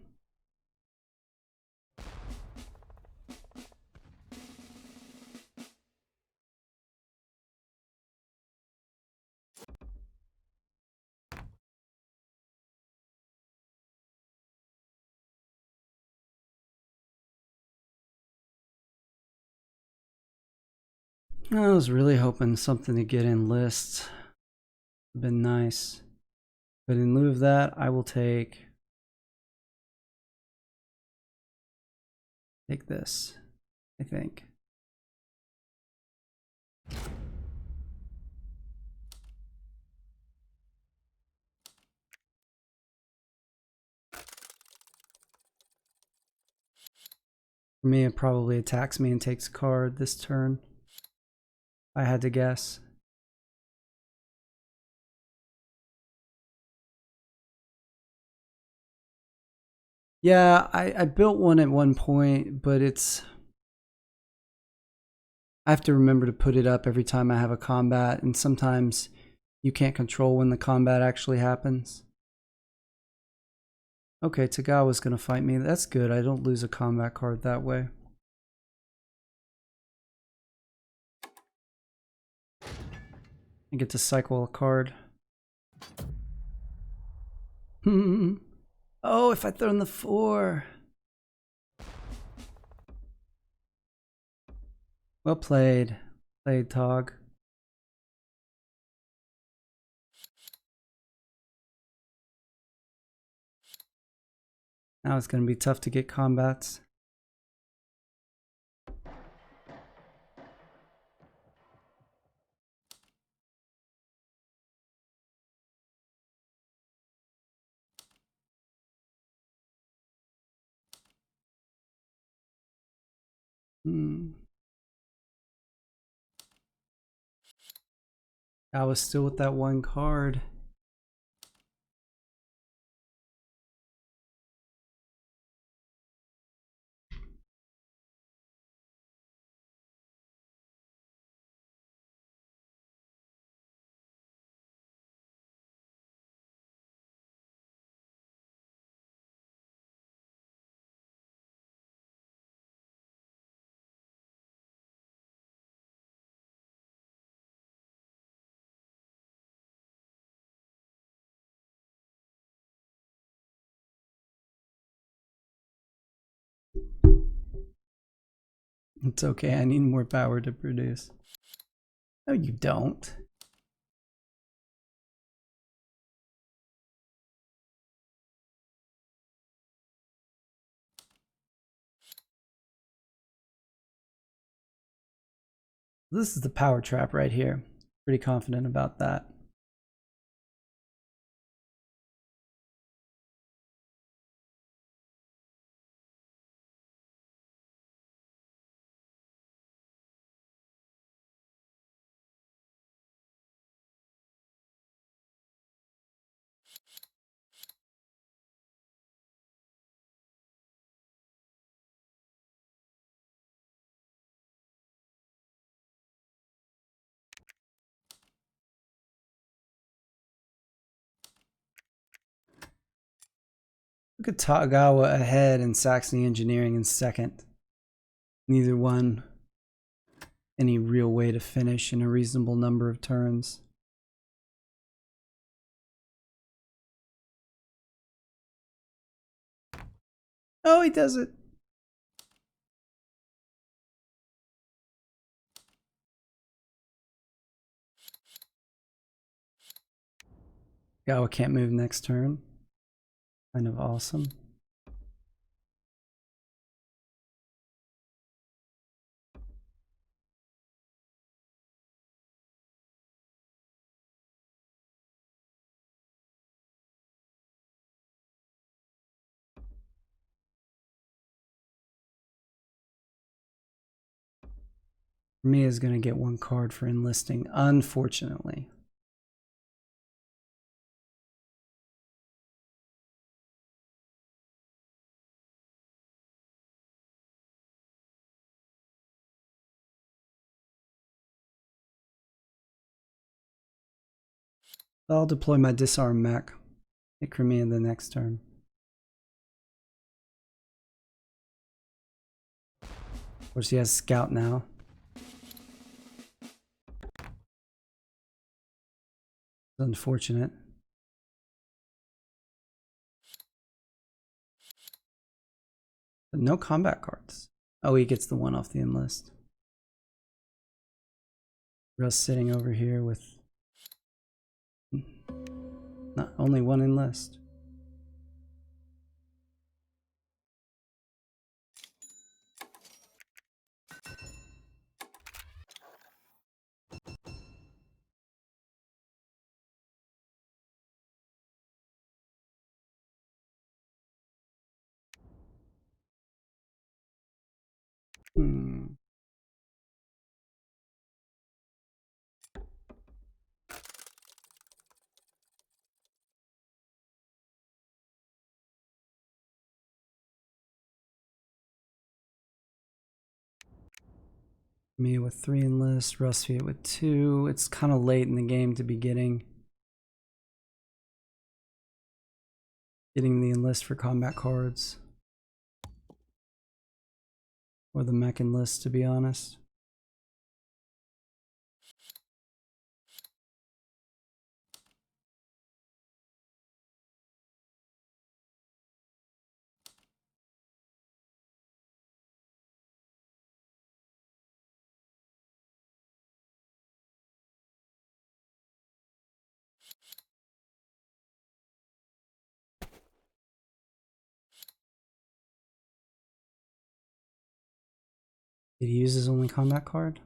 I was really hoping something to get in lists. Been nice. But in lieu of that, I will take this. I think. For me, it probably attacks me and takes a card this turn. I had to guess. Yeah, I built one at one point, but I have to remember to put it up every time I have a combat, and sometimes you can't control when the combat actually happens. Okay, Tagawa's gonna fight me. That's good. I don't lose a combat card that way. I get to cycle a card. Oh, if I throw in the 4. Well played. Played, Tog. Now it's going to be tough to get combats. I was still with that one card. It's okay, I need more power to produce. No, you don't. This is the power trap right here. Pretty confident about that. Look at Tagawa ahead and Saxony Engineering in second. Neither one any real way to finish in a reasonable number of turns. Oh, he does it. Gawa can't move next turn. Kind of awesome. Mia is going to get one card for enlisting, unfortunately. I'll deploy my disarm mech. Hit Crimea the next turn. Of course, he has scout now. It's unfortunate. But no combat cards. Oh, he gets the one off the enlist. Russ sitting over here with not only one enlist. Me with 3 enlist, Rusviet with 2. It's kind of late in the game to be getting the enlist for combat cards. Or the mech enlist, to be honest. Did he use his only combat card?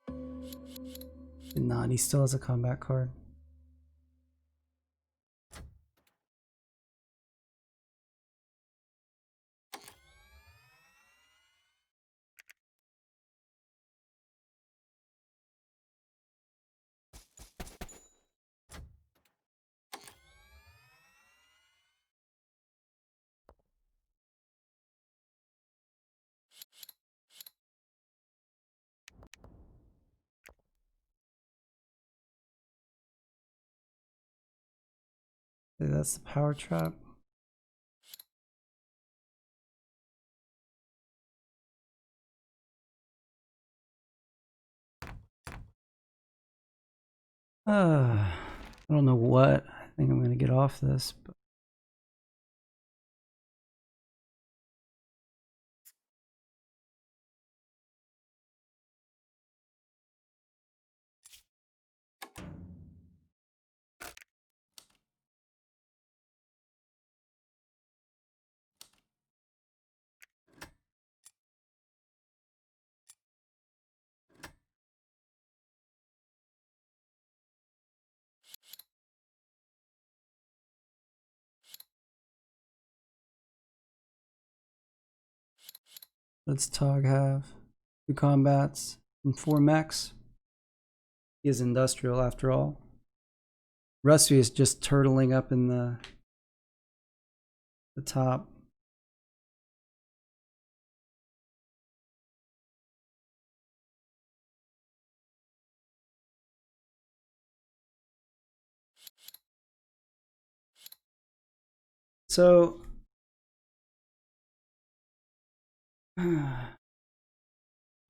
Did not. He still has a combat card. That's the power trap. I don't know what. I think I'm gonna get off this. But what does Tog have? 2 combats and 4 mechs. He is industrial after all. Rusty is just turtling up in the top. So I'm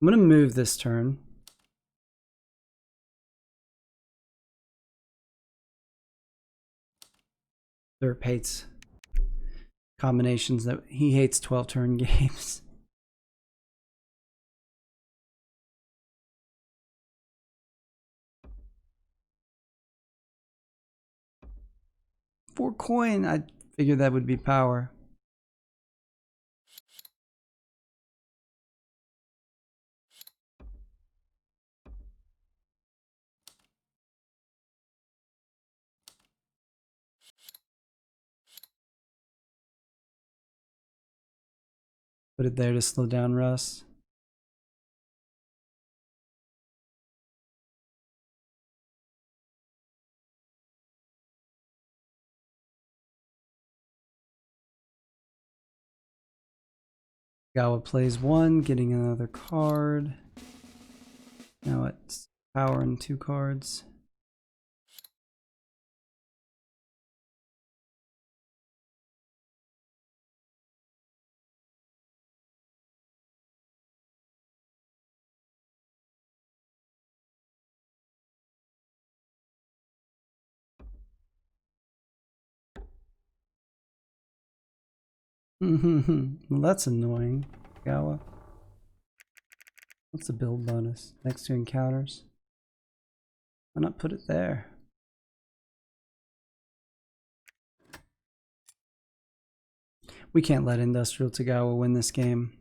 gonna move this turn. Derp hates combinations that he hates 12 turn games. For coin, I figured that would be power. Put it there to slow down Russ. Gawa plays 1, getting another card. Now it's power and 2 cards. Well, that's annoying, Gawa. What's the build bonus? Next to encounters? Why not put it there? We can't let Industrial Tagawa win this game.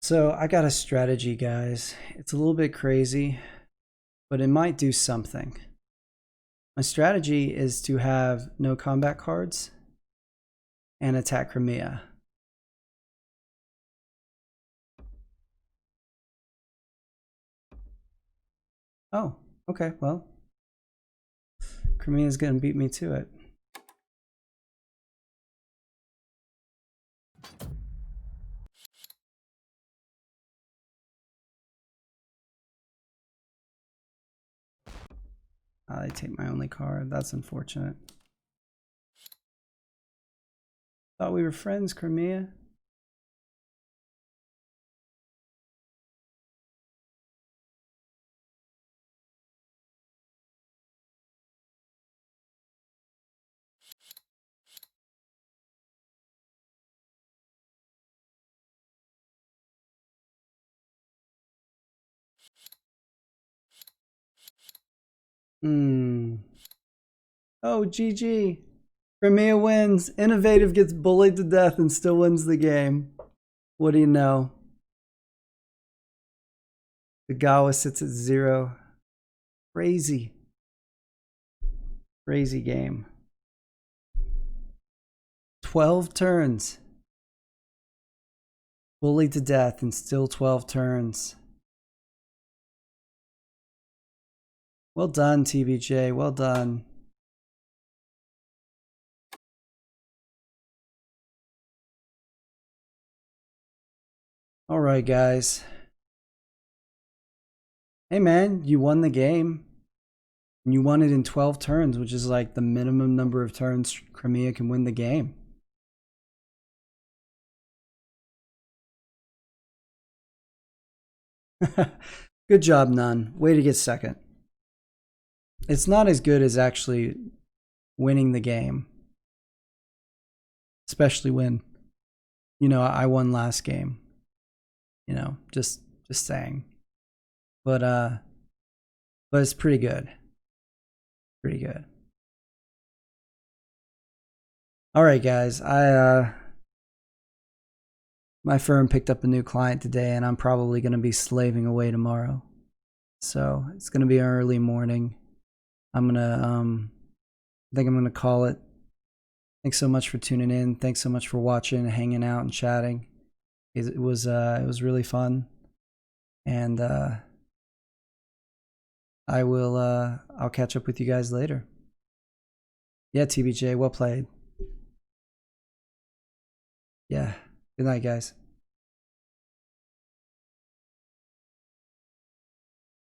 So I got a strategy, guys. It's a little bit crazy, but it might do something. My strategy is to have no combat cards and attack Crimea. Oh, okay, well, Crimea's gonna beat me to it. I take my only card. That's unfortunate. Thought we were friends, Crimea. Oh, GG. Crimea wins. Innovative gets bullied to death and still wins the game. What do you know? The Gawa sits at 0. Crazy. Crazy game. 12 turns. Bullied to death and still 12 turns. Well done, TBJ. Well done. All right, guys. Hey, man, you won the game. And you won it in 12 turns, which is like the minimum number of turns Crimea can win the game. Good job, None. Way to get second. It's not as good as actually winning the game. Especially when, you know, I won last game. You know, just saying. But it's pretty good. Pretty good. All right, guys. My firm picked up a new client today, and I'm probably going to be slaving away tomorrow. So it's going to be early morning. I'm gonna I think I'm gonna call it. Thanks so much for tuning in. Thanks so much for watching, hanging out, and chatting. It was really fun, and I'll catch up with you guys later. Yeah, TBJ, well played. Yeah. Good night, guys.